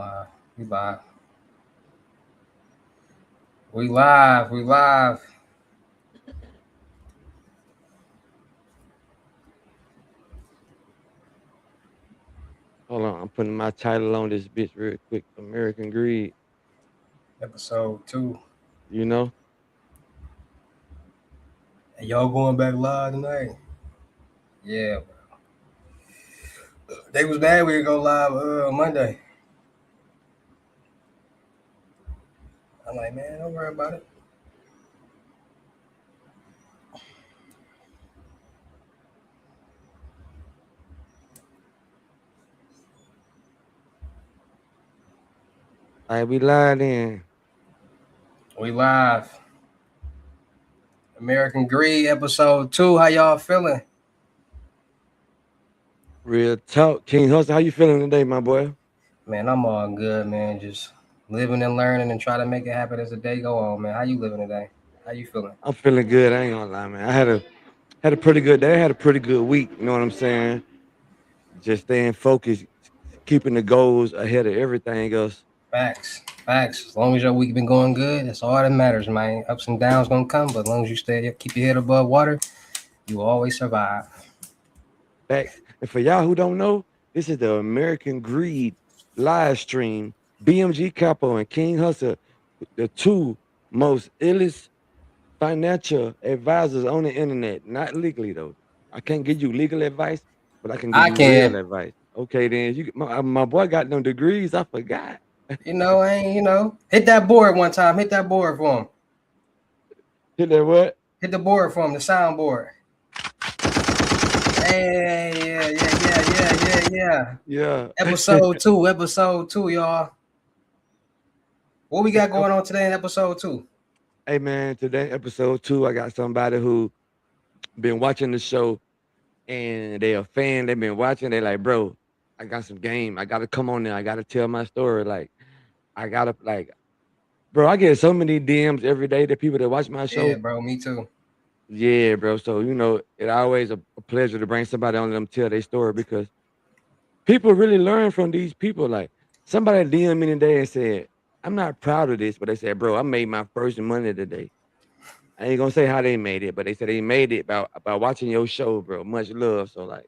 live. We live. We live. We live. Hold on, I'm putting my title on this bitch real quick. American Greed, Episode 2. you know? And y'all going back live tonight? Yeah. They was bad we go live Monday. I'm like, man, don't worry about it. Like we lied in. We live. American Greed, episode 2. How y'all feeling? Real talk. King Hustle, how you feeling today, my boy? Man, I'm all good, man. Just living and learning and try to make it happen as the day go on, man. How you living today? How you feeling? I'm feeling good. I ain't gonna lie, man. I had a pretty good day. I had a pretty good week. You know what I'm saying? Just staying focused, keeping the goals ahead of everything else. Facts. Facts. As long as your week been going good, that's all that matters, man. Ups and downs gonna come, but as long as you stay keep your head above water, you will always survive. Facts. And for y'all who don't know, this is the American Greed live stream. BMG Capo and King Hustle, the two most illest financial advisors on the internet, not legally though. I can't give you legal advice, but I can give I you real can. advice. Okay, then my boy got them degrees. I forgot. I ain't, hit that board one time. Hit that board for him. Hit that what? Hit the board for him, the soundboard. Hey, yeah. Yeah. Episode 2, y'all. What we got going on today in episode 2? Hey man, today episode 2, I got somebody who been watching the show and they a fan. They've been watching. They like, bro, I got some game. I gotta come on there. I gotta tell my story. Like, I gotta like, bro. I get so many DMs every day that people that watch my Yeah, show. bro, me too. Yeah, bro. So it always a pleasure to bring somebody on them tell their story because people really learn from these people. Like somebody DM me today and said, "I'm not proud of this," but they said, "Bro, I made my first money today." I ain't gonna say how they made it, but they said they made it about watching your show, bro. Much love. So like,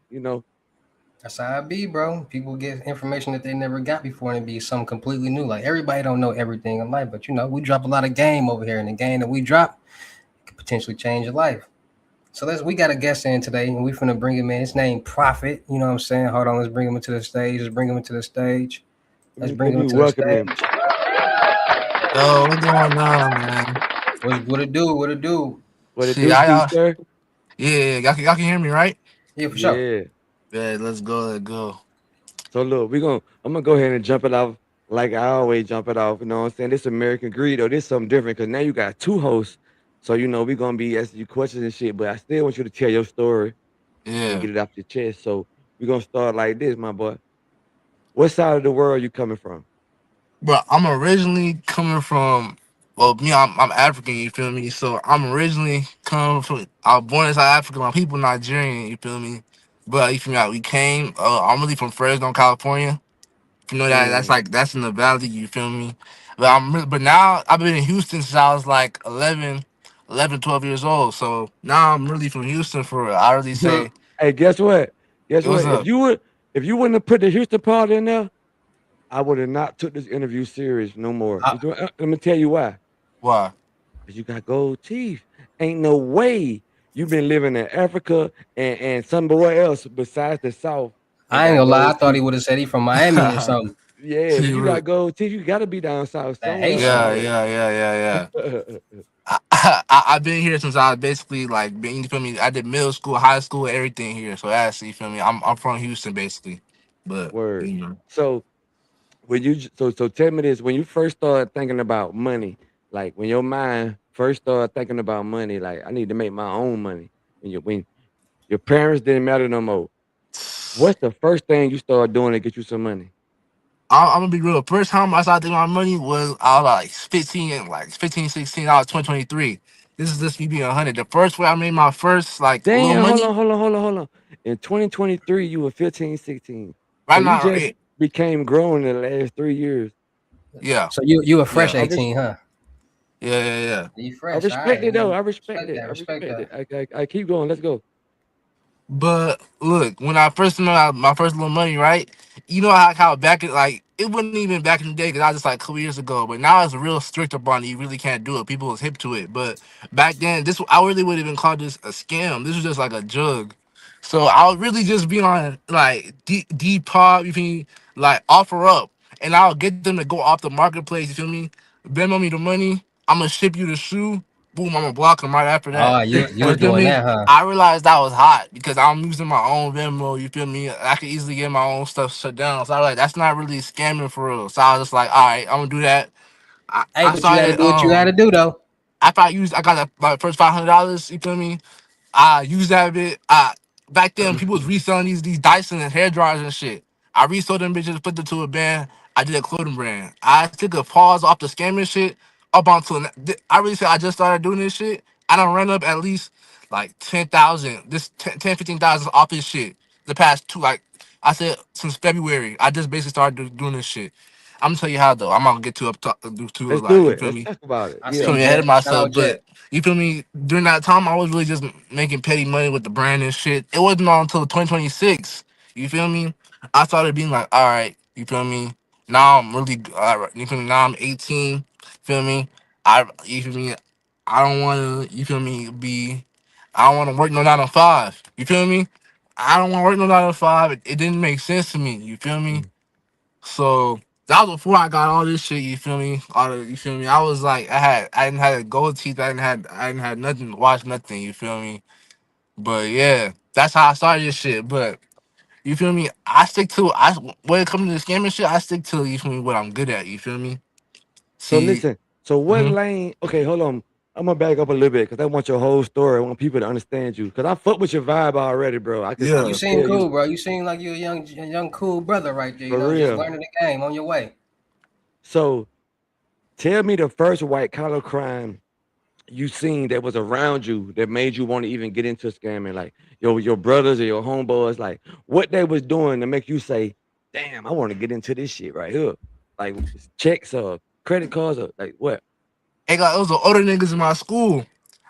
That's how it be, bro. People get information that they never got before and it be something completely new. Like everybody don't know everything in life, but we drop a lot of game over here, and the game that we drop could potentially change your life. So we got a guest in today, and we finna bring him in. His name Prophet. You know what I'm saying? Hold on, let's bring him into the stage. Let's bring him into the stage. Let's bring let him me into the welcome him. stage. Yo, what's going on, man? What it do? What it do? What it Shit, do, T y'all, sir? yeah, y'all can hear me, right? Yeah, for sure. Yeah. Yeah, let's go, let's go. So look, I'm gonna go ahead and jump it off like I always jump it off. You know what I'm saying? This American Greed or this something different because now you got two hosts. So we're gonna be asking you questions and shit, but I still want you to tell your story and Yeah, get it off your chest. So we're gonna start like this, my boy. What side of the world you coming from? but I'm originally coming from, well, me, I'm African, you feel me? So I'm originally coming from, I was born in South Africa, my people Nigerian, you feel me? But you feel me? We came, I'm really from Fresno, California. You know that Mm. that's in the valley, you feel me? But now I've been in Houston since I was like 12 years old. So now I'm really from Houston for I really say Hey, guess what? Guess it was what? a If you wouldn't have put the Houston part in there, I would have not took this interview serious no more. I, Let me tell you why. why? Cause you got gold teeth. Ain't no way you been living in Africa and somewhere else besides the South and I ain't got gonna lie. I gold thought he teeth. would have said he from Miami or something. Yeah, if See, you got gold teeth, you gotta be down south That somewhere, my Haitian. yeah, boy. yeah, yeah, yeah, yeah. I've been here since I was basically like been, you feel me? I did middle school, high school, everything here. So that's you feel me? I'm from Houston basically, but Word. you know. So so tell me this: when you first started thinking about money, like when your mind first started thinking about money, like I need to make my own money. When your parents didn't matter no more, what's the first thing you started doing to get you some money? I'm gonna be real. First time I started thinking my money was I was like 15, like 15, 16. I was 2023. This is just me being 100. The first way I made my first like little Damn, hold money on, hold on, hold on, hold on. In 2023, you were 15, 16. So right you now. just became grown in the last 3 years. Yeah, So you a yeah, fresh 18, huh? yeah, yeah, yeah. You I fresh, all respect right. it though. I respect Respect it. that. I Respect respect that. it. I keep going. Let's go. But look, when I first made my first little money, right? You know how back in like it wasn't even back in the day because I was just like a couple years ago. But now it's real strict upon it. You really can't do it. People was hip to it. But back then, this I really would even call this a scam. This was just like a jug. So I would really just be on like Depop, you feel me? Like offer up, and I'll get them to go off the marketplace. You feel me? Venmo me the money. I'm gonna ship you the shoe. Boom, I'm gonna block them right after that. Oh, you You was feel doing me? that, huh? I realized that was hot because I'm using my own Venmo. You feel me? I could easily get my own stuff shut down. So I was like, that's not really scamming for real. So I was just like, all right, I'm gonna do that. Hey, I but you got to started do what you got to do, though. after I got my first $500. You feel me? I used that bit. Back then people was reselling these Dyson and hair dryers and shit. I resold them bitches, put them to a band. I did a clothing brand. I took a pause off the scamming shit up until I really said I just started doing this shit. I done ran up at least like 10,000, this 15,000 off this shit. The past two, like I said, since February, I just basically started doing this shit. I'm gonna tell you how though. I'm not gonna get too up to Let's like do you it. feel Let's me. talk about it. I Put see Yeah. me ahead of Jet. Shout myself, out but Jet. you feel me? During that time, I was really just making petty money with the brand and shit. It wasn't until 2026. You feel me? I started being like, all right, you feel me? Now I'm really, you feel me? Now I'm 18. Feel me? You feel me? I don't want to, you feel me? I don't want to work no 9 to 5. You feel me? I don't want to work no 9 to 5. It didn't make sense to me. You feel me? Mm. So that was before I got all this shit. You feel me? You feel me? I was like, I didn't have gold teeth. I didn't have nothing to watch nothing. You feel me? But yeah, that's how I started this shit. But you feel me? I stick to when it comes to the scamming shit. I stick to you feel me what I'm good at. You feel me? So See, listen. So what hmm lane? Okay, hold on. I'm gonna back up a little bit because I want your whole story. I want people to understand you because I fuck with your vibe already, bro. I You yeah. can seem tell you cool, bro. You seem like you're a young, cool brother right there. You for know, just real. learning the game on your way. So tell me the first white collar crime you seen that was around you that made you want to even get into scamming, like your brothers or your homeboys, like what they was doing to make you say, "Damn, I want to get into this shit right here." Like checks or credit cards or like what? It was the older niggas in my school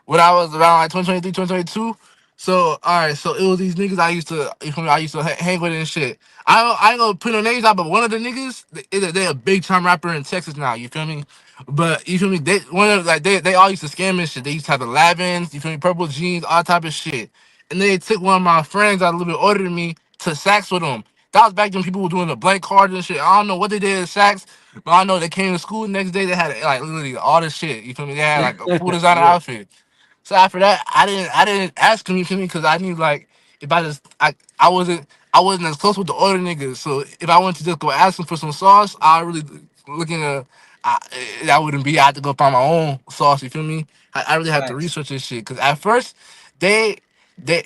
when I was around like 2023, 2022. So all right, so it was these niggas you feel me, I used to hang with and shit. I ain't gonna put no names out, but one of the niggas, they a big time rapper in Texas now. You feel me? But you feel me? They all used to scam and shit. They used to have the Lavins, you feel me, purple jeans, all type of shit. And they took one of my friends that was a little bit older than me to Saks with them. That was back when people were doing the blank cards and shit. I don't know what they did at Saks, but I know they came to school the next day. They had like literally all this shit. You feel me? They had like a full designer Yeah. outfit. So after that, I didn't ask him. You feel me? Because I knew like if I wasn't as close with the older niggas. So if I went to just go ask him for some sauce, I really looking at. I, that wouldn't be. I had to go find my own sauce. You feel me? I really had to Facts. research this shit because at first they they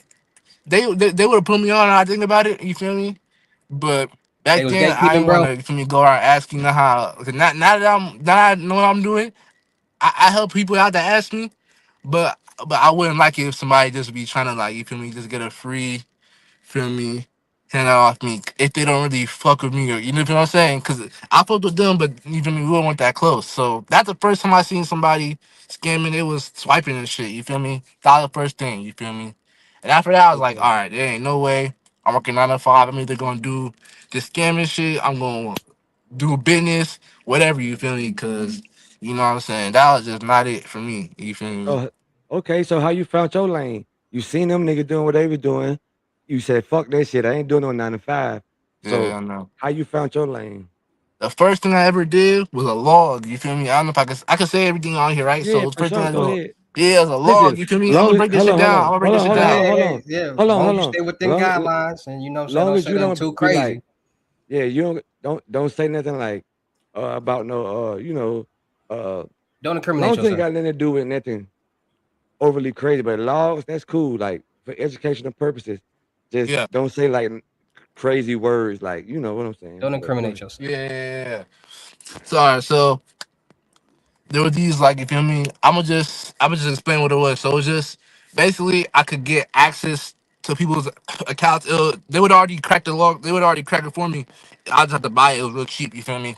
they would have put me on. And I think about it. You feel me? But They back was then, I gatekeeping, didn't want bro. to for me go around asking them how. Cause now I know what I'm doing. I help people out that ask me, but I wouldn't like it if somebody just be trying to like you feel me, just get a free feel me, hand that off me if they don't really fuck with me or you know what I'm saying? Cause I fucked with them, but you feel me, we weren't that close. So that's the first time I seen somebody scamming. It was swiping and shit. You feel me? That was the first thing. You feel me? And after that, I was like, Okay. all right, there ain't no way. I'm working 9 to 5. I'm either gonna do this scamming shit. I'm gonna do business, whatever. You feel me? Cause you know what I'm saying. That was just not it for me. You feel me? Oh, okay. So how you found your lane? You seen them niggas doing what they was doing. You said, "Fuck that shit. I ain't doing no 9 to 5." So Yeah, I know. how you found your lane? The first thing I ever did was a log. You feel me? I don't know if I can say everything on here, right? Yeah, So the for first thing sure. I Go did, ahead. yeah, it was a log. Listen, You feel me? I'm gonna long as break this shit down. I'm gonna break this shit hold on, Hey, down. hold hey, on, hey, yeah. As hold on, long as hold you on. stay within Long, guidelines and you know what I'm saying, long don't as say you nothing don't too be like, crazy. yeah, you don't say nothing like about no uh Don't incriminate long as it ain't yourself. got nothing to do with nothing overly crazy, but logs, that's cool. Like for educational purposes, just Yeah, don't say like crazy words, like you know what I'm saying. Don't But go incriminate ahead. yourself. yeah. Sorry. So there were these like you feel me. I'm gonna just explain what it was. So it was just basically I could get access to people's accounts. They would already crack the log. They would already crack it for me. I just have to buy it. It was real cheap. You feel me?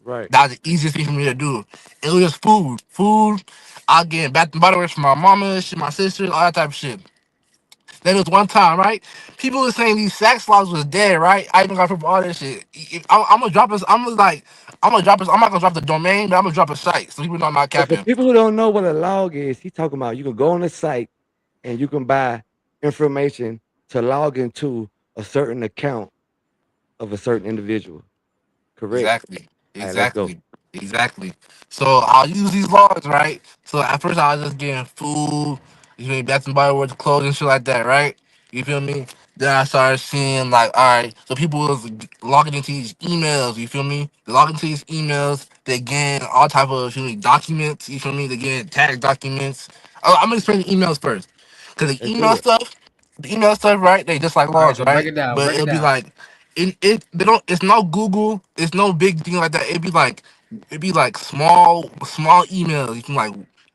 Right. That was the easiest thing for me to do. It was just food. Food. I get Bath and Body Works from my mama, shit, my sisters, all that type of shit. Then it was one time, right? People were saying these sack slots was dead, right? I even got proof of all this shit. I'm gonna drop us. I'm gonna drop us. I'm not gonna drop the domain, but I'm gonna drop a site so people know I'm not So for capping. people who don't know what a log is, he's talking about you can go on the site and you can buy information to log into a certain account of a certain individual. Correct. Exactly. All right, let's go. Exactly. Exactly. So I'll use these logs, right? So at first I was just getting food, you feel me, Bath and Body Works clothes and shit like that, right? You feel me? Then I started seeing like, all right, so people was logging into these emails, you feel me? They log into these emails, they getting all type of you feel me, documents, you feel me? They getting tag documents. I'm gonna explain the emails first. Cause Let's do it. the email stuff, right? They just like All right, logs, so break right? it down. But Break it it'll be down. like it they don't it's no Google, it's no big thing like that. It'd be like small emails. You can like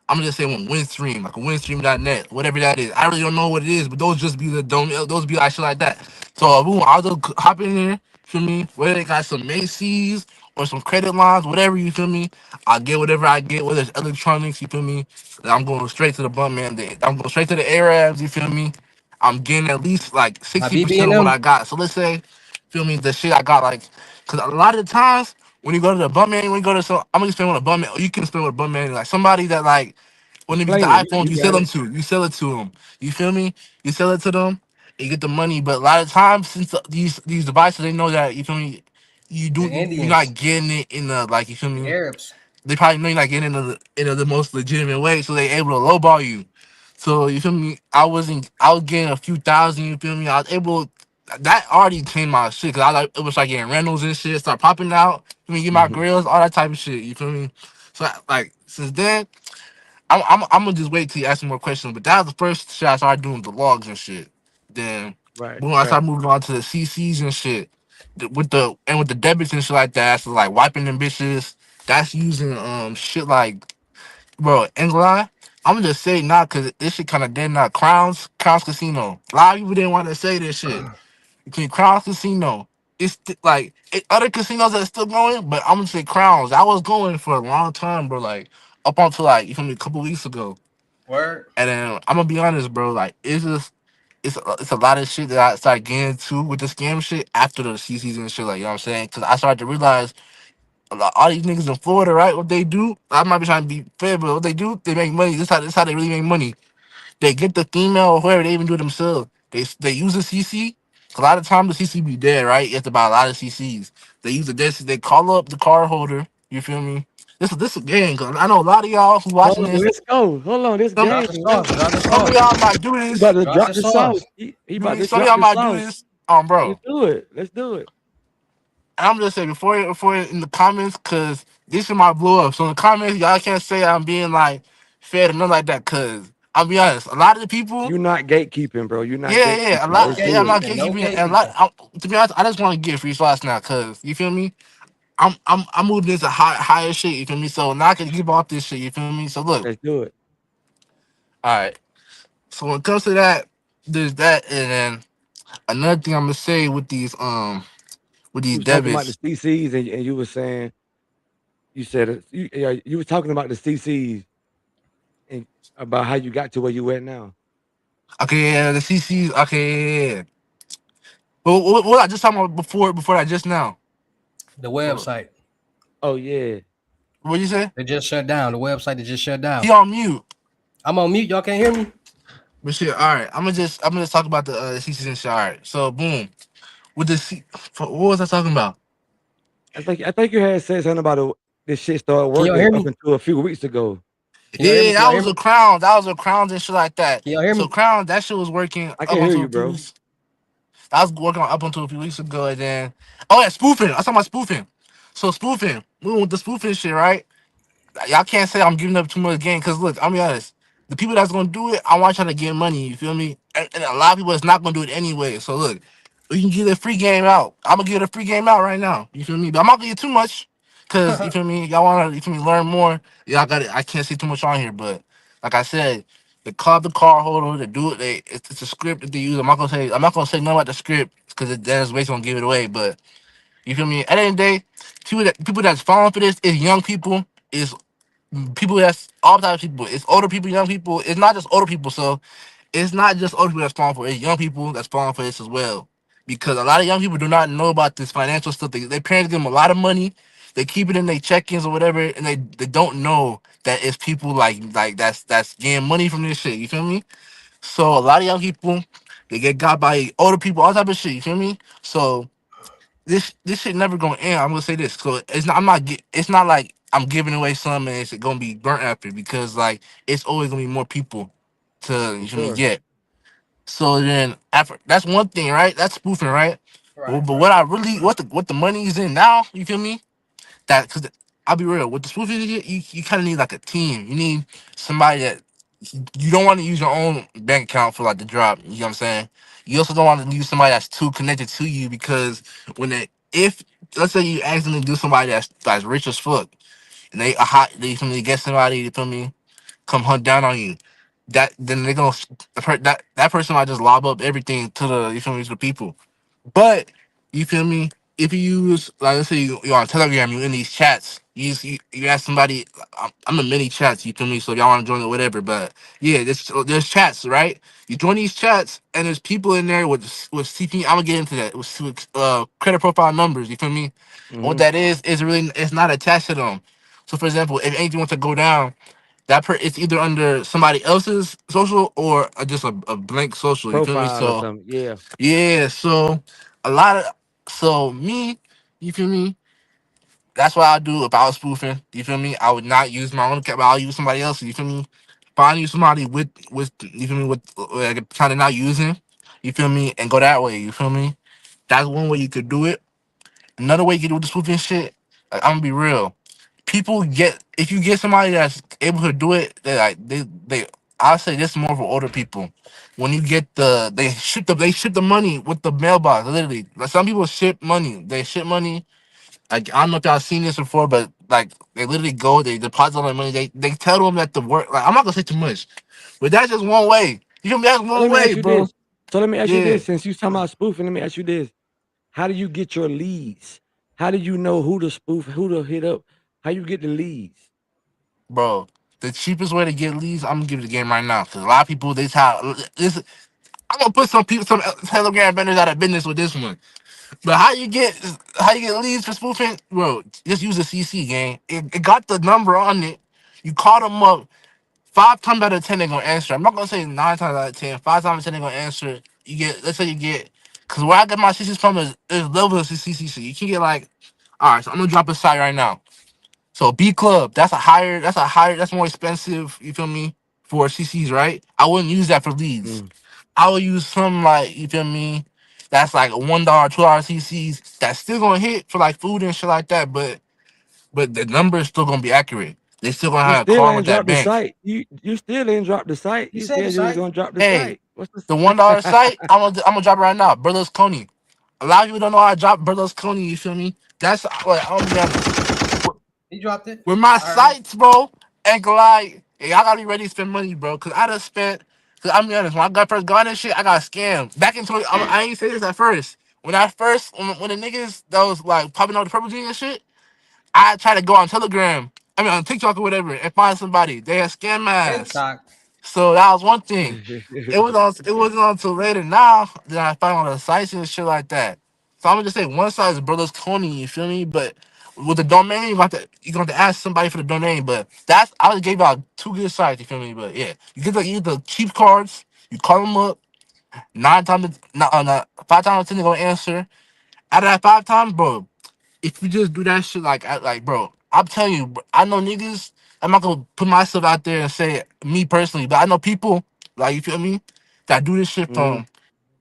I'm gonna just say one Windstream, like a Windstream.net, whatever that is. I really don't know what it is, but those just be the don't those be like shit like that. So boom, I'll just hop in there, feel me? Whether they got some Macy's or some credit lines, whatever you feel me. I get whatever I get, whether it's electronics, you feel me. I'm going straight to the bump man. I'm going straight to the Arabs, you feel me. I'm getting at least like My 60% BB and of what I them. got. So let's say, feel me, the shit I got like, cause a lot of the times when you go to the bum man, when you go to some, I'm gonna spend with a bum man. Or you can spend with a bum man, like somebody that like when they get the Explain it. iPhones, You you sell got them it. to, you sell it to them. You feel me? You sell it to them, and you get the money. But a lot of times, since these devices, they know that you feel me. The You're Indians, not getting it in the like you feel the me. Arabs. They probably know you're not getting in the most legitimate way, so they able to lowball you. So you feel me? I was getting a few thousand. You feel me? I was able. That already changed my shit because I like it was like getting rentals and shit. Start popping out. You mean get my Hmm. grills, all that type of shit. You feel me? So like since then, I'm gonna just wait till you ask me more questions. But that was the first shit I started doing the logs and shit. Then Right. when I Right. started moving on to the CCs and shit, with the debits and shit like that, so like wiping them bitches. That's using shit like bro, ain't gonna lie. I'm gonna just say not because this shit kind of dead now. Crowns Casino. A lot of people didn't want to say this shit. Between Crowns Casino, other casinos that are still going, but I'm gonna say Crowns. I was going for a long time, bro. Like up until like you feel me, a couple weeks ago. Word. And then I'm gonna be honest, bro. Like it's a lot of shit that I started getting into with the scam shit after the CCs and shit. Like you know what I'm saying? Because I started to realize all these niggas in Florida, right? What they do, I might be trying to be fair, but what they do, they make money. This how they really make money. They get the female or whoever, they even do it themselves. They use a CC. A lot of times the CC be dead, right? You have to buy a lot of CCs. They use the dead. They call up the card holder. You feel me? This is game. Cause I know a lot of y'all who Hold watching on. this. Let's go. Hold on. This Some game. Drop the sauce. Drop the some of sauce. y'all might do He about this. to Drop drop the the sauce. sauce. He You feel about me? to Some of drop y'all the might do sauce. this. Let's Bro. do it. Let's do it. And I'm just saying before in the comments, cause this shit might blow up. So in the comments, y'all can't say I'm being like fed or nothing like that. Cause I'll be honest, a lot of the people, You're not gatekeeping, bro. You're not yeah, a gatekeeping. lot, No Let's yeah, do I'm it. not gatekeeping. No gatekeeping. And a lot, gatekeeping. to be honest, I just want to get free slots now. Cause you feel me, I'm moving into higher shit. You feel me? So now I can keep off this shit. You feel me? So look, Let's do it. all right. So when it comes to that, there's that, and then another thing I'm gonna say with You these was talking about the debits. CCs and you were saying you said you was talking about the CCs and about how you got to where you at now. Okay, yeah, the CCs. Okay, yeah. But what I just talking about before that just now. The Uh, website. oh yeah. What you say? They just shut down. The website that just shut down. He on mute. I'm on mute. Y'all can't hear me. But shit, all right. I'm gonna just talk about the CCs and shit. All right. So boom, with the what was I talking about? I think you had said something about this shit started Can y'all working hear up me? until a few weeks ago. Can y'all hear me? Yeah, Can y'all that hear was me? a crown. That was a crowns and shit like that. Can y'all hear So me? crown, that shit was working I up can hear until you, a few bro. weeks. I was working on up until a few weeks ago, and then yeah, spoofing. I was talking about spoofing. So spoofing, we with the spoofing shit, right? Y'all can't say I'm giving up too much game because look, I'll be honest. The people that's gonna do it, I want y'all to get money. You feel me? And a lot of people that's not gonna do it anyway. So look, we can give a free game out. I'm gonna give it a free game out right now. You feel me? But I'm not gonna get too much because you feel me. Y'all wanna you feel me learn more. Y'all got it. I can't say too much on here, but like I said. They call the card holder. They do it. It's a script that they use. I'm not gonna say nothing about the script because then it's basically gonna give it away. But you feel me? At the end of the day, people that's falling for this is young people. Is people that's all types of people. It's older people, young people. It's not just older people. So it's not just older people that's falling for it. It's young people that's falling for this as well. Because a lot of young people do not know about this financial stuff. Their parents give them a lot of money. They keep it in their check-ins or whatever, and they don't know that it's people like that's getting money from this shit. You feel me? So a lot of young people they get got by older people, all type of shit. You feel me? So this shit never gonna end. I'm gonna say this. So it's not. It's not like I'm giving away some and it's gonna be burnt after because like it's always gonna be more people to For you feel me sure. get. So then after that's one thing, right? That's spoofing, right? Right, But right. what I really what the money is in now, you feel me? That because I'll be real with the spoofing, you kind of need like a team. You need somebody that you don't want to use your own bank account for like the drop. You know what I'm saying? You also don't want to use somebody that's too connected to you because when they if let's say you accidentally do somebody that's rich as fuck and they a hot they feel me get somebody you feel me come hunt down on you. That then they're gonna that person might just lob up everything to the you feel me to the people. But you feel me? If you use like let's say you're on Telegram, you're in these chats. You ask somebody. I'm in many chats. You feel me? So y'all want to join or whatever. But yeah, there's chats, right? You join these chats, and there's people in there with CP. I'm gonna get into that with credit profile numbers. You feel me? What Hmm. that is really it's not attached to them. So for example, if anything wants to go down, it's either under somebody else's social or just a blank social. You feel me? Profile or So something. Yeah. yeah, so a lot of so me, you feel me? That's what I do if I was spoofing. You feel me? I would not use my own account, but I'll use somebody else's. You feel me? Find you somebody with you feel me with kind of not using. You feel me? And go that way. You feel me? That's one way you could do it. Another way you can do the spoofing shit. Like, I'm gonna be real. People get if you get somebody that's able to do it, they I'll say this more for older people. When you get they ship the money with the mailbox. Literally, like some people ship money. They ship money. Like I don't know if y'all seen this before, but like they literally go, they deposit all their money. They tell them that the work. Like I'm not gonna say too much, but that's just one way. You feel me? That's So one let me way, ask you bro. this. So let me ask you Yeah, this. Since you talking about spoofing, let me ask you this. How do you get your leads? How do you know who to spoof, who to hit up? How you get the leads? bro. The cheapest way to get leads, I'm gonna give you the game right now. Cause a lot of people, this. I'm gonna put some Telegram vendors out of business with this one. But how you get leads for spoofing, bro? Just use a CC game. It got the number on it. You call them up 5 times out of 10 they're gonna answer. I'm not gonna say 9 times out of 10. 5 times out of 10 they're gonna answer. You get let's say you get because where I get my CCs from is levels of CC. You can get like all right. So I'm gonna drop a site right now. So B Club, that's more expensive. You feel me for CCs, right? I wouldn't use that for leads. Mm. I would use some like you feel me. That's like a $1, $2 CCs. That's still gonna hit for like food and shit like that. But the number is still gonna be accurate. They still gonna You have a still card ain't with that dropped the bank. site. You still ain't dropped the site. You You said the said you was site. gonna drop the Hey, site. What's the $1 the site, I'm gonna drop it right now. Berlusconi. A lot of people don't know how I drop Berlusconi. You feel me? That's like I'm gonna be honest. He dropped it. With my I heard him. sites, bro, ain't gonna lie, hey, y'all gotta be ready to spend money, bro. Cause I done spent. Cause I'm be honest, when I got first got in shit, I got scammed. Back in 20, I ain't say this at first. When the niggas that was like popping out the purple jeans and shit, I tried to go on Telegram, I mean on TikTok or whatever, and find somebody. They had scam my ass. TikTok. So that was one thing. It wasn't until later now that I found all the sites and shit like that. So I'm gonna just say one side is Berlusconi, you feel me? But with the domain, you got to ask somebody for the domain. But that's I just gave out 2 good sites, you feel me? But yeah, you get the cheap cards, you call them up, 9 times not 5 times 10 they're gonna answer. Out of that 5 times, bro, if you just do that shit like bro, I'm telling you, bro, I know niggas. I'm not gonna put myself out there and say me personally, but I know people like you feel me that do this shit Hmm. from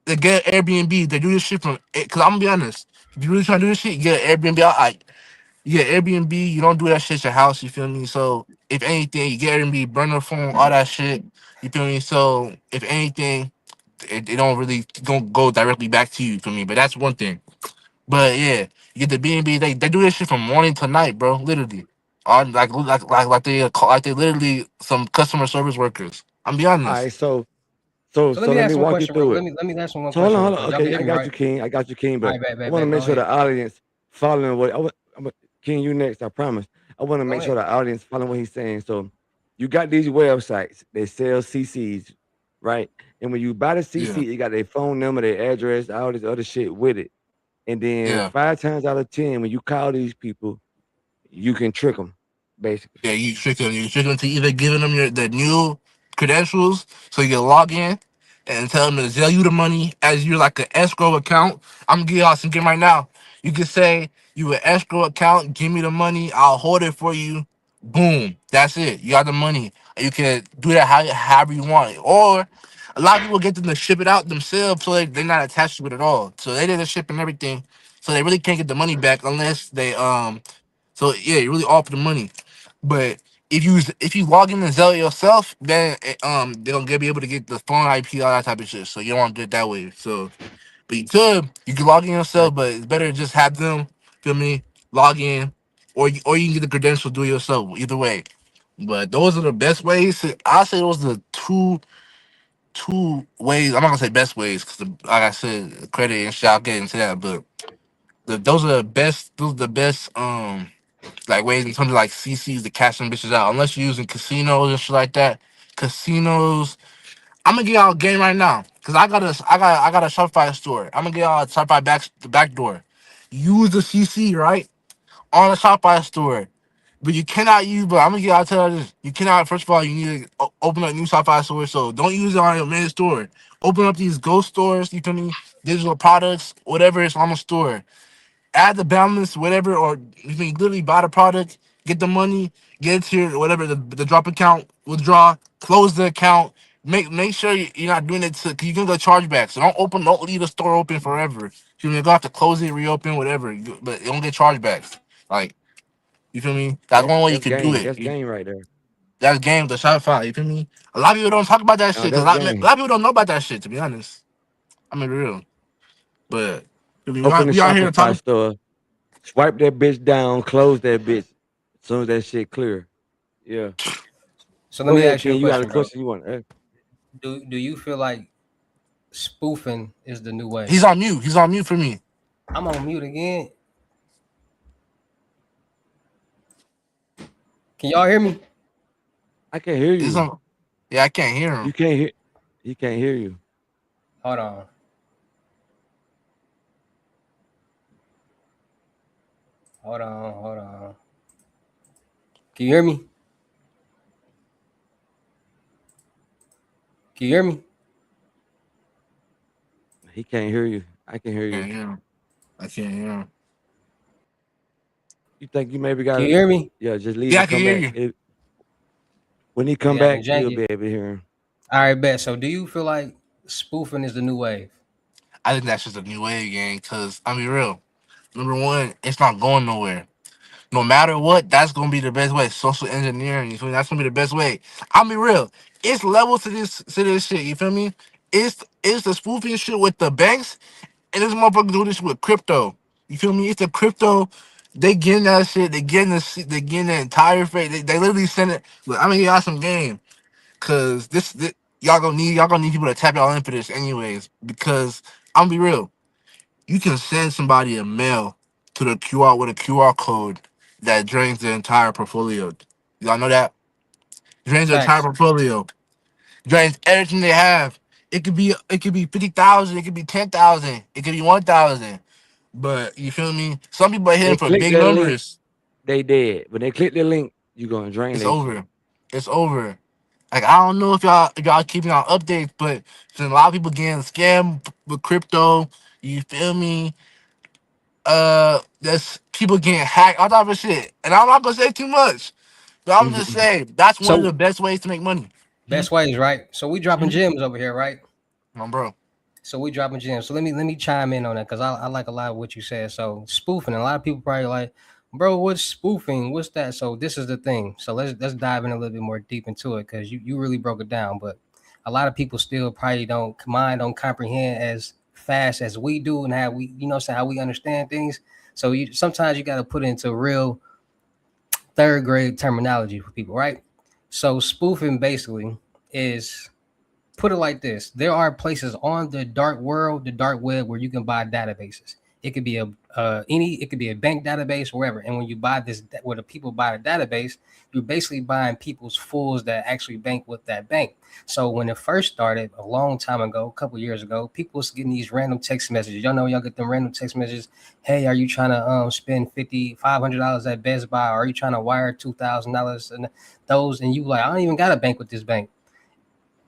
they get Airbnb. They do this shit from because I'm gonna be honest. If you really trying to do this shit, you get an Airbnb. You get Airbnb. You don't do that shit at your house. You feel me? So if anything, you get Airbnb, burner phone, all that shit. You feel me? So if anything, it don't really don't go directly back to you. For me, but that's one thing. But yeah, you get the B&B. They do this shit from morning to night, bro. Literally, on like they literally some customer service workers. I'm be All honest. right, so So let me let me ask one walk you question, bro. through it. Let me ask one So hold question on, real hold on. quick. Y'all can Okay, hear I me, got right? you, King. I got you, King. All But right, bet, I bet, want to bet. make Go sure ahead. the audience following what King. You next. I promise. I want to Go make sure ahead. the audience following what he's saying. So you got these websites. They sell CCs, right? And when you buy the Yeah, CC, you got their phone number, their address, all this other shit with it. And then yeah, 5 times out of 10, when you call these people, you can trick them, basically. yeah. You trick them. You trick them to either giving them the new credentials so you can log in and tell them to sell you the money as you're like an escrow account. I'm gonna give y'all some game right now. You can say you an escrow account. Give me the money. I'll hold it for you. Boom. That's it. You got the money. You can do that however you want. Or a lot of people get them to ship it out themselves so they're not attached to it at all. So they did the ship and everything. So they really can't get the money back unless they so yeah, you really offer the money. But if you log in to Zelle yourself, then they're gonna be able to get the phone IP, all that type of shit. So you don't want to do it that way. So but you can log in yourself, Right. but it's better to just have them, feel me, log in, or you can get the credentials, do it yourself. Either way. But those are the best ways. I say those are the two ways. I'm not gonna say best ways because like I said, credit and shit, I'll get into that. But those are the best. Those are the best. Like ways in terms of like CCs to cash them bitches out. Unless you're using casinos and shit like that. Casinos. I'm gonna get y'all a game right now. Cause I got a Shopify store. I'm gonna get y'all a Shopify the back door. Use the CC, right? On the Shopify store. But you cannot use, but I'm gonna get y'all tell you this. You cannot, first of all, you need to open up new Shopify stores. So don't use it on your main store. Open up these ghost stores, you feel me? Digital products, whatever is on the store, add the balance, whatever, or you can literally buy the product, get the money, get it to your whatever the drop account, withdraw, close the account. Make sure you're not doing it to cause you're gonna go chargeback. So don't leave the store open forever. You're gonna have to close it, reopen, whatever. But you don't get chargebacks. Like you feel me? That's one way you That's could do game. it. That's game right there. That's game the Shopify. You feel me? A lot of people don't talk about that Now shit because that's a game. lot of people don't know about that shit. To be honest, I mean real. But I mean, Open the we out here to Shopify talk. store, swipe that bitch down, close that bitch. As soon as that shit clear. Yeah. So let Go me ahead, ask you a King. You got a question, bro. question you want to ask? Do you feel like spoofing is the new wave? He's on mute. He's on mute for me. I'm on mute again. Can y'all hear me? I can hear He's you. on. Yeah, I can't hear him. You can't hear. He can't hear you. Hold on. Hold on. Hold on. Can you hear me? Can you hear me? He can't hear you. I can hear Can't you. hear him. I can't hear him. You think you maybe Can got you to? hear me? Yeah, just leave Yeah, I and can come hear back. you. When he come Yeah, I can back, jank you'll it. be able to hear him. All right, bet. So do you feel like spoofing is the new wave? I think that's just a new wave gang. Cause I mean, real. Number one, it's not going nowhere. No matter what, that's gonna be the best way. Social engineering, you feel me? That's gonna be the best way. I'll be real. It's levels to this shit. You feel me? It's the spoofing shit with the banks, and this motherfucker do this with crypto. You feel me? It's the crypto. They getting that shit. They getting the entire fake. They literally send it. Look, I'm gonna give y'all some game. Cause this y'all gonna need people to tap y'all in for this anyways. Because I'm gonna be real, you can send somebody a mail to the QR with a QR code that drains the entire portfolio. Y'all know that drains the entire Facts. portfolio, drains everything they have. It could be 50,000, it could be 10,000, it could be 1,000. But you feel me? Some people are hitting They for click big that link, numbers. they dead. When they click the link, you gonna drain It's that shit. over. It's over. Like I don't know if y'all keeping y'all updates, but since a lot of people getting scammed with crypto, you feel me? There's people getting hacked, all type of shit. And I'm not gonna say too much, but I'm just Mhm. saying that's one of So the best ways to make money. best ways, right? So we dropping Mm-hmm. gems over here, right? Bro. So we dropping gems. So let me chime in on that because I like a lot of what you said. So spoofing, a lot of people probably like, bro, what's spoofing? What's that? So this is the thing. So let's dive in a little bit more deep into it because you really broke it down. But a lot of people still probably don't comprehend as fast as we do and how we so how we understand things. So you sometimes you got to put it into real third grade terminology for people, right? So spoofing basically is, put it like this: there are places on the dark world, the dark web, where you can buy databases. It could be it could be a bank database, wherever. And when you buy this, where the people buy a database, you're basically buying people's fools that actually bank with that bank. So when it first started a long time ago, a couple years ago, people was getting these random text messages. Y'all know, y'all get them random text messages. Hey, are you trying to spend $500 at Best Buy? Or are you trying to wire $2,000? And those, and you like, I don't even got a bank with this bank.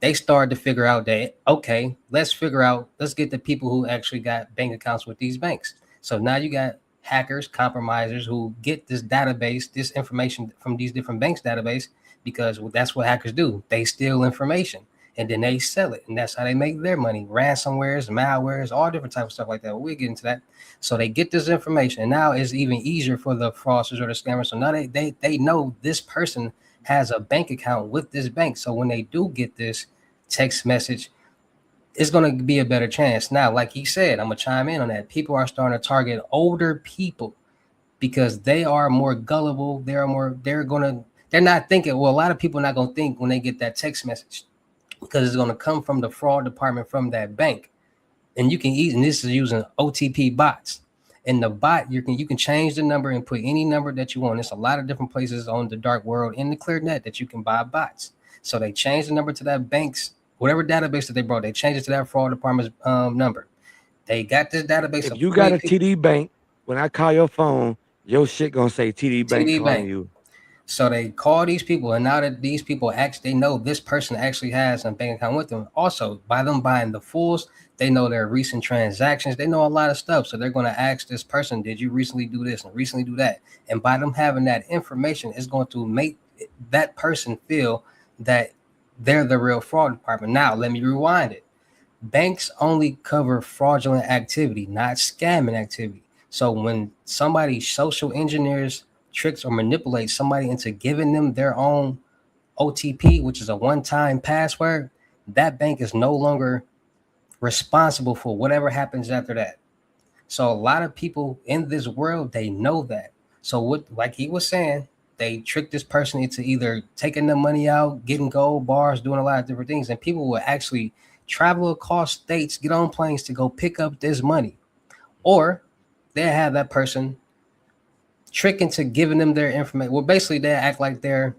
They started to figure out that, okay, let's get the people who actually got bank accounts with these banks. So now you got hackers, compromisers who get this database, this information from these different banks database, because that's what hackers do. They steal information and then they sell it, and that's how they make their money. Ransomwares, malwares, all different types of stuff like that. We'll get into that. So they get this information, and now it's even easier for the fraudsters or the scammers. So now they know this person has a bank account with this bank. So when they do get this text message, it's going to be a better chance. Now, like he said, I'm going to chime in on that. People are starting to target older people because they are more gullible. They're not thinking. Well, a lot of people are not going to think when they get that text message, because it's going to come from the fraud department from that bank. And you can use, and this is using OTP bots. And the bot, you can change the number and put any number that you want. There's a lot of different places on the dark world in the clear net that you can buy bots. So they changed the number to that bank's, whatever database that they brought, they changed it to that fraud department's number. They got this database. If you got a TD Bank, when I call your phone, your shit gonna say TD Bank calling you. So they call these people, and now that these people actually, they know this person actually has a bank account with them. Also, by them buying the fools, they know their recent transactions. They know a lot of stuff. So they're going to ask this person, did you recently do this and recently do that? And by them having that information, it's going to make that person feel that they're the real fraud department. Now, let me rewind it. Banks only cover fraudulent activity, not scamming activity. So when somebody social engineers, tricks, or manipulates somebody into giving them their own OTP, which is a one-time password, that bank is no longer responsible for whatever happens after that. So a lot of people in this world, they know that. So what, like he was saying, they trick this person into either taking the money out, getting gold bars, doing a lot of different things, and people will actually travel across states, get on planes to go pick up this money, or they have that person trick into giving them their information. Well, basically, they act like they're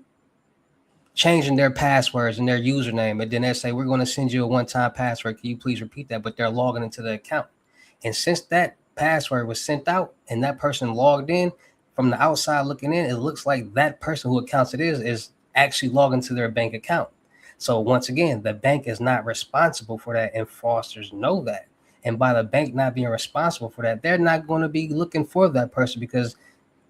changing their passwords and their username, and then they say, we're going to send you a one-time password. Can you please repeat that? But they're logging into the account. And since that password was sent out and that person logged in, from the outside looking in, it looks like that person who accounts it is actually logging to their bank account. So once again, the bank is not responsible for that, and fraudsters know that. And by the bank not being responsible for that, they're not going to be looking for that person because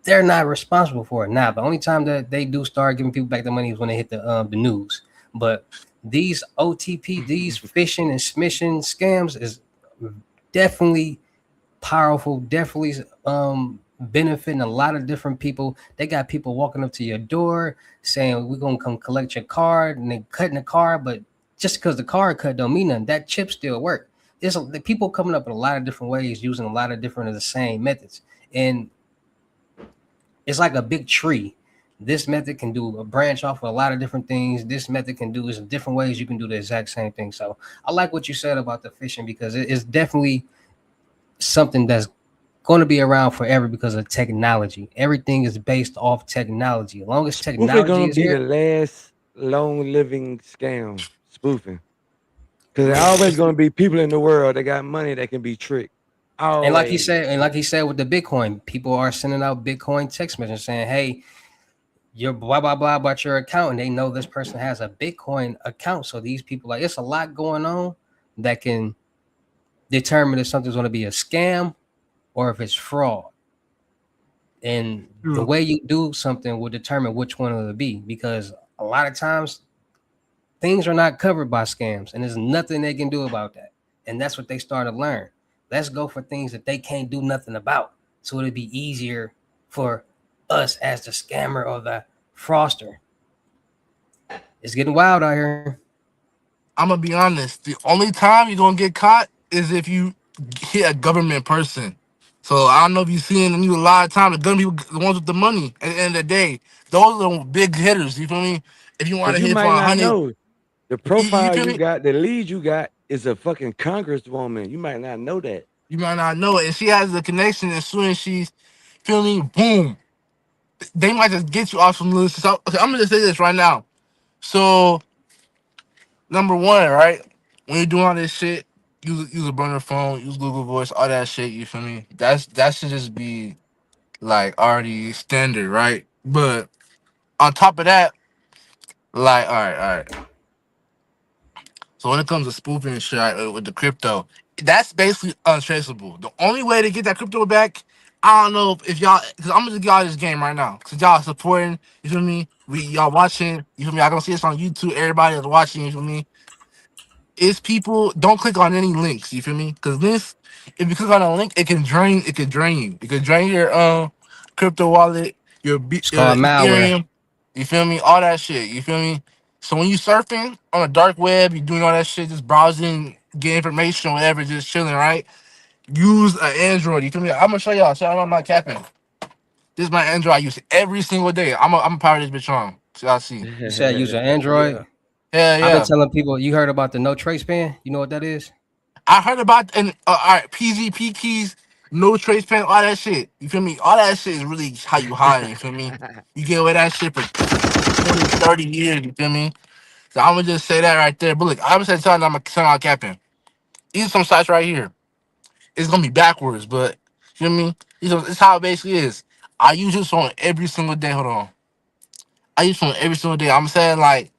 they're not responsible for it. Now, the only time that they do start giving people back the money is when they hit the news. But these OTP, these phishing and smishing scams is definitely powerful, definitely benefiting a lot of different people. They got people walking up to your door saying, we're going to come collect your card, and they cutting the card, but just because the card cut don't mean nothing. That chip still work. There's the people coming up in a lot of different ways, using a lot of different of the same methods. And it's like a big tree. This method can do a branch off of a lot of different things. This method can do is in different ways you can do the exact same thing. So I like what you said about the phishing, because it's definitely something that's going to be around forever because of technology. Everything is based off technology. As long as technology going is to be here, the last long living scam, spoofing. Because there's always going to be people in the world that got money that can be tricked. Always. And like he said with the Bitcoin, people are sending out Bitcoin text messages saying, hey, you're blah, blah, blah about your account. And they know this person has a Bitcoin account. So these people, like, it's a lot going on that can determine if something's going to be a scam or if it's fraud. And the way you do something will determine which one it'll be, because a lot of times things are not covered by scams, and there's nothing they can do about that. And that's what they start to learn. Let's go for things that they can't do nothing about, so it'll be easier for us as the scammer or the fraudster. It's getting wild out here. I'm gonna be honest. The only time you're gonna get caught is if you hit a government person. So I don't know if you've seen the news a lot of times. The gun people, the ones with the money. At the end of the day, those are the big hitters. You feel me? If you want But to you hit for might not 100, know. The You profile feel you me? got, the lead you got is a fucking congresswoman. You might not know that. You might not know it, and she has the connection. As soon as she's feeling, boom, they might just get you off some list. So okay, I'm gonna just say this right now. So number one, right? When you're doing all this shit, use a burner phone, use Google Voice, all that shit. You feel me? That should just be like already standard, right? But on top of that, like, all right. So when it comes to spoofing and shit with the crypto, that's basically untraceable. The only way to get that crypto back, I don't know if y'all, because I'm gonna give y'all this game right now. Cause y'all supporting, you feel me? Y'all watching, you feel me? I gonna see this on YouTube. Everybody is watching, you feel me? Is people don't click on any links, you feel me? Because this, if you click on a link, it can drain you. It can drain your crypto wallet, It's your called malware. Ethereum, you feel me? All that shit, you feel me? So when you surfing on a dark web, you doing all that shit, just browsing, get information, whatever, just chilling, right? Use an Android, you feel me? I'm gonna show y'all. So I'm not capping. This is my Android. I use it every single day. I'm a power this bitch on. So y'all see. You said use an Android. Yeah. Yeah, I've been yeah. telling people. You heard about the no trace ban? You know what that is? I heard about and all right, PGP keys, no trace pen, all that shit. You feel me? All that shit is really how you hide. You feel me? You get away that shit for 20, 30 years. You feel me? So I'm gonna just say that right there. But look, I'm gonna tell you, I'm gonna turn on capping. These are some sites right here. It's gonna be backwards, but you feel me? It's how it basically is. I use this on every single day. Hold on. I use this on every single day. I'm saying like,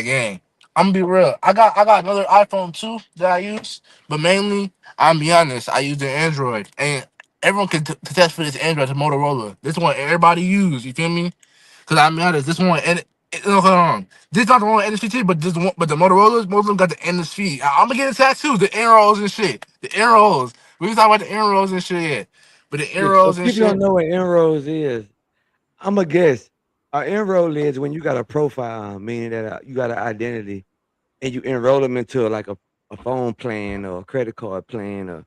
gang, I'm gonna be real. I got another iPhone too that I use, but mainly I'm be honest. I use the Android, and everyone can test for this Android to Motorola. This one everybody use. You feel me? Because I'm be honest. This one and no, hold on. This not the one NSFT, but this one, but the Motorola's most of them got the NSFT. I'm gonna get a tattoo, the arrows and shit, the arrows. We was talking about the arrows and shit, yeah. But the Yeah, so arrows and people don't shit. know what inroads is. I'm a guess. An enroll is when you got a profile, meaning that you got an identity, and you enroll them into like a phone plan or a credit card plan. Or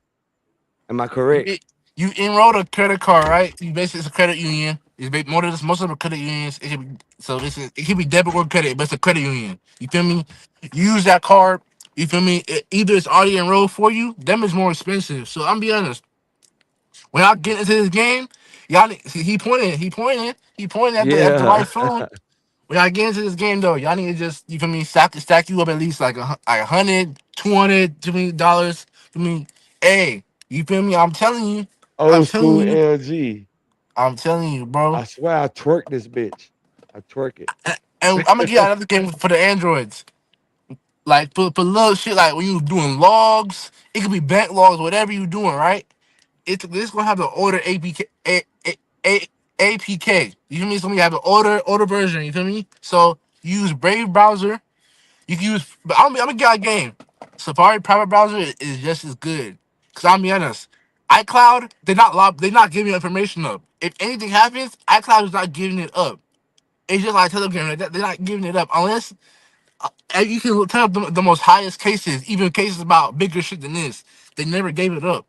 am I You correct? you enroll a credit card, right? You basically it's a credit union. Most of the credit unions. It can be, so this is it can be debit or credit, but it's a credit union. You feel me? You use that card. You feel me? Either it's already enrolled for you. Them is more expensive. So I'm be honest. When I get into this game, see, he pointed at the right Yeah. phone. When I get into this game though, y'all need to just you feel me stack you up at least like like 100, 200, $200. I mean, hey, you feel me? I'm Old telling school you, LG. I'm telling you, bro. I swear I twerk this bitch. I twerk it. And I'm gonna get another game for the androids. Like for little shit, like when you doing logs, it could be bank logs, whatever you doing, right? It's gonna have the older APK, A, APK. You feel me? So you have the older version. You feel me? So you use Brave browser. You can use, but I'm gonna get a game. Safari private browser is just as good. Cause I'll be honest, iCloud they're not giving information up. If anything happens, iCloud is not giving it up. It's just like Telegram, they're not giving it up unless you can turn up the most highest cases, even cases about bigger shit than this. They never gave it up.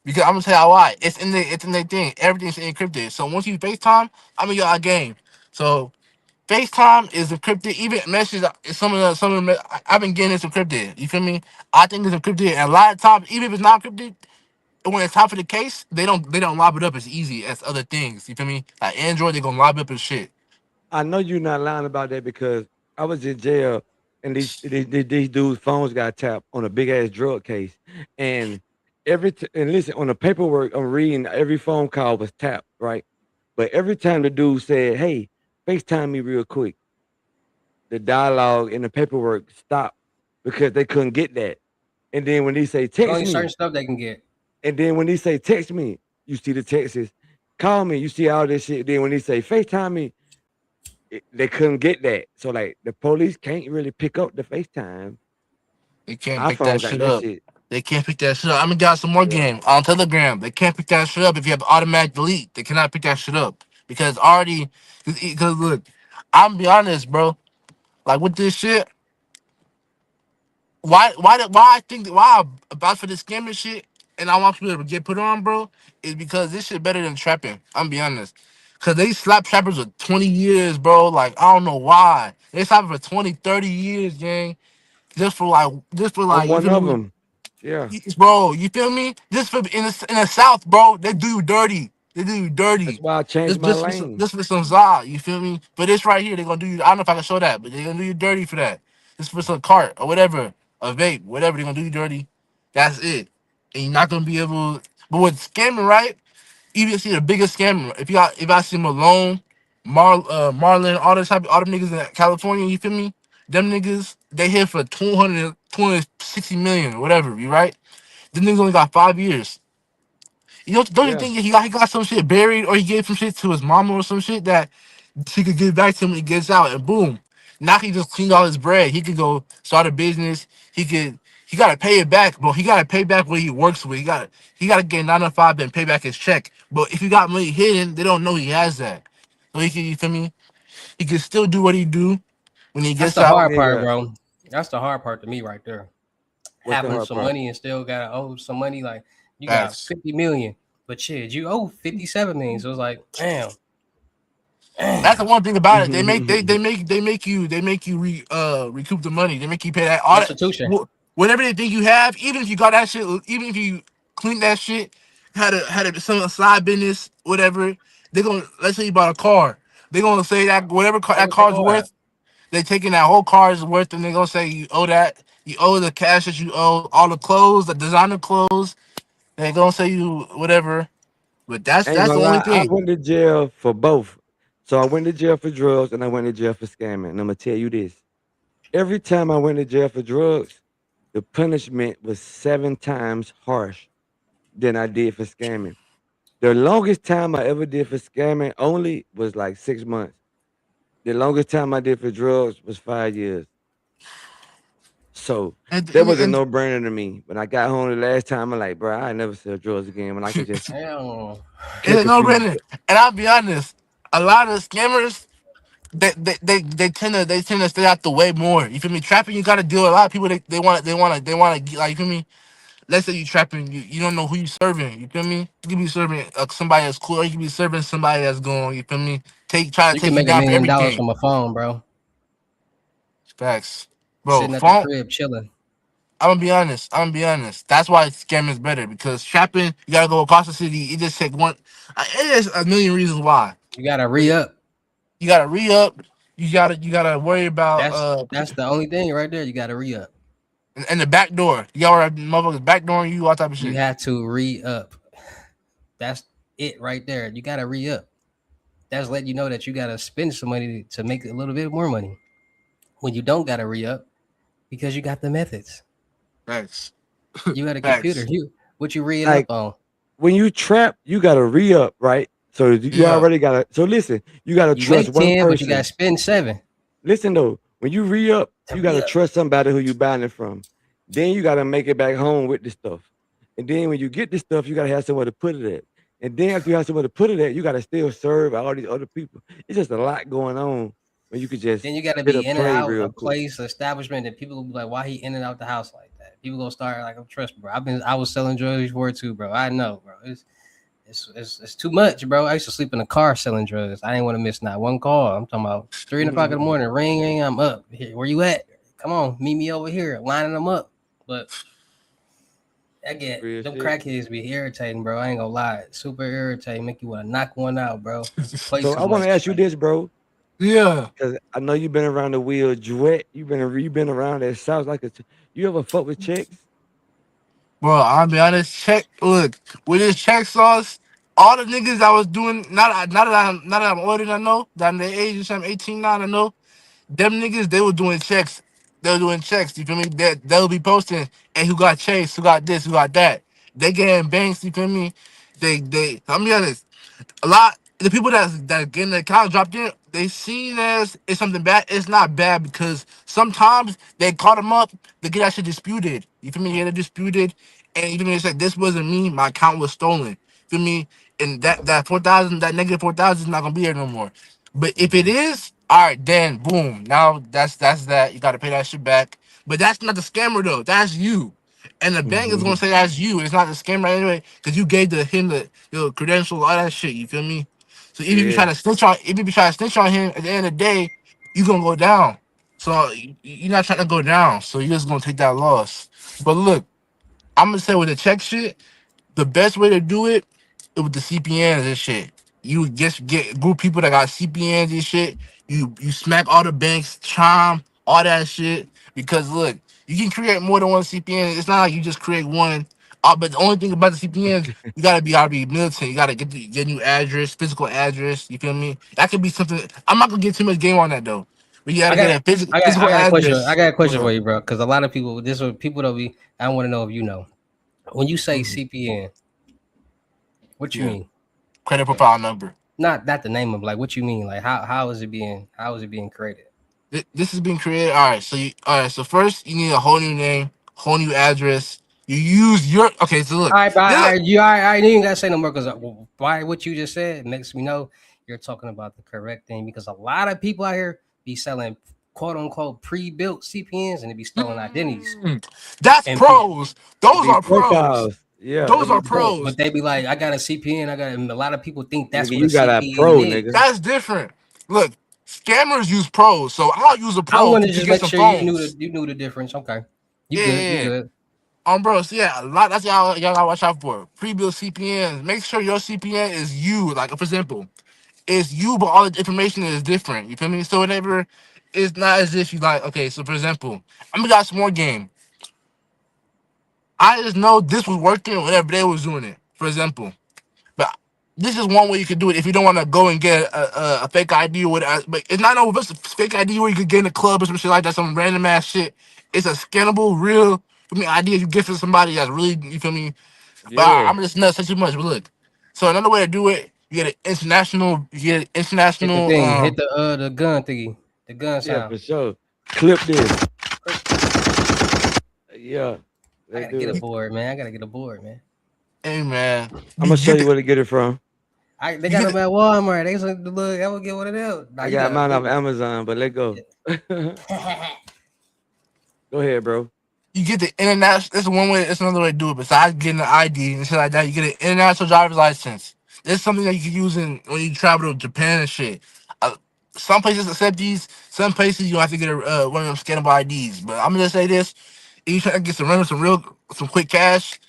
Because I'm gonna tell you why. It's in their thing. Everything's encrypted. So once you FaceTime, I'm in your game. So FaceTime is encrypted. Even messages, some of the I've been getting this encrypted. You feel me? I think it's encrypted. And a lot of times, even if it's not encrypted, when it's time for the case, they don't lob it up as easy as other things. You feel me? Like Android, they gonna lob it up as shit. I know you're not lying about that because I was in jail and these dudes' phones got tapped on a big ass drug case. And and listen, on the paperwork I'm reading, every phone call was tapped, right? But every time the dude said, "Hey, FaceTime me real quick," the dialogue in the paperwork stopped because they couldn't get that. And then when they say It's text only certain me, stuff they can get. and then when they say text me, you see the texts. Call me, you see all this shit. Then when they say FaceTime me, they couldn't get that. So like the police can't really pick up the FaceTime. They can't pick that iPhone got shit that up. shit. They can't pick that shit up. I'm gonna got some more Yeah. game on Telegram. They can't pick that shit up if you have automatic delete. They cannot pick that shit up because already. Because look, I'm be honest, bro. Like with this shit, why I think why I'm about for this scamming shit and I want people to get put on, bro, is because this shit better than trapping. I'm be honest. Cause they slap trappers for 20 years, bro. Like, I don't know why. They slap for 20, 30 years, gang. just for like I'm you one feel of me, them. Yeah. bro. You feel me? Just for in the South, bro, they do you dirty. They do you That's dirty. why I changed Just my just for some, lane. just for some za, you feel me? But this right here, they're gonna do you. I don't know if I can show that, but they're gonna do you dirty for that. Just for some cart or whatever, a vape, whatever. They're gonna do you dirty. That's it, and you're not gonna be able. But with scamming, right? Even see the biggest scammer. If I see Malone, Marlon, all them niggas in California, you feel me? Them niggas, they hit for 260 million, whatever, you right? Them niggas only got 5 years. Don't you Yeah. think he got some shit buried or he gave some shit to his mama or some shit that she could give back to him when he gets out and boom. Now he just cleaned all his bread. He could go start a business. He gotta pay it back, but he gotta pay back what he works with. He gotta get 9 to 5 and pay back his check. But if he got money hidden, they don't know he has that. So he can, you feel me? He can still do what he do when he That's gets the out. hard part, Nigga, bro. That's the hard part to me right there. what's the Having hard some part? money and still gotta owe some money. Like you got Facts. 50 million, but shit, you owe 57 million. So it's like, damn. That's the one thing about it. They make you recoup the money. They make you pay that all that Restitution. whatever they think you have. Even if you got that shit, even if you clean that shit, had a some side business, whatever. They gonna let's say you bought a car. They gonna say that whatever They that gonna take car's all that. worth, they taking that whole car's worth, and they gonna say you owe that. You owe the cash that you owe, all the clothes, the designer clothes. They gonna say you whatever. But that's Ain't that's the gonna only lie, I thing. went to jail for both. So I went to jail for drugs and I went to jail for scamming. And I'm gonna tell you this. Every time I went to jail for drugs, the punishment was 7 times harsh than I did for scamming. The longest time I ever did for scamming only was like 6 months. The longest time I did for drugs was 5 years. So And, that and, was a and no brainer to me. When I got home the last time, I'm like, bro, I ain't never sell drugs again. When I could just Damn. it's catch a a no few. brainer. And I'll be honest, a lot of scammers they tend to stay out the way more. You feel me? Trapping, you gotta deal with a lot of people. They want to like, you feel me? Let's say you trapping, you don't know who you serving. You feel me? You can be serving somebody that's cool, or you can be serving somebody that's going. You feel me? Try to You can take you make a down for million dollars everything. from a phone, bro. Facts, bro. Sitting at the Phone. crib chilling. I'm gonna be honest. That's why scamming is better because trapping, you gotta go across the city. It just take one. It is a million reasons why. You gotta re up. You gotta re up. You gotta worry about That's the only thing right there. You gotta re up. and the back door. You gotta worry about motherfuckers backdooring you, all type of You shit. have to re up. That's it right there. You gotta re up. That's letting you know that you gotta spend some money to make a little bit more money. When you don't gotta re up because you got the methods. Facts. You got a computer. Facts. What you reading Like up on? when you trap, you gotta re up, right? So you Yeah. already gotta. So listen, you gotta You trust make one 10, but you gotta person. spend 7 Listen though, when you re up, to you re gotta up. trust somebody who you buying it from. Then you gotta make it back home with the stuff. And then when you get the stuff, you gotta have somewhere to put it at. And then after you have somewhere to put it at, you gotta still serve all these other people. It's just a lot going on when you could just Then you got to hit a be in and play out real a quick. place, establishment, and people will be like, "Why he in and out the house like that?" People gonna start like, "I'm trust, bro. I was selling drugs before too, bro. I know, bro. It's too much, bro. I used to sleep in the car selling drugs. I didn't want to miss not one call. I'm talking about 3 o'clock in the morning, ring, ring. I'm up. Here, where you at? Come on, meet me over here, lining them up. But I get Real them shit. crackheads be irritating, bro. I ain't gonna lie, super irritating. Make you want to knock one out, bro. Play So too I wanna much. ask you Like this, bro. Yeah. Cause I know you've been around the wheel, Dret. You've been around that sounds like you ever fuck with chicks? Bro, I'll be honest. Look, with this check sauce, all the niggas I was doing, not that I'm older than I know, that I'm the age, I'm 18 now, I know. Them niggas, they were doing checks. They were doing checks, you feel me? They'll be posting, hey, who got chased, who got this, who got that. They getting banks, you feel me? I'm be honest, a lot the people that getting the account dropped in, they seen as it's something bad. It's not bad because sometimes they caught them up, they get that shit disputed. You feel me? They get it disputed, and you feel me? It's like this wasn't me. My account was stolen. You feel me? And that 4,000, that -4,000 is not gonna be there no more. But if it is, all right, then boom. Now that's that. You gotta pay that shit back. But that's not the scammer though. That's you. And the bank is gonna say that's you. It's not the scammer anyway, because you gave him the your credentials, all that shit. You feel me? So if you Yeah. try to snitch on, if you try to snitch on him, at the end of the day, you gonna go down. So you're not trying to go down. So you're just gonna take that loss. But look, I'm gonna say with the check shit, the best way to do it is with the CPNs and shit. You just get group people that got CPNs and shit. You smack all the banks, chime, all that shit. Because look, you can create more than one CPN. It's not like you just create one. But the only thing about the CPNs, you gotta be militant. You gotta get new address, physical address. You feel me? That could be something. I'm not gonna get too much game on that though. But you I gotta got get a physical I got I physical got a question. I address. got a What's question for up? you, bro. Because a lot of people, this is people that we. I want to know if you know. When you say Mhm. CPN, what you Yeah, mean? credit profile number. Not the name of like what you mean. Like how is it being created? This has been created. All right, all right. So first, you need a whole new name, whole new address. You use your okay. So look, All right, but this look, you all right, you ain't gotta say no more because why what you just said makes me know you're talking about the correct thing because a lot of people out here be selling quote unquote pre-built CPNs and they be stolen identities mm, that's and pros. It Those be are pros. profiles. Yeah, Those it be are pro. pros. but they be like, I got a CPN, I got and a lot of people think that's Nigga, what a you got a CPN pro, is. nigga. That's different. Look, scammers use pros, so I'll use a I pro want to to just get make some sure phones. you knew the difference. Okay, you Yeah, good, you yeah, yeah. good. Bro, so yeah, a lot. That's y'all gotta watch out for. Pre-built CPNs. Make sure your CPN is you. Like for example, it's you, but all the information is different. You feel me? So whenever it's not as if you like. Okay, so for example, I'm gonna got some more game. I just know this was working whenever they was doing it. For example, but this is one way you could do it if you don't want to go and get a fake ID or whatever. But it's not no it's a fake ID where you could get in a club or some shit like that, some random ass shit. It's a scannable, real. I mean, idea you get from somebody that's really you feel me. But Yeah. I'm just not say too much. But look, so another way to do it, you get an international, you get an Hit the international. thing, hit the gun thingy, the gun Yeah, sound. for sure. Clip this. Yeah. I Let's gotta get do a it. board, man. I gotta get a board, man. Hey man, I'm you gonna show get you the where to get it from. you They got get them the, at Walmart. They said, look, I will get one of them. Nah, I you got gotta mine off look. Amazon, but let go. Go ahead, bro. you get the international. That's one way. That's another way to do it. Besides getting an ID and shit like that, you get an international driver's license. It's something that you can use in when you travel to Japan and shit. Uh, some places accept these. Some places you have to get one of them scannable IDs. But I'm gonna just say this: if you try to get some quick cash,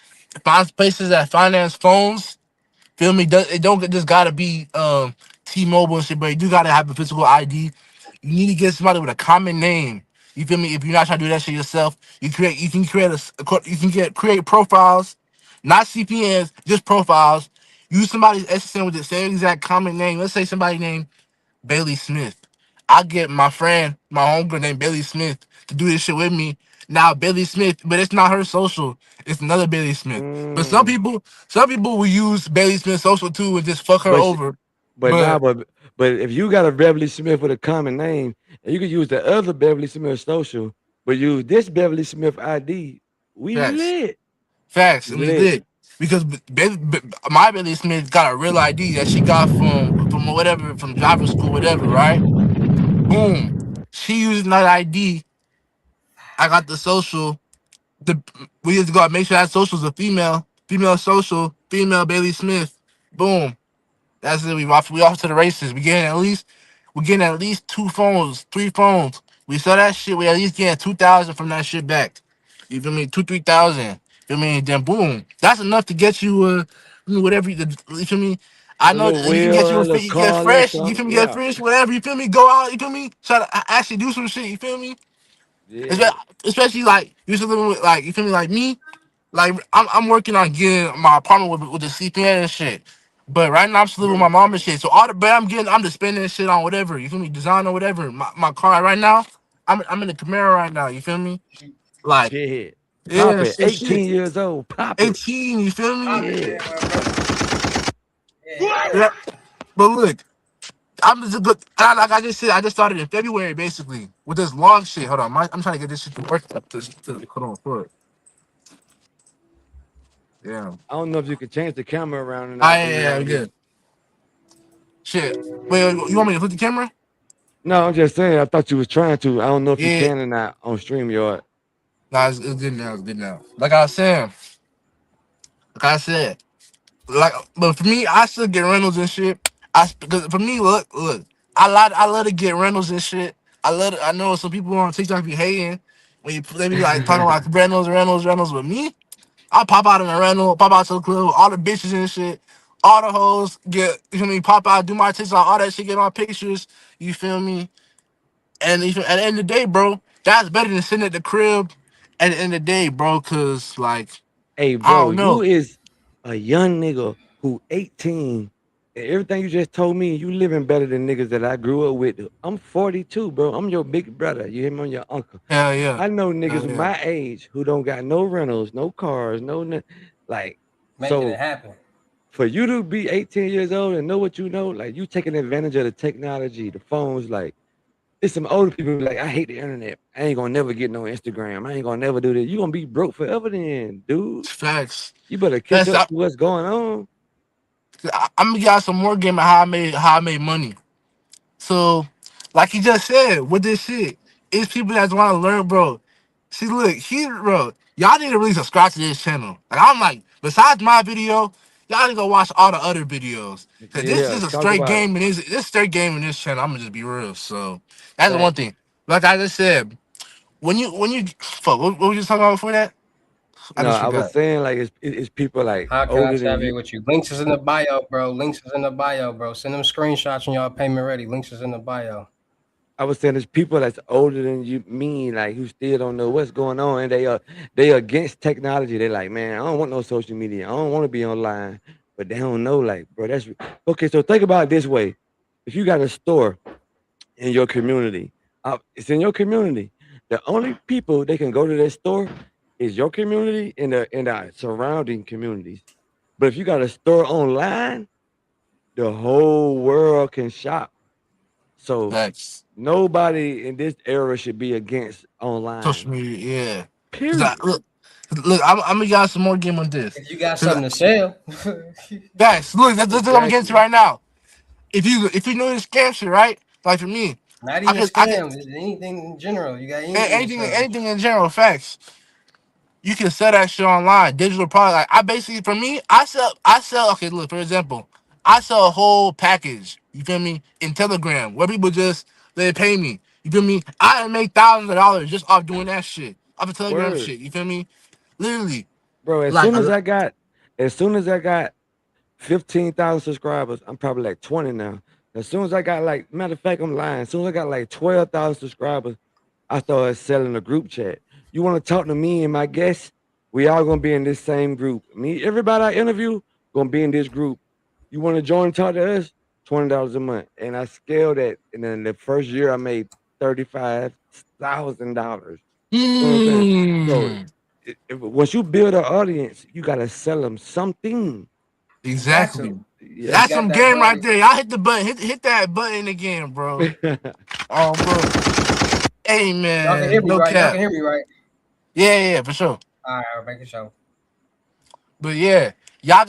find places that finance phones. Feel me? It don't just gotta be T-Mobile and shit, but you do gotta have a physical ID. You need to get somebody with a common name. You feel me? If you're not trying to do that shit yourself, you can create you can create profiles, not CPNs, just profiles. Use somebody's SSN with the same exact common name. Let's say somebody named Bailey Smith. I get my friend, my homegirl named Bailey Smith, to do this shit with me. Now Bailey Smith, but it's not her social. It's another Bailey Smith. But Mm. some people will use Bailey Smith's social too and just fuck her But over. but nah, But but if you got a Beverly Smith with a common name, and you could use the other Beverly Smith social, but use this Beverly Smith ID, we facts, lit. facts, We and we lit. lit because my Bailey Smith got a real ID that she got from whatever from driving school, whatever. Right? Boom. She using that ID. I got the social. The we just gotta make sure that social's a female social, female Bailey Smith. Boom. That's it. We off to the races. We getting at least 2 phones, 3 phones. We sell that shit. We at least getting 2,000 from that shit back. You feel me? 3,000. Feel me? Then boom. That's enough to get you whatever you feel me. I A know little you can get wheel, you a a little you get car, little fresh. You feel something. me? Get Yeah. fresh, whatever. You feel me? Go out. You feel me? Try to actually do some shit. You feel me? Yeah. Especially like you still living with like you feel me like me. Like I'm working on getting my apartment with the CPN and shit. But right now I'm still living with my mom and shit. So all the bread I'm getting, I'm just spending shit on whatever. You feel me? Design or whatever. My car right now, I'm in the Camaro right now. You feel me? Like Shit. Pop yeah, it. so shit. 18 years old. Pop it. 18. You feel me? Yeah. Yeah. But look, I'm just a good. Like I just said, I just started in February basically with this long shit. Hold on, I'm trying to get this shit to work. Hold on, for it. Yeah. I don't know if you could change the camera around or Ah, not, yeah, but yeah, yeah, yeah, I'm we just good. Shit. Wait, you want me to flip the camera? no, I'm just saying. I thought you was trying to. I don't know if you Yeah. can or not on StreamYard. Nah, it's good now. It's good now. Like I said, but for me, I still get rentals and shit. Because for me, look, I love to get rentals and shit. I love it. I know some people on TikTok be hating when they be like talking about Reynolds. With me, I pop out in a rental, pop out to the club, all the bitches and shit, all the hoes get, you feel me, pop out, do my TikTok, all that shit, get my pictures, you feel me? And at the end of the day, bro, that's better than sitting at the crib at the end of the day, bro, cause like, Hey, I bro, don't you know. is a young nigga who 18. And everything you just told me, you living better than niggas that I grew up with. I'm 42, bro. I'm your big brother. You hear me? I'm your uncle. Hell yeah. I know Hell niggas yeah. my age who don't got no rentals, no cars, like. Making it So happen. for you to be 18 years old and know what you know, like you taking advantage of the technology, the phones, like it's some older people be like, I hate the internet. I ain't gonna never get no Instagram. I ain't gonna never do this. You gonna be broke forever then, dude. Facts. You better catch That's, up to what's going on. I'm gonna get some more game of how I made money. So, like he just said, with this shit, it's people that want to learn, bro. See, look, here, bro. Y'all need to really subscribe to this channel. Like, I'm like, besides my video, y'all need to go watch all the other videos. Cause this Yeah, is a talk straight about it. game, and this straight game in this channel. I'm gonna just be real. So that's the one Fact. thing. Like I just said, when you fuck, what were you talking about before that? I No, just I was forgot. saying like it's people like How can I older than tap you. in with you? Links is in the bio, bro. Links is in the bio, bro. Send them screenshots when y'all payment ready. Links is in the bio. I was saying there's people that's older than you, me, like who still don't know what's going on, and they against technology. They like, man, I don't want no social media. I don't want to be online, but they don't know, like, bro, that's okay. So think about it this way: if you got a store in your community, it's in your community. The only people they can go to that store is your community and the surrounding communities. But if you got a store online, the whole world can shop. So Facts. nobody in this era should be against Social online. media, yeah. Cause Period. look, I'm gonna got some more game on this. If you got Cause something to sell, guys, look, that's what I'm getting to Exactly. right now. If you know this scam shit, right? Like for me, not I even could I could scams, anything in general. You got anything to sell. anything in general, facts. You can sell that shit online, digital product. Like I basically, for me, I sell. Okay, look, for example, I sell a whole package. You feel me? In Telegram, where people just they pay me. You feel me? I make thousands of dollars just off doing that shit, off of Telegram Word. shit. You feel me? Literally, Bro, like as soon as I got 15,000 subscribers, I'm probably like 20 now. As soon as I got like, matter of fact, I'm lying. As soon as I got like 12,000 subscribers, I started selling a group chat. You want to talk to me and my guests? We all gonna be in this same group. Me, everybody I interview, gonna be in this group. You want to join and talk to us? $20 a month. And I scaled that. And then the first year I made $35,000. You know what I'm saying? So mm, once you build an audience, you gotta sell them something. You got exactly. to. If you Yeah. That's got some that game right body, there. Y'all hit the button. Hit that button again, bro. Oh, bro. Hey, y'all can hear man. me, No right? Y'all can cap. hear me, right? Yeah, for sure. All right, I'll make a show. But yeah, y'all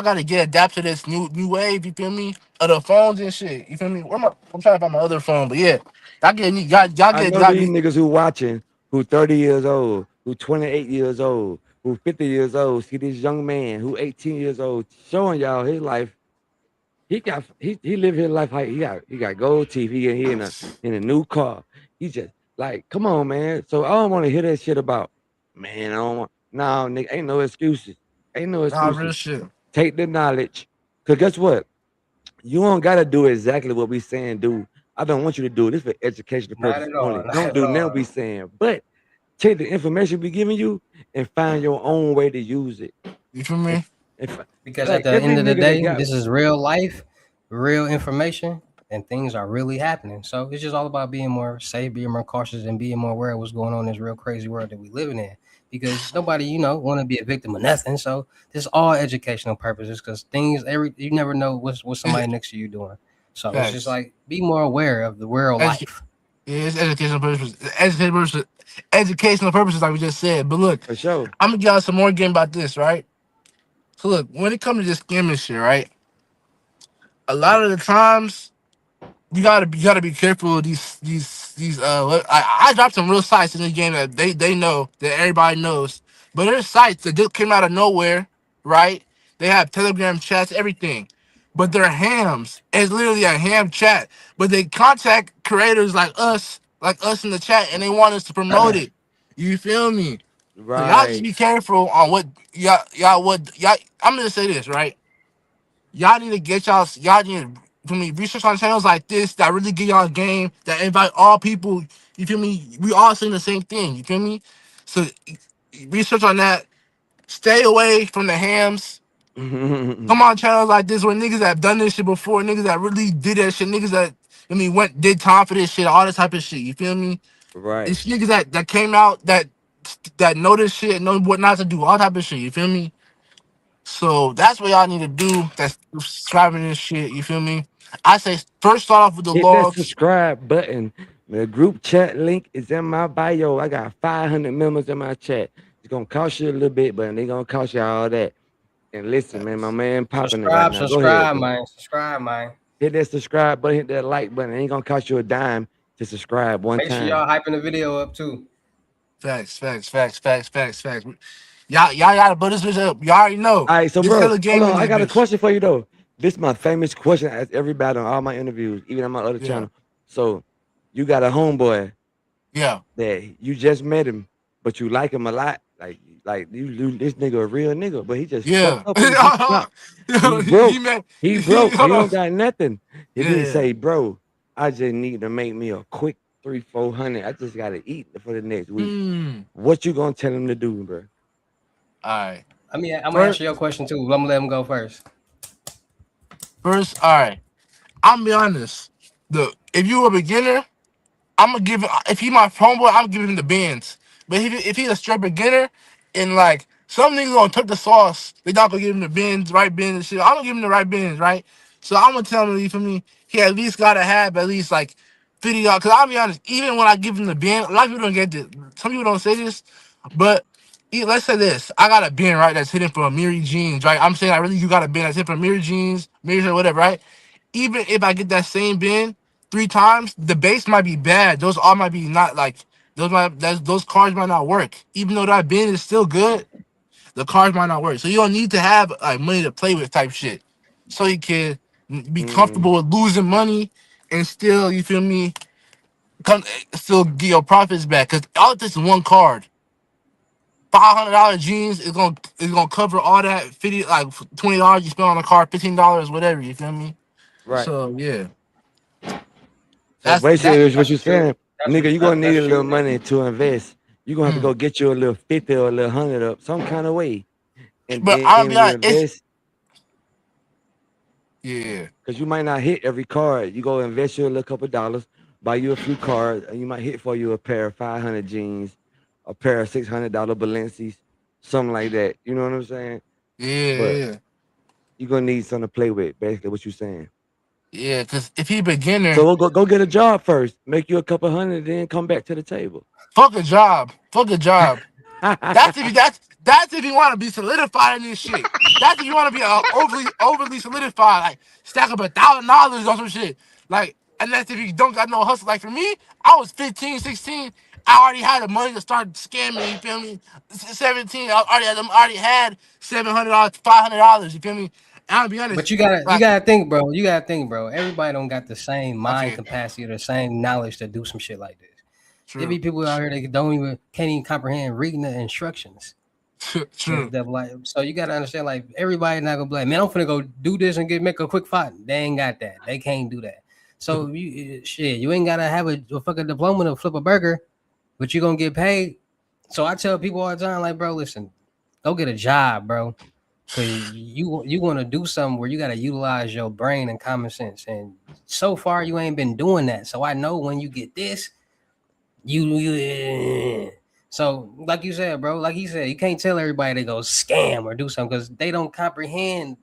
gotta get adapted to this new wave. You feel me? Of the phones and shit. You feel me? I'm trying to find my other phone, but yeah, y'all I get know y'all these get. niggas who watching, who 30 years old, who 28 years old, who 50 years old. See this young man who 18 years old showing y'all his life. He live his life like he got gold teeth. He in a new car. He just like, come on, man. So I don't want to hear that shit about, man. I don't want. No, nigga, ain't no excuses. Ain't no Nah, real excuses. shit. Take the knowledge. Cause guess what? You don't gotta do exactly what we saying, do. I don't want you to do this for educational Not purposes at all. only. Not Don't at do nothing all. we saying, but take the information we giving you and find your own way to use it. You feel If, me? if Because at like the every end of the nigga that day, got this is real life, real information, and things are really happening. So it's just all about being more safe, being more cautious, and being more aware of what's going on in this real crazy world that we living in. Because nobody, want to be a victim of nothing. So this is all educational purposes. Because you never know what somebody next to you doing. So it's just Facts. like be more aware of the real Edu- life. yeah, it's educational purposes. Educational purposes, like we just said. But look, for sure. I'm gonna give y'all some more game about this, right? So look, when it comes to this scamming shit, right? A lot of the times you gotta be careful of these I dropped some real sites in this game that they know that everybody knows. But there's sites that just came out of nowhere, right? They have Telegram chats, everything. But they're hams. It's literally a ham chat. But they contact creators like us like us in the chat, and they want us to promote it. You feel me? So y'all just Right. be careful on what y'all. I'm gonna say this right. Y'all need to get y'all need to, for me, research on channels like this that really get y'all game, that invite all people. You feel me? We all saying the same thing. You feel me? So research on that. Stay away from the hams. Come on channels like this where niggas that have done this shit before, niggas that really did that shit, niggas that did time for this shit, all this type of shit. You feel me? Right. It's niggas that came out that know this shit, know what not to do, all type of shit. You feel me? So that's what y'all need to do. That's subscribing to this shit. You feel me? I say first start off with the Hit that logs. subscribe button. The group chat link is in my bio. I got 500 members in my chat. It's gonna cost you a little bit, but they gonna cost you all that. And listen, man, my man popping it right now. Go ahead, Subscribe, bro. man. Subscribe, man. Hit that subscribe button, hit that like button. It ain't gonna cost you a dime to subscribe one Make sure time. y'all hyping the video up too. Facts. Y'all gotta put this bitch up. You already know. All right, so This bro, hella hold game in on. I this got a bitch. question for you though. This is my famous question I ask everybody on all my interviews, even on my other Yeah. channel. So you got a homeboy Yeah. that you just met him, but you like him a lot. Like you this nigga a real nigga, but he just Yeah. fucked up in the shop. He broke. he meant He broke. He hold on. don't got nothing. He didn't Yeah. say, bro, I just need to make me a quick 300-400. I just gotta eat for the next week. What you gonna tell him to do, bro? All right. I'm gonna answer your question too. I'm gonna let him go first. First, all right. I'm gonna be honest. Look, if you a beginner, I'm gonna give him. If he my homeboy, I'm giving him the bins. But if he's a straight beginner, and like some niggas gonna took the sauce, they not gonna give him the bins, right bins and shit. I'm gonna give him the right bins, right? So I'm gonna tell him, you feel me? He at least gotta have at least like $50. Cause I'll be honest, even when I give him the bin, a lot of people don't get this. Some people don't say this, but let's say this. I got a bin, right, that's hidden from Miri jeans, right? I'm saying I really you got a bin that's hidden from Miri jeans, Miri shirt, whatever, right? Even if I get that same bin 3 times, the base might be bad. Those all might be not like those cars might not work. Even though that bin is still good, the cars might not work. So you don't need to have like money to play with type shit. So you can be comfortable with losing money and still, you feel me, still get your profits back. Cause all this is one card. $500 jeans is gonna cover all that 50 like $20 you spend on a car, $15, whatever, you feel me? Right. So yeah. So That's basically, that. is what That's you're true. saying, nigga. You gonna need a That's little true. money to invest. You gonna have to go get you a little 50 or a little 100 up some kind of way, and But I'll then be honest, it's reinvest. yeah. Because you might not hit every card. You go invest you a little couple dollars, buy you a few cards, and you might hit for you a pair of 500 jeans, a pair of $600 Balenci's, something like that. You know what I'm saying? But Yeah. you're gonna need something to play with. Basically, what you're saying. Yeah, because if he beginner, So we'll go get a job first, make you a couple hundred, then come back to the table. fuck a job. Fuck a job. That's if you want to be solidified in this shit. That's if you want to be overly solidified, like stack up $1,000 or some shit. Like, and that's if you don't got no hustle. Like for me, I was 15, 16. I already had the money to start scamming. You feel me? 17. I already had $700, $500. You feel me? And I'll be honest. But you Like, gotta think, bro. You gotta think, bro. Everybody don't got the same mind okay, capacity or the same knowledge to do some shit like this. There true, be people out here that can't even comprehend reading the instructions. true. Like, so you gotta understand, like everybody not gonna be like, man, I'm finna go do this and make a quick fight. They ain't got that. They can't do that. So you ain't gotta have a fucking diploma to flip a burger, but you gonna get paid. So I tell people all the time, like, bro, listen, go get a job, bro. Cause you want to do something where you got to utilize your brain and common sense, and so far you ain't been doing that. So I know when you get this, so like you said, bro, like he said, you can't tell everybody to go scam or do something because they don't comprehend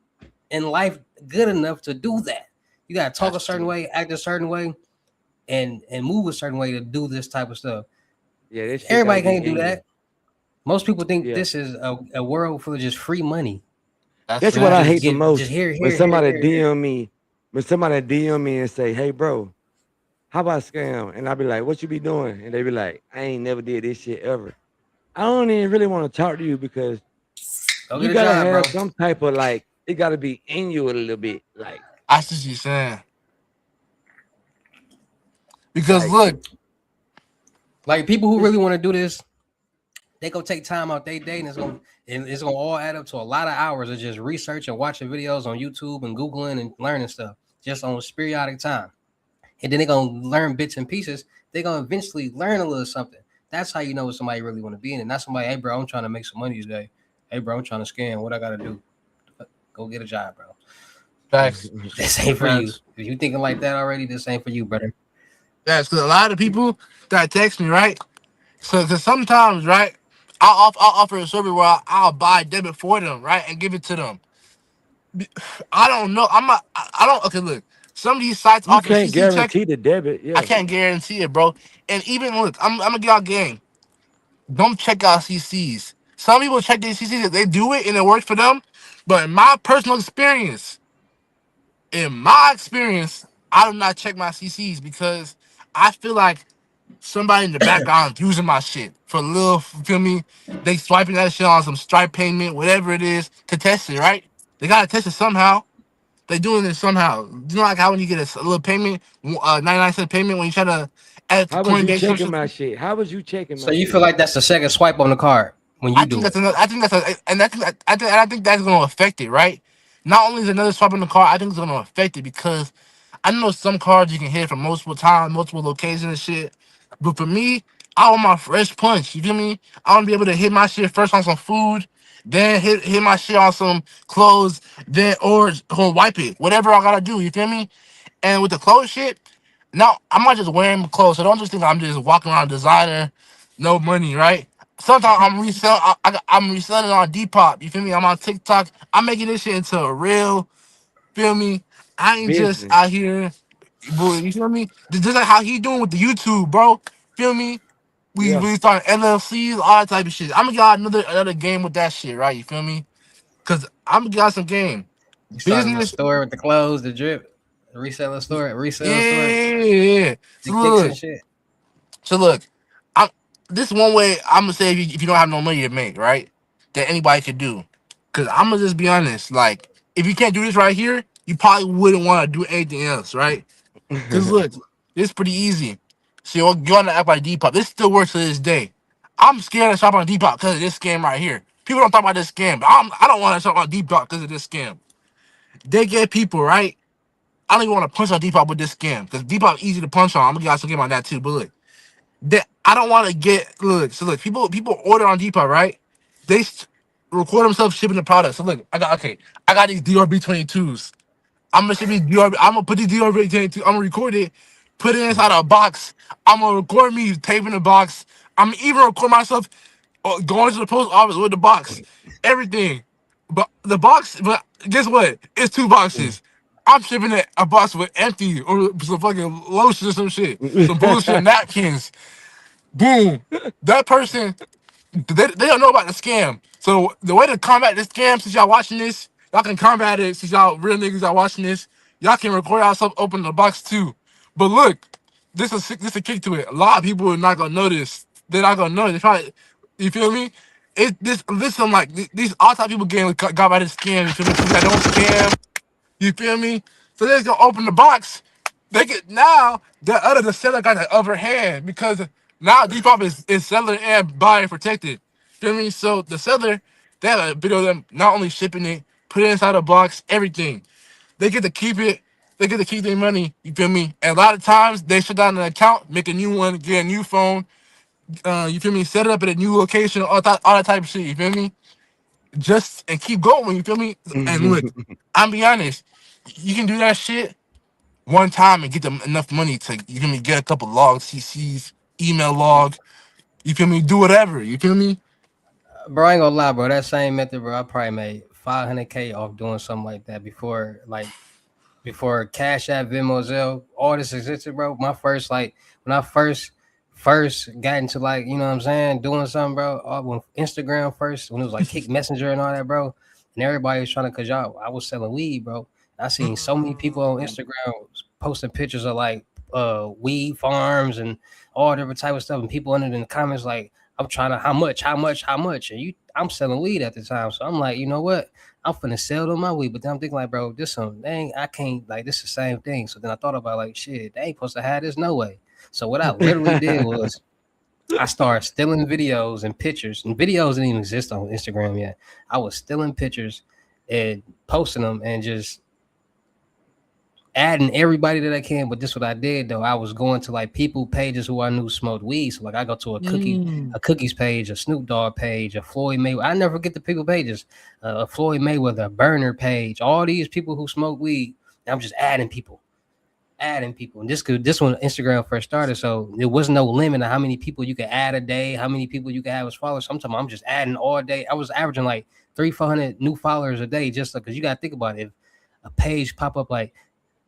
in life good enough to do that. You gotta talk That's a certain true. way, act a certain way, and move a certain way to do this type of stuff. Yeah, this shit gotta Everybody be can't do in you. that. Most people think Yeah. this is a world full of just free money. That's what I Just hate the most. just here, When here, somebody here, here. DM me, and say, "Hey, bro, how about scam?" And I be like, "What you be doing?" And they be like, "I ain't never did this shit ever." I don't even really want to talk to you because Go you get a gotta job, bro. have some type of like, it gotta be in you a little bit, I see what you're saying. Because like look, Like people who really want to do this, they go take time out their day, and it's gonna all add up to a lot of hours of just research and watching videos on YouTube and Googling and learning stuff just on periodic time. And then they're gonna learn bits and pieces. They're gonna eventually learn a little something. That's how you know what somebody really want to be in. And not somebody, hey bro, I'm trying to make some money today. Hey bro, I'm trying to scam. What I gotta do? Go get a job, bro. Facts. This ain't for you. Facts. If you thinking like that already, this ain't for you, brother. Yes, because a lot of people that text me, right? So, because sometimes, right, I'll offer a service where I'll buy debit for them, right, and give it to them. I don't know. I'm not. I don't. Okay, look. Some of these sites You offer can't CC check. guarantee the debit. I Yeah. can't guarantee it, bro. And even look, I'm gonna get out game. Don't check out CCs. Some people check their CCs. They do it and it works for them. But in my experience, I do not check my CCs because I feel like somebody in the background using my shit for a little, feel me? They swiping that shit on some Stripe payment, whatever it is, to test it, right? They gotta test it somehow. They doing it somehow. You know, like how when you get a little payment, 99-cent payment when you try to add it to How was you Coinbase or some checking shit. my shit? How was you checking So my you shit? feel like that's the second swipe on the card when you I think do that's it. another. I think that's a, and I think that's gonna affect it, right? Not only is another swipe on the card, I think it's gonna affect it because I know some cards you can hit from multiple times, multiple locations and shit. But for me, I want my fresh punch. You feel me? I want to be able to hit my shit first on some food, then hit my shit on some clothes, then or wipe it. Whatever I gotta do. You feel me? And with the clothes shit, no, I'm not just wearing clothes. So don't just think I'm just walking around designer, no money, right? Sometimes I'm reselling on Depop. You feel me? I'm on TikTok. I'm making this shit into a real, feel me? I ain't just Business. out here, boy. You feel me? Just like how he doing with the YouTube, bro. Feel me? Yeah. We start LLCs, all that type of shit. I'm gonna get another game with that shit, right? You feel me? Cause I'm gonna get out some game. You started a Business, store with the clothes, the drip, the reseller store, resale store, yeah. the So kicks look, and shit. So look, I'm this one way I'm gonna say if you don't have no money to make, right? That anybody could do. Cause I'm gonna just be honest, like if you can't do this right here, you probably wouldn't want to do anything else, right? Cause look, it's pretty easy. So you're on the app like Depop. This still works to this day. I'm scared to shop on Depop because of this scam right here. People don't talk about this scam, but I don't want to shop on Depop because of this scam. They get people, right? I don't even want to punch on Depop with this scam because Depop easy to punch on. I'm gonna get some game on that too. But look, that I don't want to get look. People order on Depop, right? They record themselves shipping the product. So look, I got these DRB 22s. I'm gonna ship these DRB. I'm gonna put these DRB 22. I'm gonna record it, put it inside a box. I'm gonna record me taping the box. I'm even record myself going to the post office with the box, everything. But guess what? It's two boxes. I'm shipping a box with empty or some fucking lotion or some shit, some bullshit napkins. Boom. That person, they don't know about the scam. So the way to combat this scam, since y'all watching this, y'all can combat it. Since y'all real niggas are watching this, y'all can record yourself open the box too. But look, this a kick to it. A lot of people are not gonna notice. They're not gonna know. They probably, you feel me? This I'm like these all type of people getting got by this scam. You feel me? People that don't scam. You feel me? So they're gonna open the box. They get now the seller got the upper hand because now Depop is seller and buyer protected. Feel me? So the seller, they have a video of them not only shipping it, put it inside a box, everything. They get to keep it. They get to keep their money. You feel me? And a lot of times they shut down an account, make a new one, get a new phone. You feel me? Set it up at a new location, all that type of shit. You feel me? Just and keep going. You feel me? And look, I'm be honest. You can do that shit one time and get them enough money to you feel me get a couple logs, CCs, email log. You feel me? Do whatever. You feel me? Bro, I ain't gonna lie, bro. That same method, bro. I probably made 500K off doing something like that before Cash App, Venmo, Zelle, all this existed, bro. My first when I first got into you know what I'm saying, doing something, bro. When Instagram first, when it was like Kick Messenger and all that, bro, and everybody was trying to, cause y'all, I was selling weed, bro. I seen so many people on Instagram posting pictures of weed farms and all different type of stuff, and people under in the comments like, I'm trying to how much, and I'm selling weed at the time, so I'm like, you know what? I'm finna sell them my weed, but then I'm thinking like, bro, this some dang, I can't this the same thing. So then I thought about shit, they ain't supposed to have this, no way. So what I literally did was I started stealing videos and pictures, and videos didn't even exist on Instagram yet. I was stealing pictures and posting them and just adding everybody that I can. But this what I did though. I was going to like people pages who I knew smoked weed. So like I go to Mm. a cookies page, a Snoop Dogg page, a Floyd Mayweather. I never forget the people pages. A Floyd Mayweather, a burner page. All these people who smoke weed. I'm just adding people. And this when Instagram first started, so there was no limit on how many people you could add a day, how many people you could have as followers. Sometimes I'm just adding all day. I was averaging like 300-400 new followers a day, just because you got to think about it. If a page pop up like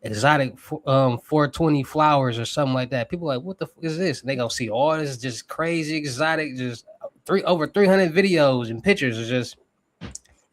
exotic 420 flowers or something like that, people are like, what the is this? And they gonna see all this just crazy exotic, just over 300 videos and pictures. Is just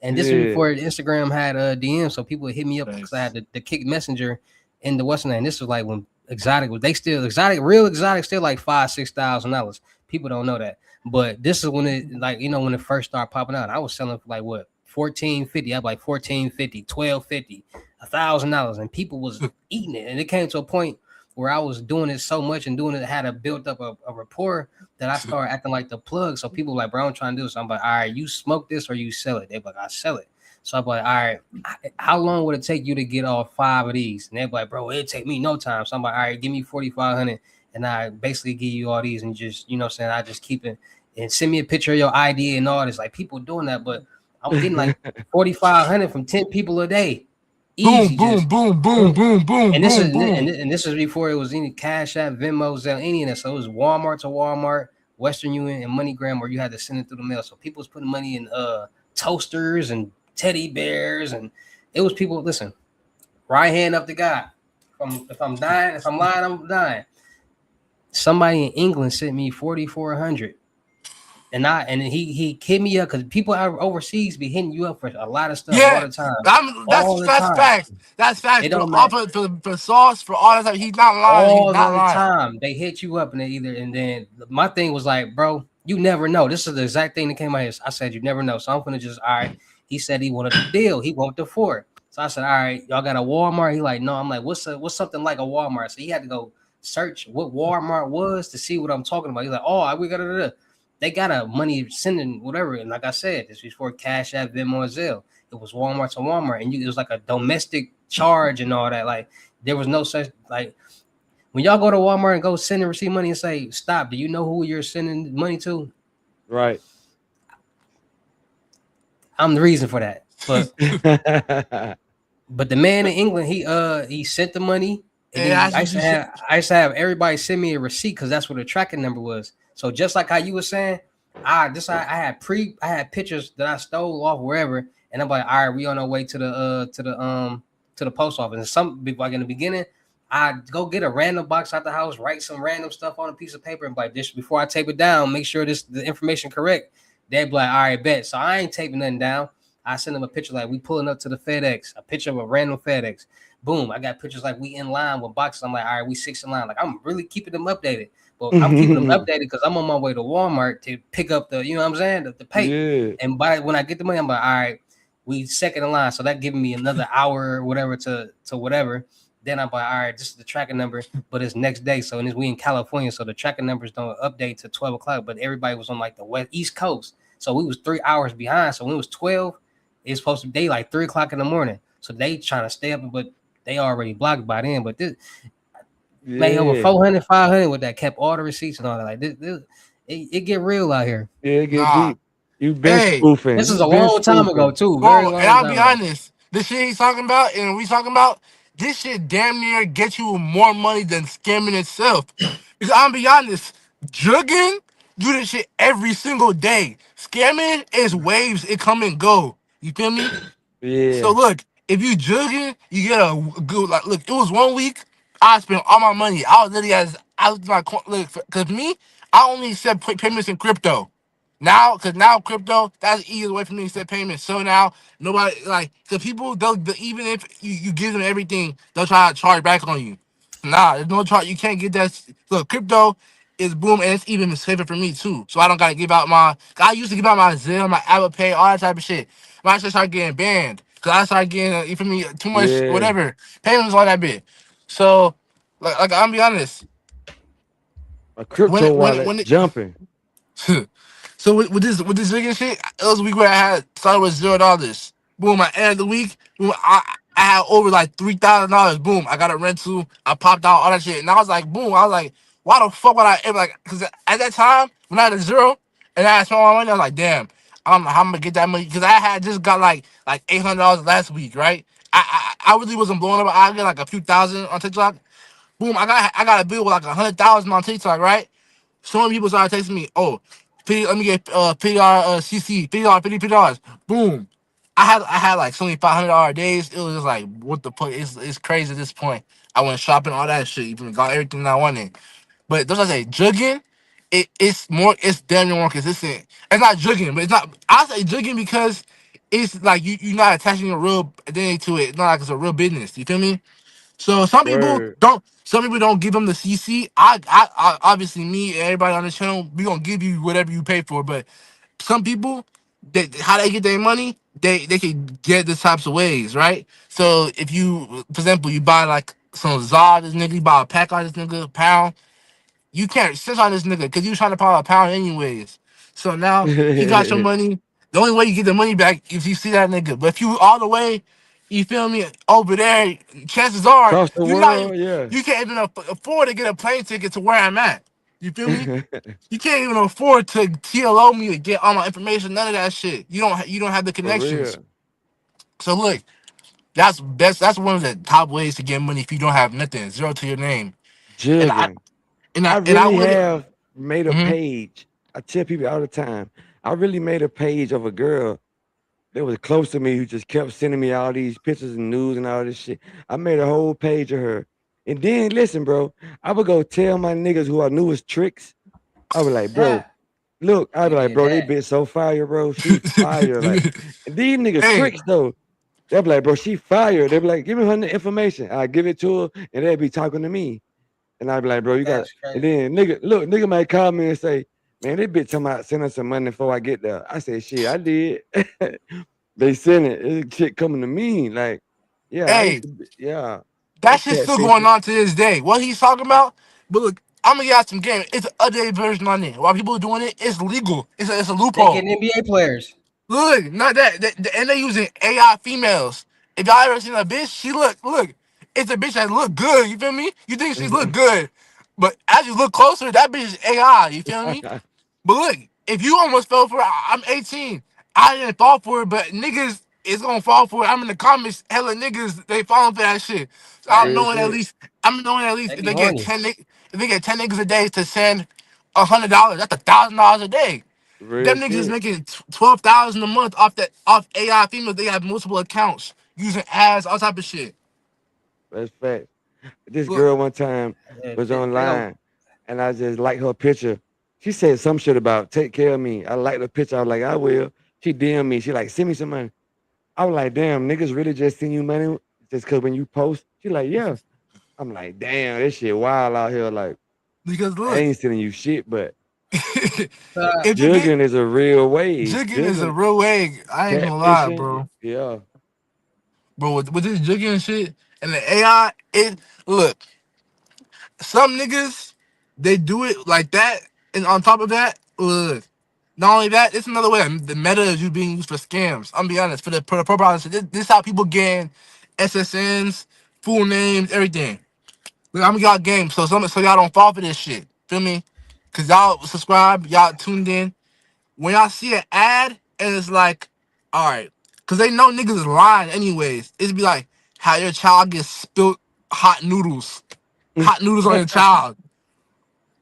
and this was Yeah. before Instagram had a DM, so people would hit me up because I had the Kick Messenger in the Western. And this was like when exotic was they still real exotic still like $5,000-6,000. People don't know that, but this is when it like when it first started popping out. I was selling for like what 1450. I was like 1450, 1250, $1,000, and people was eating it. And it came to a point where I was doing it so much and doing it had a built up a rapport that I started acting like the plug. So people were like, bro, I'm trying to do this. I'm like, all right, you smoke this or you sell it. They're like, I sell it. So I'm like, all right, how long would it take you to get all 5 of these? And they're like, bro, it'd take me no time. So I'm like, all right, give me 4,500, and I basically give you all these and just, what I'm saying, I just keep it and send me a picture of your ID and all this. Like people doing that, but I'm getting like 4,500 from 10 people a day. Boom, Easy, boom, just boom, boom, boom, boom, and this is boom, boom. and this was before it was any Cash App, Venmo, Zelle, any of that. So it was Walmart to Walmart, Western Union, and MoneyGram, where you had to send it through the mail. So people was putting money in toasters and teddy bears, and it was people. Listen, right hand up to God. If I'm dying, if I'm lying, I'm dying. Somebody in England sent me 4,400. And he hit me up because people out overseas be hitting you up for a lot of stuff all Yeah, the time, that's all the that's time. facts. That's facts. It For don't all matter. for sauce, for all that stuff. He's not lying. He's All not the lying. time they hit you up and and then my thing was like, bro, you never know. This is the exact thing that came out here. I said you never know. So I'm gonna just all right. He said he wanted a deal. He wanted the Ford. So I said, all right, y'all got a Walmart? He like, no. I'm like, what's something like a Walmart? So he had to go search what Walmart was to see what I'm talking about. He's like, oh, we got it. They got a money sending whatever. And like I said, this was before Cash App, Venmo, Zelle. It was Walmart to Walmart, and it was like a domestic charge and all that. Like there was no such like when y'all go to Walmart and go send and receive money and say, stop, do you know who you're sending money to? Right. I'm the reason for that. But the man in England, he sent the money, and And then that's what you said. I used to have everybody send me a receipt because that's what the tracking number was. So just like how you were saying, I had pictures that I stole off wherever, and I'm like, all right, we on our way to the post office. And some like in the beginning, I go get a random box out the house, write some random stuff on a piece of paper, and like this before I tape it down, make sure the information correct. They'd be like, all right, bet. So I ain't taping nothing down. I send them a picture like we pulling up to the FedEx, a picture of a random FedEx. Boom, I got pictures like we in line with boxes. I'm like, all right, we 6 in line. Like I'm really keeping them updated. But I'm keeping them updated because I'm on my way to Walmart to pick up the, what I'm saying, the pay. Yeah. And when I get the money, I'm like, all right, we second in line. So that giving me another hour or whatever to whatever. Then I'm like, all right, this is the tracking number, but it's next day. So we in California, so the tracking numbers don't update to 12 o'clock. But everybody was on like the East Coast, so we was 3 hours behind. So when it was 12, it's supposed to be like 3 o'clock in the morning. So they trying to stay up, but they already blocked by then. But this made over 400, 500 with that, kept all the receipts and all that. Like it get real out here. Yeah, get Nah. deep. You've been Hey, spoofing. This is a You've been long time ago spoofing. too. Very bro, long and I'll time be ago. honest. This shit he's talking about and we talking about, this shit damn near get you more money than scamming itself. Because I'll be honest, jugging do this shit every single day. Scamming is waves, it come and go. You feel me? So Yeah. look, if you jugging, you get a good like. Look, it was 1 week. I spent all my money. I was literally I was my look because me, I only accept payments in crypto. Now, because now crypto, that's the easiest way for me to accept payments. So now nobody like the people they'll even if you give them everything, they'll try to charge back on you. Nah, there's no charge. You can't get that. Look, crypto is boom, and it's even safer for me too. So I don't gotta give out my. I used to give out my Zelle, my Apple Pay, all that type of shit. But I should start getting banned because I started getting you feel me too much Yeah. whatever payments all that bit. So like I'm be honest. A crypto wallet when it, jumping. so with this vegan shit, it was a week where I had started with $0. Boom, at the end of the week, boom, I had over like $3,000. Boom, I got a rental. I popped out all that shit, and I was like, boom, I was like, why the fuck would I ever like? Because at that time when I had a zero and I had spent my money, I was like, damn, I don't know how I'm gonna get that money because I had just got like $800 last week, right? I really wasn't blowing up. I got like a few thousand on TikTok. Boom, I got a bill with like 100,000 on TikTok, right? So many people started texting me, oh, let me get PDR CC, $50, $50. Boom. I had like so many $500 days. It was just like, what the fuck? It's crazy at this point. I went shopping, all that shit, even got everything I wanted. But those I say, jugging, it's damn near more consistent. It's not jugging, but it's not. I say jugging because it's like you're not attaching a real identity to it. It's not like it's a real business. You feel me? So some people Word. don't. Some people don't give them the CC. I obviously me and everybody on the channel, we gonna give you whatever you pay for. But some people, how they get their money, they can get this types of ways, right? So if you, for example, you buy like some Zod, this nigga, you buy a pack on this nigga, a pound. You can't sit on this nigga because you trying to pile a pound anyways. So now he got your money. The only way you get the money back if you see that nigga. But if you all the way, you feel me, over there, chances are Across the you not world, yeah. you can't even afford to get a plane ticket to where I'm at. You feel me? You can't even afford to TLO me to get all my information. None of that shit. You don't have the For connections. real. So look, that's one of the top ways to get money if you don't have nothing, zero to your name. And I Jugging. and I I and I really would. have made a Mhm. page. I tell people all the time. I really made a page of a girl that was close to me who just kept sending me all these pictures and news and all this shit. I made a whole page of her. And then listen, bro, I would go tell my niggas who I knew was tricks. I was like, bro, Ah, look, I'd be you like, did bro, they that. bitch so fire, bro. She fire. Like, and these niggas Hey, tricks though. They'll be like, bro, she fire. They'll be like, give me her information. I give it to her, and they'll be talking to me. And I'd be like, bro, you got. That's And crazy. then nigga might call me and say, man, this bitch talking about sending some money before I get there. I say, shit, I did. They sent it. It's shit coming to me. Like, yeah, I used hey, to. Yeah, that that shit's still going catfishing. on to this day. What he's talking about, but look, I'm gonna get some game. It's an updated version on it. While people are doing it, it's legal. It's a They loophole. getting NBA players. Look, not that, and they using AI females. If y'all ever seen a bitch, she look. It's a bitch that look good. You feel me? You think she look good, but as you look closer, that bitch is AI. You feel me? But look, if you almost fell for it, I'm 18. I didn't fall for it, but niggas is gonna fall for it. I'm in the comments, hella niggas, they falling for that shit. So I'm Real Facts. knowing at shit. least, I'm knowing at least They if be they get horny. 10 if they get 10 niggas a day to send $100, that's $1,000 a day. Real Them niggas is shit. making 12,000 a month off AI females. They have multiple accounts using ads, all type of shit. That's fact. This Look, girl one time was They don't. online, and I just liked her picture. She said some shit about take care of me. I liked the picture. I was like, I will. She DM me. She like, send me some money. I was like, damn, niggas really just send you money just cause when you post. She like, yeah. I'm like, damn, this shit wild out here. Like, because I look, ain't sending you shit, but Uh, if you get jugging is a real way. jigging is a Jugging, real way. I ain't gonna lie, catfishing, bro. yeah. Bro, with this jigging and shit and the AI, it look, some niggas they do it like that, and on top of that, look, not only that, it's another way. The meta is you being used for scams. I'm be honest, for the purpose. This how people gain SSNs, full names, everything. Look, I'm y'all game, so y'all don't fall for this shit. Feel me? Cause y'all subscribe, y'all tuned in. When y'all see an ad and it's like, all right, because they know niggas is lying anyways. It's be like, how your child gets spilt hot noodles on your child.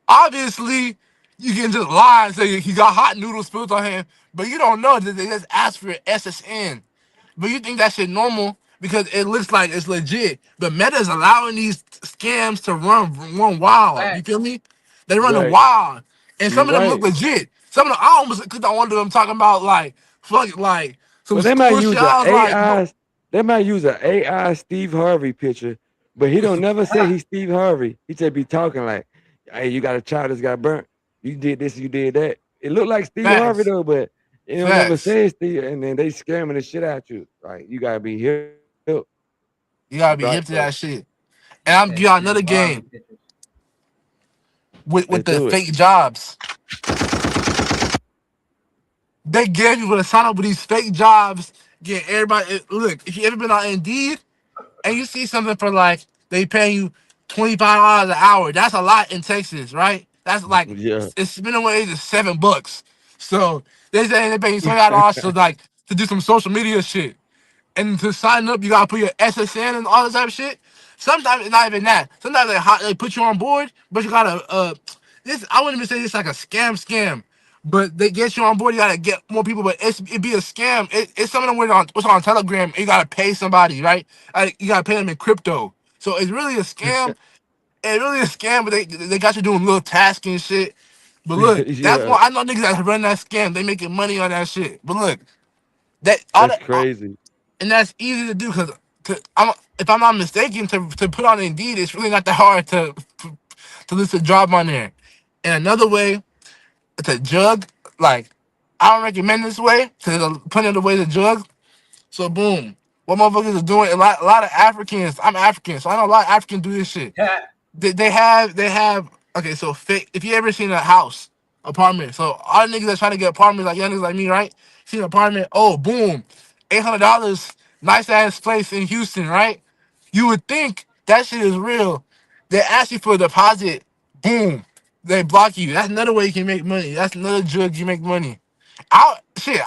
Obviously, you can just lie and say he got hot noodles spilled on him, but you don't know that they just asked for SSN. But you think that shit normal because it looks like it's legit. But Meta is allowing these scams to run wild. You feel Facts. me? They running Right. wild, and You some of them look right. legit. Some of them, I almost clicked on one of them talking about like fuck like some Well, they might school shit. use a I was like, bro, AI. They might use a AI Steve Harvey picture, but he don't never say Ah, he's Steve Harvey. He just be talking like, "Hey, you got a child that's got burnt. You did this, you did that." It looked like Steve Harvey facts, though, but it don't never facts. say Steve. And then they scamming the shit out you. Like you gotta be hip. You gotta be Right. hip to So that shit. And I'm give that y'all Steve another Harvey game. pictures. with Let's the do it. fake jobs. They get people to sign up with these fake jobs. Get everybody. Look, if you ever been on Indeed and you see something for like they pay you $25 an hour, that's a lot in Texas, right? That's like Yeah. it's minimum wage is $7. So they say they pay you $25 to like to do some social media shit. And to sign up, you gotta put your SSN and all this type of shit. Sometimes it's not even that. Sometimes they put you on board, but you gotta this I wouldn't even say it's like a scam, but they get you on board. You gotta get more people, but it be a scam. It's something with on what's on Telegram. You gotta pay somebody, right? Like you gotta pay them in crypto. So it's really a scam. It's really a scam, but they got you doing little tasks and shit. But look, that's Yeah. why I know niggas that run that scam. They making money on that shit. But look, that all That's that crazy. and that's easy to do because if I'm not mistaken, to put on Indeed, it's really not that hard to list a job on there. And another way to jug, like I don't recommend this way because there's plenty of the ways to jug. So boom, what motherfuckers are doing? A lot of Africans. I'm African, so I know a lot of Africans do this shit. They have okay. So if you ever seen a house apartment, so all the niggas that trying to get apartments like young niggas like me, right? See an apartment, oh boom, $800, nice ass place in Houston, right? You would think that shit is real. They ask you for a deposit, boom, they block you. That's another way you can make money. That's another drug you make money.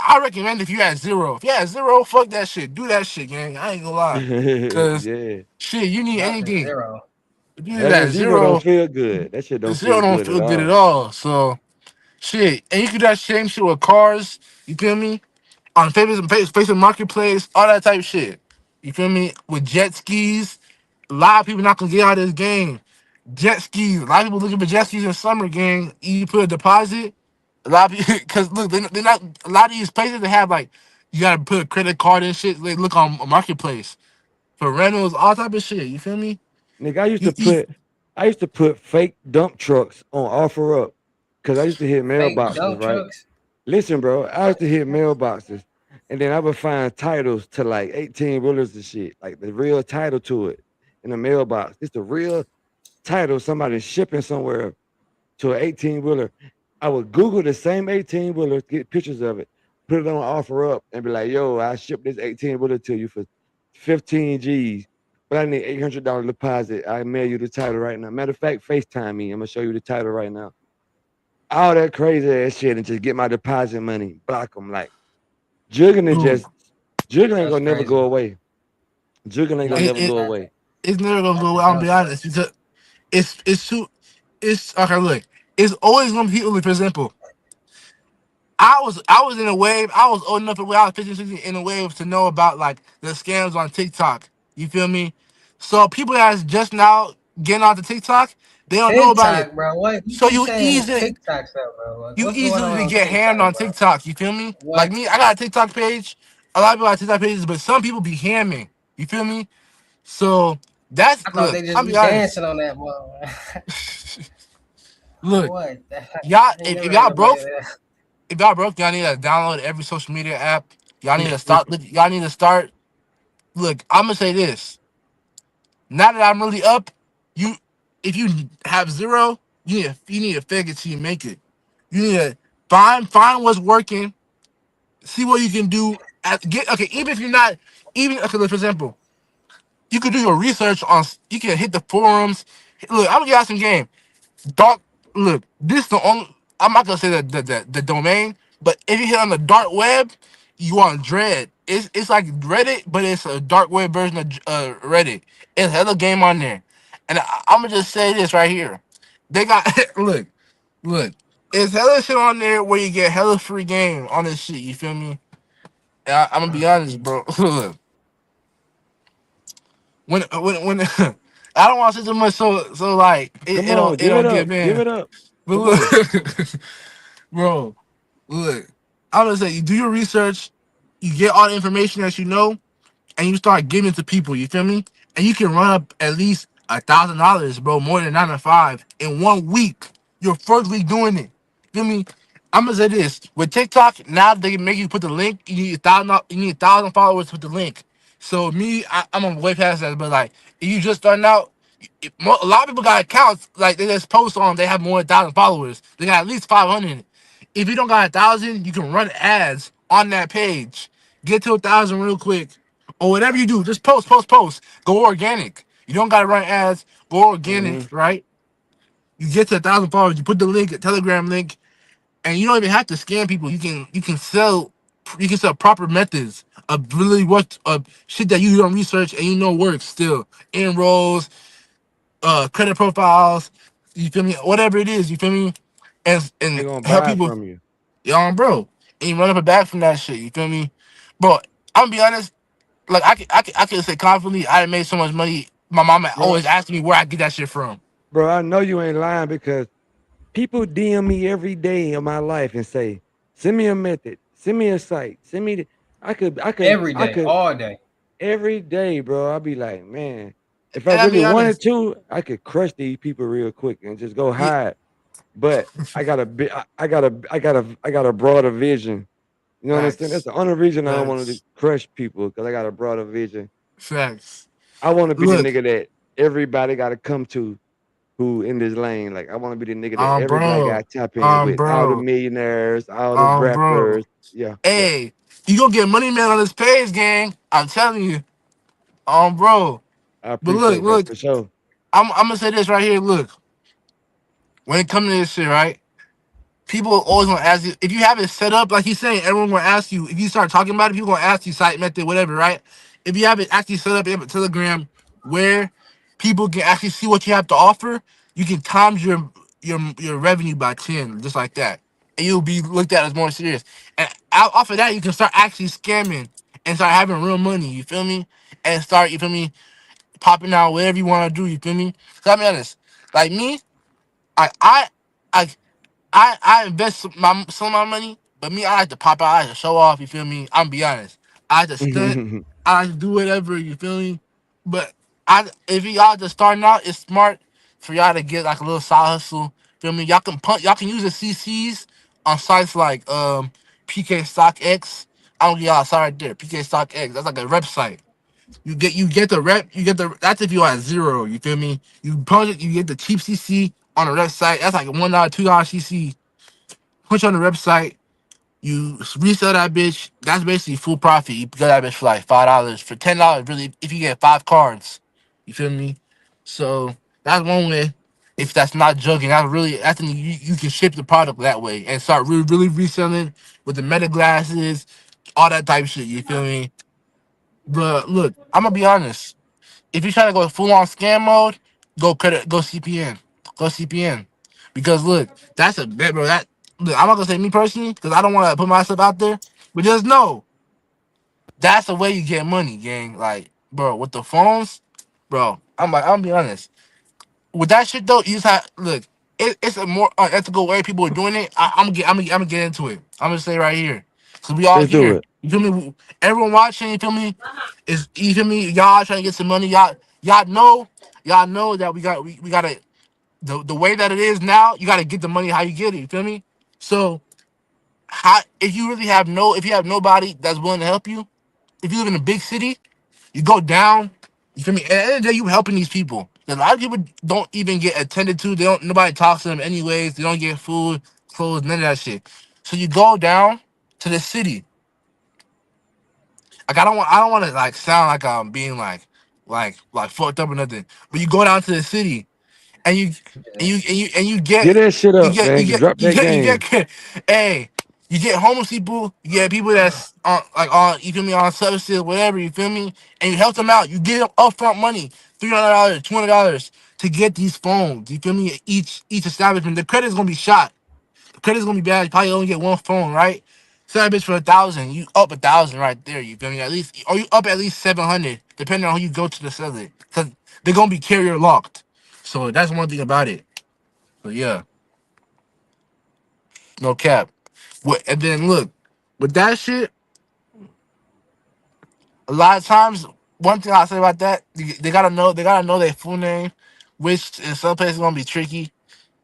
I recommend if you had zero. If you had zero, fuck that shit. Do that shit, gang. I ain't gonna lie. Cause Yeah. shit, you need Not the anything. zero. If you Having that zero don't zero, feel good. That shit the don't zero feel don't good at feel good at all. all. So shit, and you can do that same shit with cars. You feel me? On Facebook Marketplace, all that type of shit. You feel me? With jet skis, a lot of people not gonna get out of this game. Jet skis, a lot of people looking for jet skis in summer game. You put a deposit. A lot of people, because look, they're not. A lot of these places they have like you gotta put a credit card and shit. They look on a marketplace for rentals, all type of shit. You feel me? Nigga, You eat. I used to put fake dump trucks on offer up because I used to hit Fake mailboxes, dump right? trucks. Listen, bro, I used What? to hit mailboxes and then I would find titles to like 18 wheelers and shit, like the real title to it in the mailbox. It's the real title somebody shipping somewhere to an 18 wheeler. I would Google the same 18 wheeler, get pictures of it, put it on offer up, and be like, yo, I shipped this 18 wheeler to you for 15 G's, but I need $800 deposit. I mail you the title right now. Matter of fact, FaceTime me. I'm gonna show you the title right now. All that crazy ass shit and just get my deposit money. Block them like jugging is Ooh, just juggling ain't That's gonna never crazy. go away. Juggling ain't gonna Not it, never it go not away. it's never gonna not go the well. I'm gonna dump be honest trucks. because it's too. It's okay. Look, it's always gonna be people. For example, I was in a wave. I was old enough when I was 15, 16 in a wave to know about like the scams on TikTok. You feel me? So people that's just now getting onto TikTok, they don't know about it. TikTok, bro. What you So keep saying TikTok stuff, bro? Like, you what's going easily on get TikTok, hammed on bro? TikTok. You feel me? Like What? me, I got a TikTok page. A lot of people have TikTok pages, but some people be hamming. You feel me? So that's I thought look. they just I'll be be honest. dancing on that, bro. Look, What? y'all. I ain't If never heard y'all nobody broke, that. if y'all broke, y'all need to download every social media app. Y'all need to start. Y'all need to start. Look, I'm gonna say this. Now that I'm really up, you if you have zero, you need to fake it till you make it. You need to find what's working, see what you can do. Get okay, even if you're not even okay. Like, for example, you could do your research on. You can hit the forums. Look, I'm gonna give you some game. Dark. Look, this the only. I'm not gonna say the domain, but if you hit on the dark web, you want Dread. It's like Reddit, but it's a dark web version of Reddit. It's hella game on there, and I'm gonna just say this right here. They got look. It's hella shit on there where you get hella free game on this shit. You feel me? And I'm gonna be honest, bro. Look, when I don't want to say too much, so like Come it on, don't it give it don't up. get Give in. it up. But Come on. look, bro, look, I'm gonna say you do your research, you get all the information that you know, and you start giving it to people. You feel me? And you can run up at least $1,000, bro, more than 9 to 5 in 1 week. Your first week doing it. Feel me? I'm gonna say this with TikTok. Now they can make you put the link. You need 1,000. You need 1,000 followers to put the link. So me, I'm on way past that. But like, if you just starting out, A lot of people got accounts like they just post on. They have more than 1,000 followers. They got at least 500. If you don't got 1,000, you can run ads on that page. Get to 1,000 real quick, or whatever you do. Just post, post, post. Go organic. You don't gotta run ads. Go Hmm. organic, right? You get to 1,000 followers. You put the link, a Telegram link, and you don't even have to scam people. You can sell proper methods of really what of shit that you don't research and you know works still. Enrolls, credit profiles, you feel me? Whatever it is, you feel me? They And gonna help buy people, from you, bro. And you run up a bag from that shit, you feel me? Bro, I'm gonna be honest, like I can say confidently, I done made so much money. My mama bro. always asking me where I get that shit from. Bro, I know you ain't lying because people DM me every day of my life and say, "Send me a method, send me a site, send me." Every I day, could all day. every day, bro. I'll be like, man, if I And I'll really be wanted honest, to, I could crush these people real quick and just go yeah, hide. But I got a broader vision. You know what I'm saying? That's facts, the only reason I don't want to facts, crush people because I got a broader vision. facts. I want to be the Look, nigga that everybody got to come to who in this lane. Like I want to be the nigga that everybody bro, got to tap in with. All the bro, millionaires, all the bro. rappers. Yeah, yeah. Hey, you gonna get money man on this page, gang. I'm telling you, bro. I But look, appreciate that look, for sure. I'm gonna say this right here. Look, when it comes to this shit, right? People always gonna ask you if you have it set up, like he's saying, everyone gonna ask you if you start talking about it, people gonna ask you site method, whatever, right? If you have it actually set up, you have a Telegram where people can actually see what you have to offer, you can times your revenue by 10, just like that. And you'll be looked at as more serious. And off of that, you can start actually scamming and start having real money, you feel me? And start, you feel me, popping out whatever you wanna do, you feel me? So I'll be honest, like me, I I I I invest some of my money, but me, I like to pop out, I like to show off. You feel me? I'm be honest. I like to stunt. I like to do whatever. You feel me? But if y'all just starting out, it's smart for y'all to get like a little side hustle. Feel me? Y'all can use the CCs on sites like PK Stock X. I don't get y'all sorry right there. PK Stock X. That's like a rep site. You get the rep. You get the that's if you are at zero. You feel me? You punch it. You get the cheap CC on the rep site. That's like a $1, $2 CC. Punch on the website, you resell that bitch. That's basically full profit. You get that bitch for like $5. For $10, really, if you get 5 cards. You feel me? So that's one way. If that's not joking, that's you can ship the product that way and start really reselling with the meta glasses, all that type of shit. You feel me? But look, I'm gonna be honest. If you're trying to go full on scam mode, go CPN, go CPN, because look, that's a bet, bro. That look, I'm not gonna say me personally because I don't want to put myself out there, but just know that's the way you get money, gang. Like, bro, with the phones, bro. I'm gonna be honest with that shit though. You just have look. It's a more unethical way people are doing it. I'm gonna get into it. I'm gonna say right here, cause we all Let's do here. it. You feel me? Everyone watching, you feel me? Is you feel me? Y'all trying to get some money. Y'all know that we gotta the way that it is now. You gotta get the money how you get it. You feel me? So how if you have nobody that's willing to help you, if you live in a big city, you go down. You feel me? At the end of the day, you helping these people. A lot of people don't even get attended to. They don't. Nobody talks to them anyways. They don't get food, clothes, none of that shit. So you go down to the city. Like I don't want to like sound like I'm being like fucked up or nothing. But you go down to the city and you Get that shit you up, get you man. get Drop you that get you game. get hey you get homeless people, you get people that's on you feel me on services, whatever, you feel me, and you help them out. You give them upfront money, $300, $200 to get these phones. You feel me? Each establishment, the credit's gonna be shot. The credit's gonna be bad. You probably only get one phone, right? Sell that bitch for 1,000. You up 1,000 right there. You feel me? At least, or you up at least 700, depending on who you go to sell it, because they're gonna be carrier locked. So that's one thing about it. But yeah, no cap. And then look, with that shit, a lot of times, one thing I say about that, they gotta know their full name, which in some places gonna be tricky.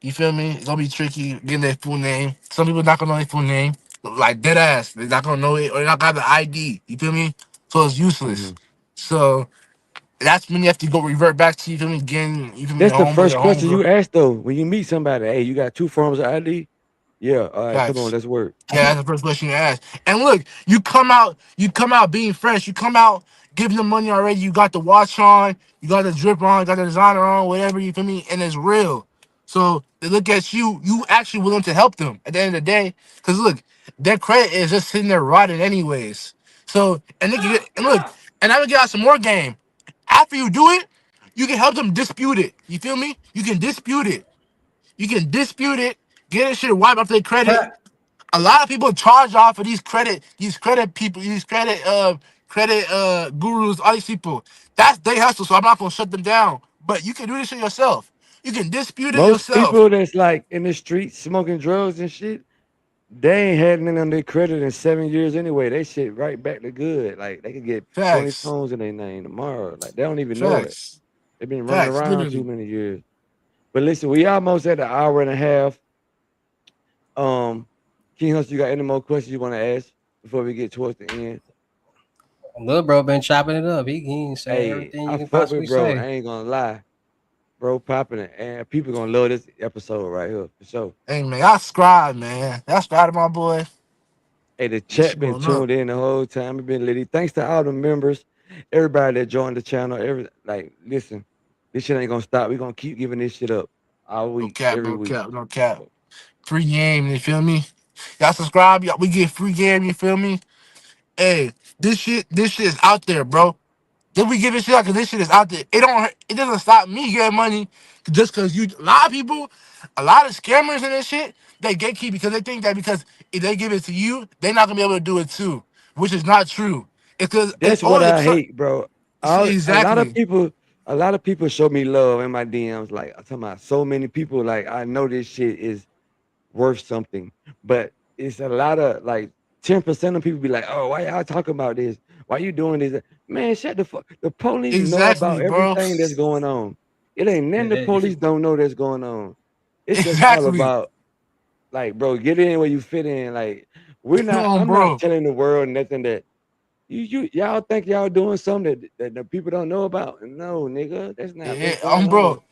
You feel me? It's gonna be tricky getting their full name. Some people not gonna know their full name, like dead ass. They're not gonna know it, or they're not gonna have the ID. You feel me? So it's useless. Mhm. So That's when you have to go revert back to, you feel me, again, you feel me, That's your the homeboy, first your question homegirl. you ask though when you meet somebody. Hey, you got 2 forms of ID? Yeah. All right, come on, Facts. let's work. Yeah, that's the first question you ask. And look, you come out being fresh. You come out giving them money already. You got the watch on, you got the drip on, you got the designer on, whatever, you feel me, and it's real. So they look at you, you actually willing to help them at the end of the day. Cause look, their credit is just sitting there rotting anyways. So and they can get, and look, and I will get out some more game. After you do it, you can help them dispute it. You feel me? You can dispute it. You can dispute it, get that shit wiped off their credit. A lot of people charge off of these credit people, these credit gurus, all these people. That's they hustle, so I'm not gonna shut them down. But you can do this shit yourself. You can dispute it Most yourself. people that's like in the streets smoking drugs and shit, they ain't had none on their credit in 7 years anyway. They shit right back to good. Like they could get 20 Facts. tones in their name tomorrow. Like they don't even know it. Facts. They've been running Facts. around too Literally. many years. But listen, we almost at an hour and a half. King Hus, you got any more questions you want to ask before we get towards the end? Lil bro been chopping it up. He ain't saying Hey, everything you I can fuck with possibly bro. I say. ain't gonna lie. Bro popping it. And people gonna love this episode right here for sure. Hey man, y'all subscribe, man. Y'all subscribe to my boy. Hey, the This chat shit been going up. tuned in the whole time. It been litty. Thanks to all the members, everybody that joined the channel. Listen, this shit ain't gonna stop. We gonna keep giving this shit up all No week, cap, every no week. cap, no cap. Free game, you feel me? Y'all subscribe, y'all, we get free game, you feel me? Hey, this shit is out there, bro. Then we give this shit out because this shit is out there. It doesn't stop me getting money just because you. A lot of people, a lot of scammers and this shit, they gatekeep because they think that because if they give it to you, they're not gonna be able to do it too, which is not true. It's because it's That's what always I hate, bro. A lot of exactly, people, show me love in my DMs. Like I'm talking about so many people. Like I know this shit is worth something, but it's a lot of like 10% of people be like, "Oh, why y'all talking about this? Why you doing this?" Man, shut the fuck. The police know exactly, about bro. everything that's going on. It ain't nothing the If police you, don't know that's going on. It's just all Exactly. about like, bro, get in where you fit in. Like, Come on, I'm not bro. telling the world nothing that y'all think y'all doing something that the people don't know about. No, nigga, that's not Yeah, what's going bro. on.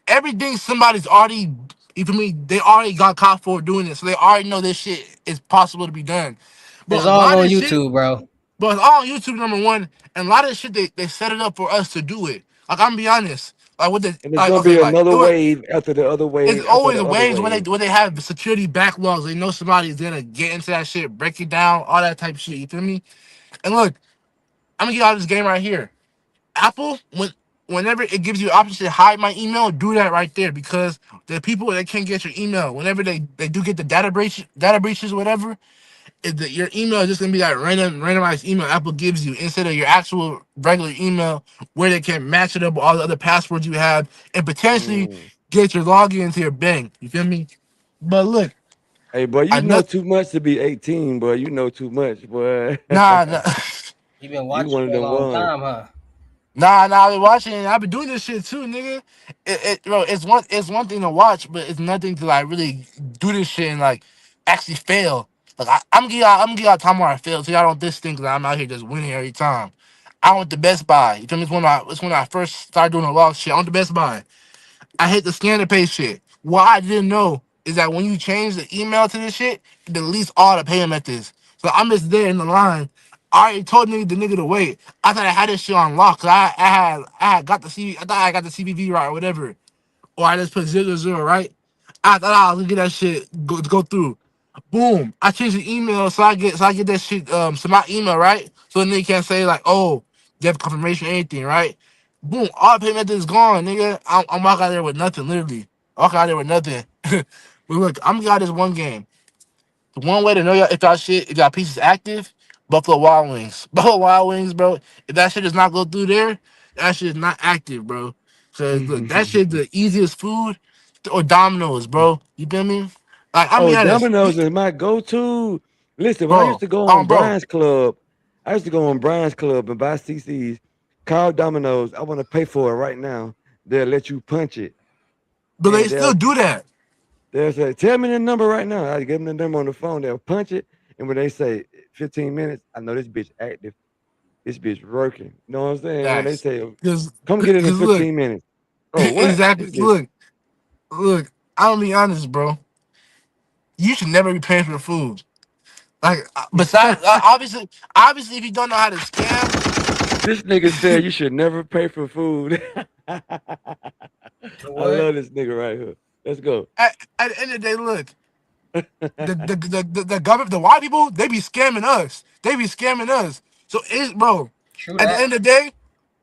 Everything somebody's already, you feel me? They already got caught for doing it, so they already know this shit is possible to be done. it's But a all lot on of shit, YouTube, bro. but it's all on YouTube, number one, and a lot of shit they set it up for us to do it. Like I'm gonna be honest, like with the And it's like gonna okay, be like another it was, wave after the other it's wave after always the other ways when they wave. when they have security backlogs. They know somebody's gonna get into that shit, break it down, all that type of shit. You feel me? And look, I'm gonna get out of this game right here. Apple, whenever it gives you the option to hide my email, do that right there because the people that can't get your email, whenever they do get the data breaches or whatever, your email is just gonna be that randomized email Apple gives you instead of your actual regular email where they can match it up with all the other passwords you have and potentially Mm. get your login into your bank. You feel me? But look, Hey, boy, you I know know too much to be 18, boy. You know too much, boy. nah. You been You watching one of for a them long ones. time, huh? Nah, I've been watching. I've been doing this shit too, nigga. Bro, it's one thing to watch, but it's nothing to like really do this shit and like actually fail. Like I'm gonna give y'all time where I fail, so y'all don't just think that I'm out here just winning every time. I went to Best Buy. You feel me? It's when I first started doing a lot of shit. I went to Best Buy. I hit the scan to pay shit. What I didn't know is that when you change the email to this shit, it deletes all the payment methods. So I'm just there in the line. I already told the nigga to wait. I thought I had this shit on lock. Cause I had got the I thought I got the CVV right or whatever. Or I just put 0 right. I thought I was gonna get that shit go through. Boom. I changed the email so I get that shit to my email, right? So then they can't say like, oh, you have confirmation or anything, right? Boom, all the payment is gone, nigga. I'm walking out there with nothing, literally. Walking out there with nothing. But look, I'm gonna get out this one game. The one way to know if y'all piece is active, Buffalo Wild Wings. Buffalo Wild Wings, bro. If that shit does not go through there, that shit is not active, bro. Cause look, that shit the easiest food or Domino's, bro. You feel me? Like I'm Oh, be honest, Domino's is my go-to. Listen, when I used bro. to go on Bro. Brian's Club, and buy CC's, call Domino's. I want to pay for it right now. They'll let you punch it, But they and still do that. they'll say, "Tell me the number right now." I give them the number on the phone. They'll punch it, and when they say 15 minutes, I know this bitch active. this bitch working. You know what I'm saying? When they Facts. say, Cause, come get it in cause look, 15 minutes. Bro, what? exactly. This bitch. Look. I'm gonna be honest, bro. You should never be paying for food. Like, besides, obviously, if you don't know how to scam, This nigga said you should never pay for food. I What? love this nigga right here. Let's go. at the end of the day, look, the government, the white people, they be scamming us. They be scamming us. So it's, bro. True At the that. end of the day,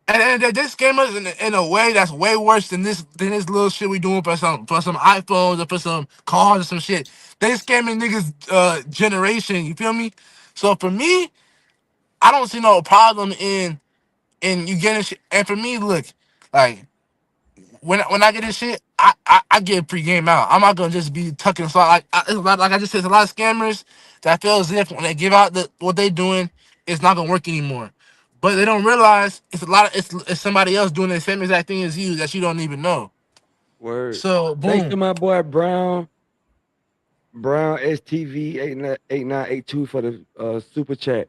at the end of the day, they scam us in a way that's way worse than this little shit we doing for some iPhones or for some cars or some shit. They scamming niggas generation. You feel me? So for me, I don't see no problem in you getting shit. And for me, look, like when I get this shit, I get pre-game out. I'm not gonna just be tucking slide it's a lot, like I just said, it's a lot of scammers that feel as if when they give out what they doing, it's not gonna work anymore. But they don't realize it's a lot of it's somebody else doing the same exact thing as you that you don't even know. Word. So Thanks to boom. my boy Brown STV 8982 for the super chat.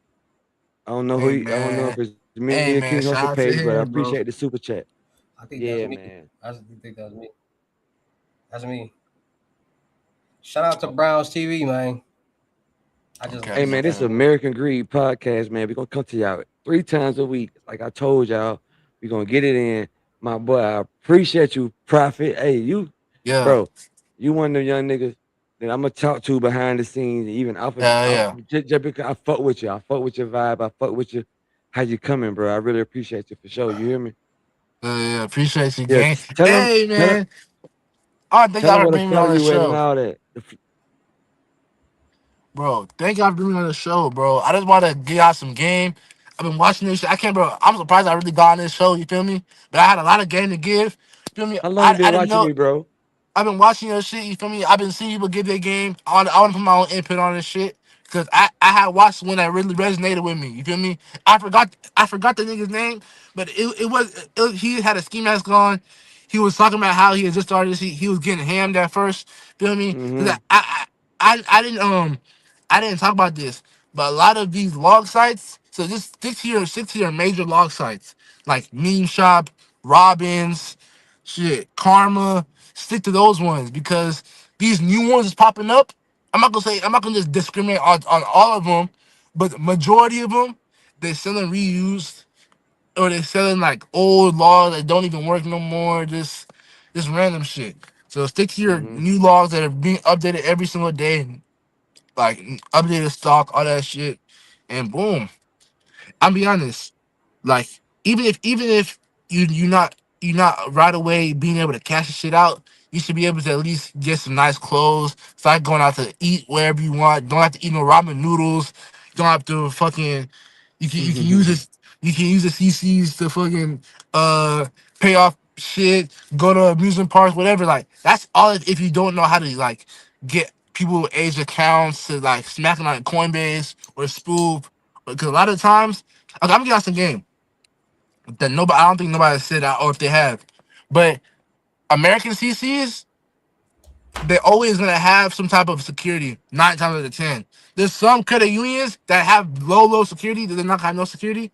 I don't know if it's me or Hey King man, Hustle shout out page, to but I him, appreciate bro. the super chat. I think Yeah, that's me. man. I just think that's me. That's me. Shout out to Browns TV, man. I just Okay, Hey listen man, to this is okay. American Greed podcast, man. We're gonna come to y'all 3 times a week. Like I told y'all, we're gonna get it in. My boy, I appreciate you, Prophet. Hey, Yeah, bro, you one of them young niggas that I'm gonna talk to behind the scenes, even off yeah. just because I fuck with you. I fuck with your vibe. I fuck with you. How you coming, bro? I really appreciate you for sure. You hear me? Yeah. Appreciate you, Yeah. gang. Tell him, Hey tell him, man. Oh, thank tell y'all him for where to bringing me follow on the you at and show. all that. Bro, thank y'all for bringing me on the show, bro. I just want to get y'all some game. I've been watching this shit. I can't, bro. I'm surprised I really got on this show. You feel me? But I had a lot of game to give. You feel me? How long you I been didn't watching know. me, bro? I've been watching your shit. You feel me? I've been seeing people give their game. I want to put my own input on this shit because I had watched one that really resonated with me. You feel me? I forgot the nigga's name, but he had a ski mask on. He was talking about how he had just started. He was getting hammed at first. Feel me? Because Mm-hmm. I didn't talk about this, but a lot of these log sites. So just stick to your major log sites like Meme Shop, Robbins, shit, Karma. Stick to those ones because these new ones is popping up. I'm not gonna just discriminate on all of them, but the majority of them they're selling reused or they're selling like old logs that don't even work no more. Just random shit. So stick to your Mm-hmm. new logs that are being updated every single day, like updated stock, all that shit, and boom. I'll be honest. Like even if you not right away being able to cash the shit out, you should be able to at least get some nice clothes. Start going out to eat wherever you want. Don't have to eat no ramen noodles. Don't have to fucking. You can use this. You can use the CCs to fucking uh pay off shit. Go to amusement parks, whatever. Like that's all. If you don't know how to like get people with age accounts to like smacking on Coinbase or Spoof, because a lot of times. Okay, I'm gonna get out some game that nobody. I don't think nobody said that, or if they have, but American CCs, they're always gonna have some type of security. 9 times out of 10, there's some credit unions that have low security. That they're not gonna have no security,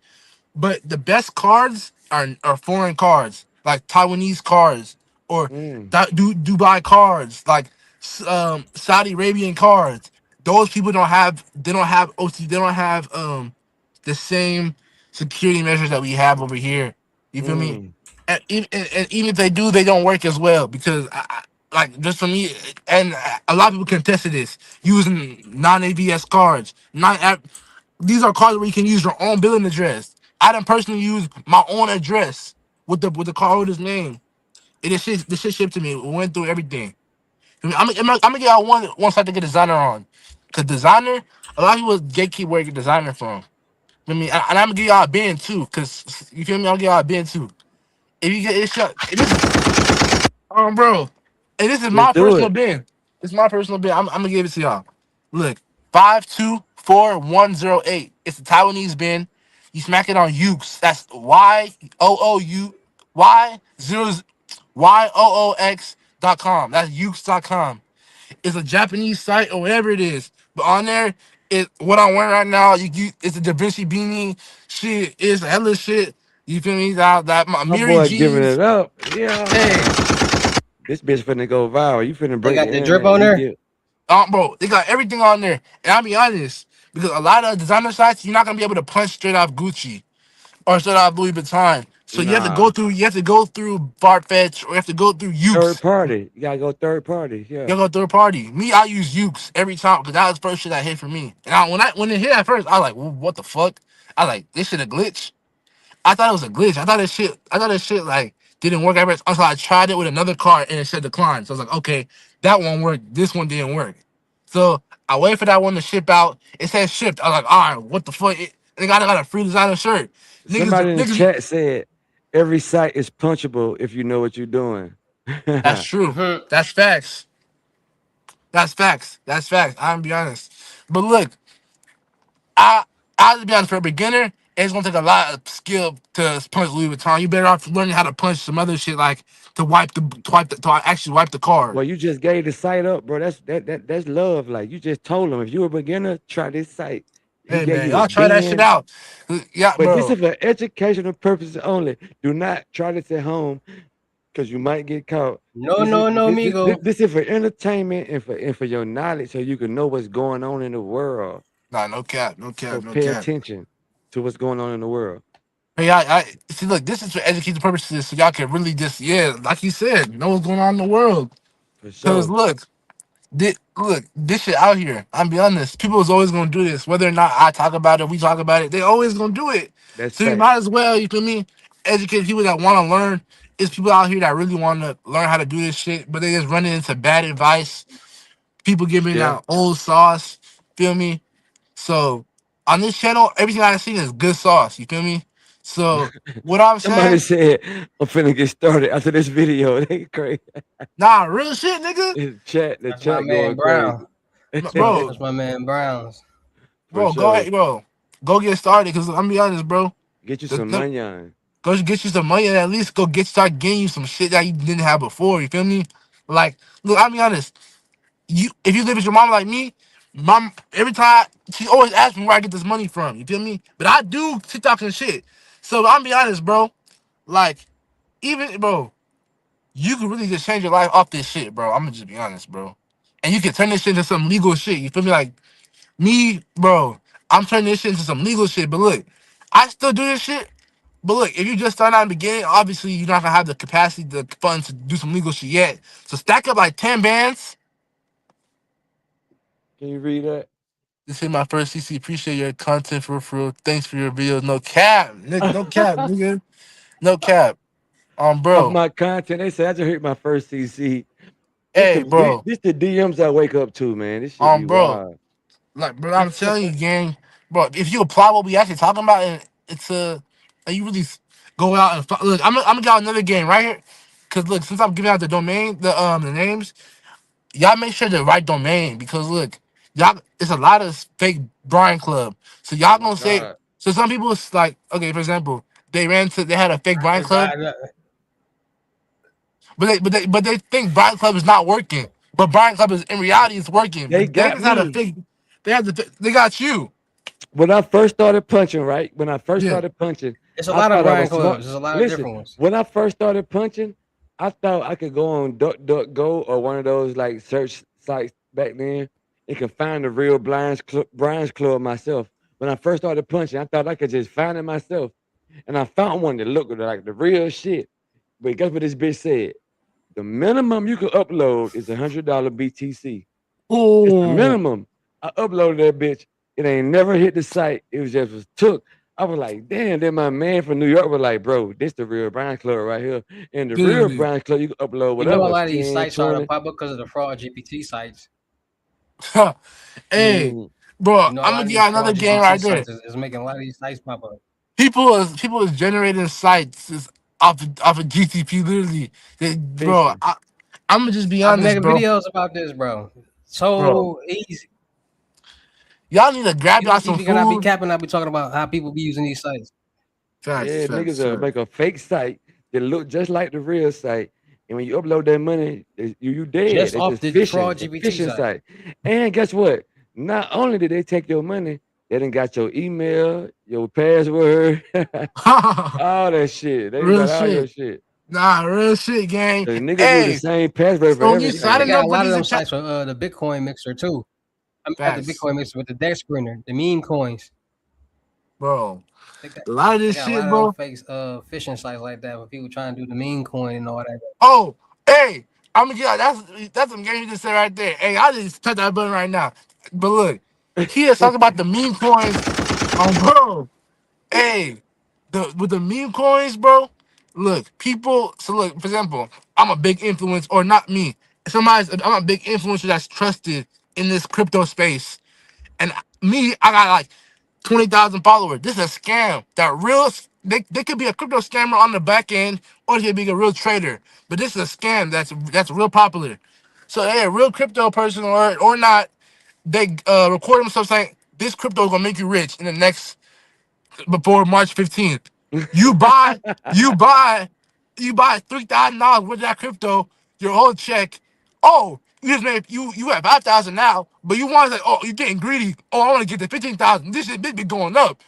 but the best cards are foreign cards, like Taiwanese cards or Mm. Dubai cards, like Saudi Arabian cards. Those people don't have. They don't have OT. They don't have the same security measures that we have over here. You feel me? Mm. And even if they do, they don't work as well because like just for me, and a lot of people can attest to this using non-ABS cards. Not these are cards where you can use your own billing address. I done personally use my own address with the cardholder's name. This shit shipped to me. It went through everything. I'm gonna get out one site to get designer on, cause designer a lot of people gatekeep where you get designer from. I mean, and I'm gonna get y'all a bin too, cause you feel me. I'll get y'all a bin too. If you get it shut, bro, and this is Let's my do personal it. bin. It's my personal bin. I'm gonna give it to y'all. Look, 524108. It's a Taiwanese bin. You smack it on Ukes. That's YOOX.com. That's Ukes.com. It's a Japanese site or whatever it is. But on there, what I'm wearing right now, it's a Da Vinci beanie. Shit, it's hella shit. You feel me? That my My Miri boy giving G's. it up. Yeah. Hey, This bitch finna go viral. You finna They break the got the drip internet. on You there. get bro, they got everything on there. And I'll be honest, because a lot of designer sites, you're not gonna be able to punch straight off Gucci or straight off Louis Vuitton. So nah. you have to go through Farfetch, or you have to go through Third Ukes. party. You gotta go third party. Yeah. You go third party. Me, I use Ukes every time because that was the first shit that hit for me. And when it hit at first, I was like, well, what the fuck? I was like, this shit a glitch. I thought it was a glitch. I thought this shit like didn't work ever until I tried it with another car and it said decline. So I was like, okay, that one worked. This one didn't work. So I waited for that one to ship out. It said shipped. I was like, all right, what the fuck? They got a free designer shirt. Somebody in the Niggas. chat said every site is punchable if you know what you're doing. That's true. Hmm. That's facts. That's facts. That's facts. I'm gonna be honest. But look, I I have to be honest, for a beginner, it's gonna take a lot of skill to punch Louis Vuitton. You better off learning how to punch some other shit like to actually wipe the card. Well, you just gave the site up, bro. That's love. Like you just told him if you're a beginner, try this site. He Hey gave man, you the y'all try that shit bins. out. Yeah, But this bro. is for educational purposes only. Do not try this at home because you might get caught. No, This is no, no, this, this, amigo. this is for entertainment and for your knowledge, so you can know what's going on in the world. Nah, no cap, no cap, So no pay cap. attention to what's going on in the world. Hey, I see. Look, this is for educational purposes, so y'all can really just like you said, know what's going on in the world. For Cause sure. this shit out here. I'm be honest. People is always gonna do this, whether or not I talk about it, we talk about it. They always gonna do it. That's So you facts. might as well, you feel me? Educate people that want to learn. It's people out here that really want to learn how to do this shit, but they just running into bad advice. People giving Yeah. out old sauce. Feel me? So on this channel, everything I've seen is good sauce. You feel me? So what I'm Somebody saying, said I'm finna get started after this video. They crazy. nah, real shit, nigga, The That's my chat man going crazy. Brown. bro, That's my man Browns. For go sure. ahead, bro, go get started. Cause I'm gonna be honest, bro. Get you The, some the, money on. Go get you some money and at least start getting you some shit that you didn't have before. You feel me? Like, look, I'll be honest. If you live with your mom like me, mom every time she always asks me where I get this money from. You feel me? But I do TikTok and shit. So I'll be honest, bro. Like, even bro, you could really just change your life off this shit, bro. I'm gonna just be honest, bro. And you can turn this shit into some legal shit. You feel me? Like me, bro. I'm turning this shit into some legal shit. But look, I still do this shit. But look, if you just start out in the beginning, obviously you're not gonna have the capacity, the funds to do some legal shit yet. So stack up like 10 bands. Can you read that? This is my first CC. Appreciate your content for real. Thanks for your videos. No cap, nigga. No cap, nigga. No cap. Off Bro. my content. They said I just hit my first CC. Hey, bro. This the DMs I wake up to, man. This should be Bro. wild. Like, bro, I'm telling you, gang. Bro, if you apply what we actually talking about, and it's and you really go out and look, I'm gonna get out another game right here. Cause look, since I'm giving out the domain, the names, y'all make sure the right domain because look, y'all it's a lot of fake Brian Club. So y'all Oh gonna say God. so some people it's like okay, for example, they had a fake Brian Club, but they think Brian Club is not working. But Brian Club is in reality it's working. They But they got just had a me. fake they got you. When I first started punching, right? When I first Yeah. started punching, It's a I lot of thought I Brian was smart. clubs. There's a lot of Listen, different ones. when I first started punching, I thought I could go on DuckDuckGo or one of those like search sites back then and can find the real Brian's Club myself. When I first started punching, I thought I could just find it myself. And I found one that looked like the real shit. But guess what this bitch said? The minimum you can upload is $100 BTC. It's the Oh, minimum. I uploaded that bitch. It ain't never hit the site. It was took. I was like, damn. Then my man from New York was like, bro, this the real Brian Club right here. And the real literally. Brian Club, you can upload You know, a whatever, lot of these 10, sites starting to 20. pop up because of the fraud GPT sites. Hey, Mm, bro, You know, a I'm lot gonna of get these out another fraud game GPT right there. sites is making a lot of these sites pop up. People is generating sites off of GTP literally. Bro, fishing. I'm gonna just be I've been honest, making bro. videos about this, bro. Bro, So easy. y'all need to grab You y'all see, some we cannot be food. capping. I be talking about how people be using these sites. Facts, Yeah, facts, niggas facts. make a fake site that look just like the real site. And when you upload that money, you dead. Just It's off just the fishing. fraud It's a GPT fishing site. site. And guess what? Not only did they take your money, they done got your email, your password, all that shit. They done Real got all your shit. shit. Nah, real shit, gang. The niggas use the Hey, same password for so when you They signing everything. got a up for lot of these them accounts, sites for the Bitcoin mixer too. I mean, not the facts, Bitcoin mixer, but the Dex printer, the meme coins. bro. They got A lot of they this got a shit, lot of them bro. fake phishing sites like that where people trying to do the meme coin and all that. Oh, hey, I'm gonna get that's some game you just said right there. Hey, I just touch that button right now. But look, he is talking about the meme coins on bro. Hey, with the meme coins, bro. Look, people. So look, for example, I'm a big influence, or not me. I'm a big influencer that's trusted in this crypto space, and me, I got like 20,000 followers. This is a scam. They could be a crypto scammer on the back end, or they could be a real trader. But this is a scam that's real popular. So they a real crypto person or not. They record themselves saying this crypto is gonna make you rich in the next before March 15th. You buy, you buy, you buy $3,000 worth of that crypto, your whole check. Oh, you just made you have 5,000 now, but you want to say, oh, you're getting greedy. Oh, I want to get to 15,000. This be going up.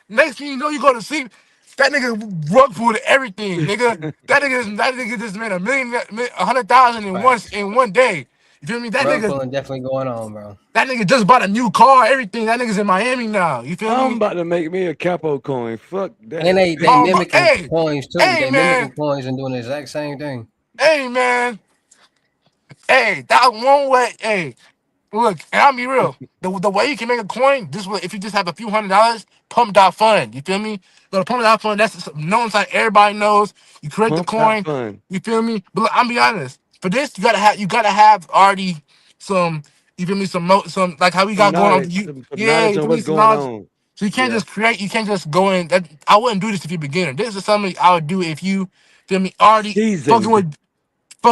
Next thing you know, you go to sleep. That nigga rug pulled everything, nigga. That nigga just made 100,000 Facts. in one day. You feel me? Rug pulling definitely going on, bro. That nigga just bought a new car, everything. That nigga's in Miami now. You feel I'm me? about to make me a capo coin. Fuck And that. they Oh, but mimicking hey, coins too. hey, They man, mimicking coins and doing the exact same thing. hey, man, hey, that one way, hey, look, and I'll be real. The way you can make a coin, this way, if you just have a few $100, pump.fund. You feel me? Go to pump.fund. That's known site everybody knows. You create the Pump dot coin. fun. You feel me? But look, I'm be honest. For this, you gotta have already some. You feel me? Some like how we Some got going on. knowledge. Some Yeah, knowledge you on feel me? what's Some going knowledge. on. So you can't Yeah. just create. You can't just go in. That I wouldn't do this if you're a beginner. This is something I would do if you feel me already fucking Seasoned. with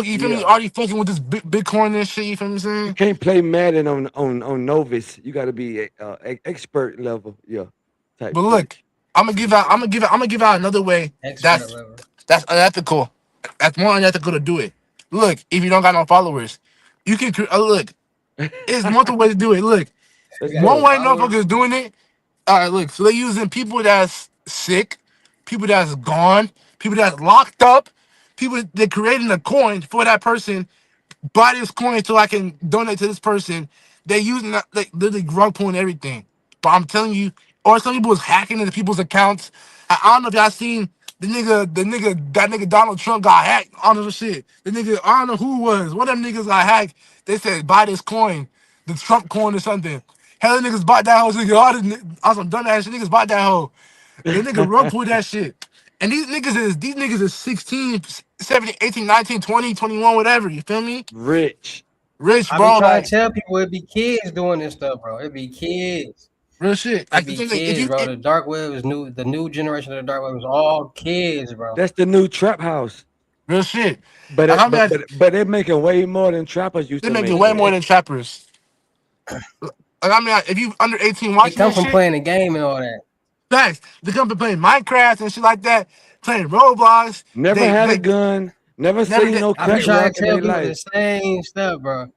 you feel me Yeah. already fucking with this Bitcoin and shit. You feel me You saying? can't play Madden on novice. You got to be expert level. Yeah. Type But shit. look, I'm gonna give out another way Expert that's level. that's unethical. That's more unethical to do it. Look, if you don't got no followers, you can look. It's multiple ways to do it. Look, You Let's got one no go. way followers. motherfuckers doing it. All right, look. So they're using people that's sick, people that's gone, people that's locked up, people they're creating a coin for that person buy this coin so I can donate to this person. They using that like literally rug pulling everything. But I'm telling you, or some people was hacking into people's accounts. I don't know if y'all seen that nigga Donald Trump got hacked on the shit. The nigga, I don't know who it was. One of them niggas got hacked. They said buy this coin, the Trump coin or something. Hell, the niggas bought that hoe. Nigga, all some dumbass shit. Niggas bought that hoe. The nigga rug pulled that shit. And these niggas is 16, 17, 18, 19, 20, 21, whatever. You feel me? Rich. Rich, I be bro. trying to Like tell people it be kids doing this stuff, bro. It be kids. real shit. It Like the be thing that if kids, you bro. The dark web is new. The new generation of the dark web is all kids, bro. That's the new trap house. real shit. But Like it, I mean, but they're making way more than trappers used they're to making make, way more man. than trappers. Like I mean, if you under 18 It watching come this from shit, playing the game and all that. facts. They come to playing Minecraft and shit like that, playing Roblox. Never They had a they gun. Never never seen did. no I be crack trying rock to in tell their people the life. same stuff, bro.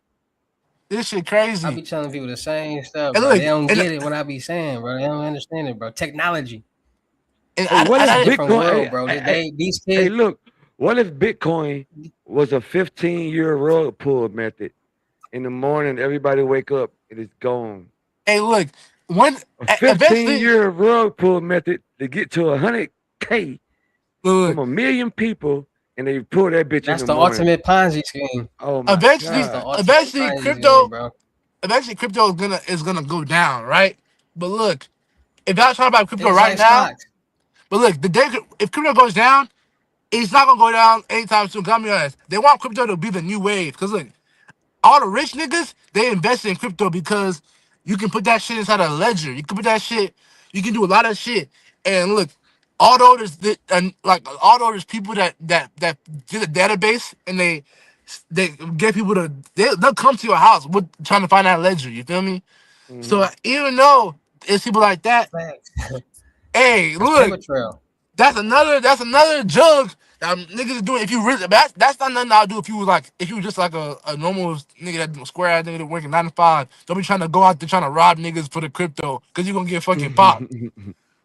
This shit I crazy. be telling people the same stuff, And bro. look, They don't and get it when I be saying, bro. They don't understand it, bro. Technology. and Hey, what It's if a I different Bitcoin? world, bro. These Hey, kids, look. What if Bitcoin was a 15-year rug pull method? In the morning, everybody wake up, it is gone. hey look when A eventually 15-year rug pull method to get to 100K look from a million people, and they pull that bitch in that's the the morning. ultimate Ponzi scheme. Oh my eventually That's the God. ultimate eventually Ponzi scheme, crypto bro. eventually crypto is gonna go down, right? But look, if y'all talking about crypto It's right like now, stocks. but look, if crypto goes down, it's not gonna go down anytime soon. Come be honest. They want crypto to be the new wave. Cause look, all the rich niggas, they invest in crypto because you can put that shit inside a ledger. You can put that shit, you can do a lot of shit. And look, although there's people that did a database and they get people to they'll come to your house with trying to find that ledger. You feel me? So Hmm. even though it's people like that, Facts. hey, That's look, paper trail. that's another jug. Niggas is doing if you really that's not nothing I'll do if you was like if you was just like a normal nigga that square ass nigga that working 9 to 5. Don't be trying to go out there trying to rob niggas for the crypto because you're gonna get fucking popped.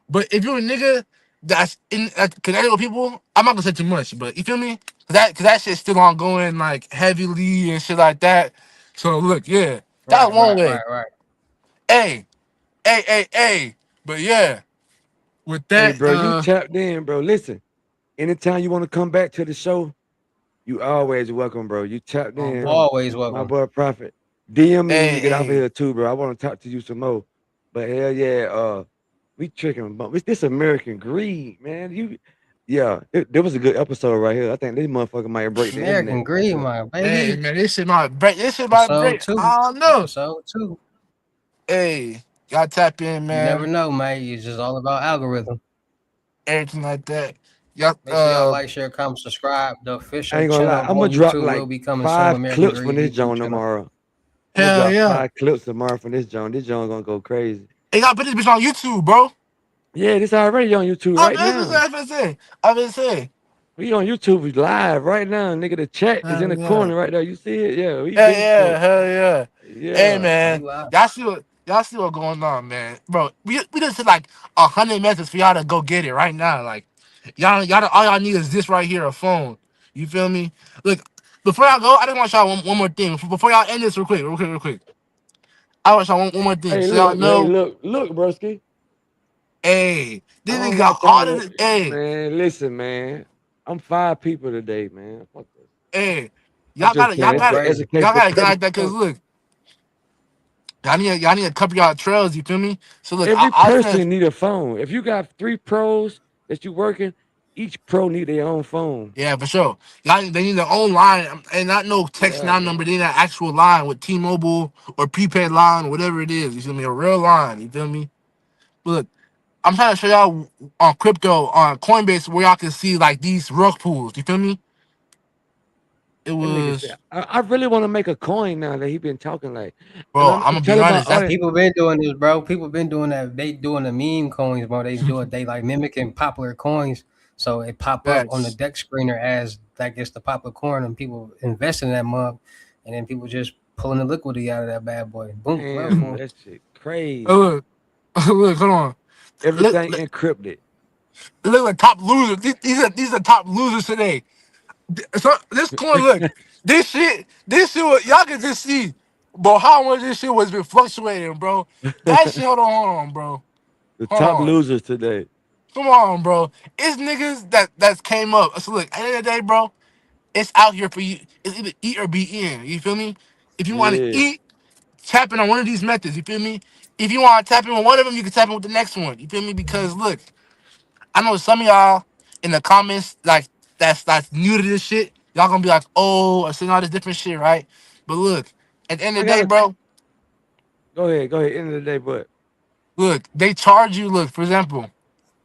But if you're a nigga that's in connected with people, I'm not gonna say too much, but you feel me? Cause that shit's still ongoing like heavily and shit like that. So look, yeah, that's one way. Right. Hey, hey. But yeah, with Hey, that, bro, you tapped in, bro. Listen, anytime you want to come back to the show, you always welcome, bro. You tapped in, Always my welcome. boy Prophet. DM me when you get off of hey. here too, bro. I want to talk to you some more. But hell yeah, we tricking, but it's this American greed, man. There was a good episode right here. I think this motherfucker might break the American internet. Greed, my Hey baby. man, this shit might break. This shit might Episode break. 2. I don't know. Episode 2. Hey, y'all tap in, You never man. know, man. It's just all about algorithm. Everything like that. Y'all, Make sure y'all like, share, comment, subscribe. The I official ain't gonna lie. channel I'm gonna on drop YouTube like will be coming soon. 5 American clips from Greed this YouTube joint channel. tomorrow. I'm gonna hell drop yeah. 5 clips tomorrow from this joint. This joint gonna go crazy. Hey, y'all put this bitch on YouTube, bro. Yeah, this already on YouTube I'm right now. gonna say. We on YouTube. We live right now, nigga. The chat is in Hell the yeah. corner right there. You see it? Yeah, we Hell been yeah. smoke. Hell yeah. Hey Yeah. man, We live. y'all see what going on, man, bro. We just hit like 100 messages for y'all to go get it right now. Like y'all all y'all need is this right here, a phone. You feel me? Look, before y'all go, I just want y'all one more thing. Before y'all end this real quick. I want y'all one more thing. Hey, So y'all know, look, broski. hey, I this nigga don't got got all time of to, this. Hey, man. Listen, man. I'm 5 people today, man. Fuck this. hey, I'm y'all just gotta, saying y'all it's for gotta, Crazy. y'all educational gotta get like purposes. that. Cause look, y'all need to cover y'all trails. You feel me? So look, Every I was gonna, person need a phone. If you got 3 pros that you working, each pro need their own phone. yeah, for sure. Y'all, they need their own line and not no text Yeah, now number. man. They need an actual line with T-Mobile or prepaid line, whatever it is. You feel me? A real line. You feel me? But look, I'm trying to show y'all on crypto on Coinbase where y'all can see like these rug pools. You feel me? It That nigga said, was, I really want to make a coin now that he been talking like, and bro. I'm I'm gonna be telling my honest. That's audience, People been doing this, bro. People been doing that. They doing the meme coins, bro. They do it. They like mimicking popular coins, so it pop up on the that's deck screener as that gets the popular coin, and people invest in that mug, and then people just pulling the liquidity out of that bad boy. Boom, love damn, for 'em. that shit crazy. look, look. Hold on. Look, Everything look, encrypted. look like top losers. These are top losers today. So this coin, look, this shit, y'all can just see, bro, how much this shit was been fluctuating, bro. That shit, hold on, bro. The Hold top on. losers today. Come on, bro. It's niggas that came up. So look, at the end of the day, bro, it's out here for you. It's either eat or be in. You feel me? If you want to Yeah. eat, tap in on one of these methods. You feel me? If you want to tap in with one of them, you can tap in with the next one. You feel me? Because look, I know some of y'all in the comments like that's new to this shit. Y'all gonna be like, oh, I seen all this different shit, right? But look, at the end I of the day, gotta bro, go ahead. Go ahead. End of the day, but look, they charge you. Look, for example,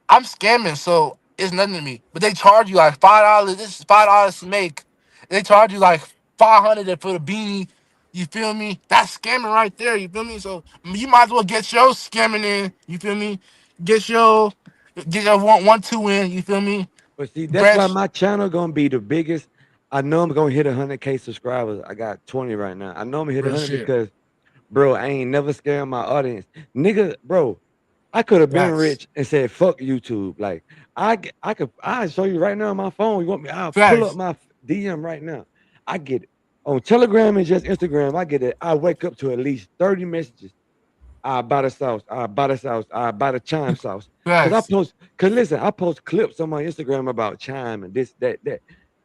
I'm scamming, so it's nothing to me. But they charge you like $5. This is $5 to make. They charge you like 500 for the beanie. You feel me? That's scamming right there. You feel me? So you might as well get your scamming in. You feel me? Get your one two in. You feel me? see, that's why Branch my channel gonna be the biggest. I know I'm gonna hit 100K subscribers. I got 20 right now. I know I'm gonna hit real 100 shit. because, bro, I ain't never scared my audience, nigga, bro. I could have been Facts. rich and said fuck YouTube. Like I show you right now on my phone. You want me? I'll pull up Facts. my DM right now. I get it on Telegram and just Instagram. I get it. I wake up to at least 30 messages. I buy the sauce. I buy the sauce. I buy the chime sauce. Facts. Cause listen, I post clips on my Instagram about chime and this, that.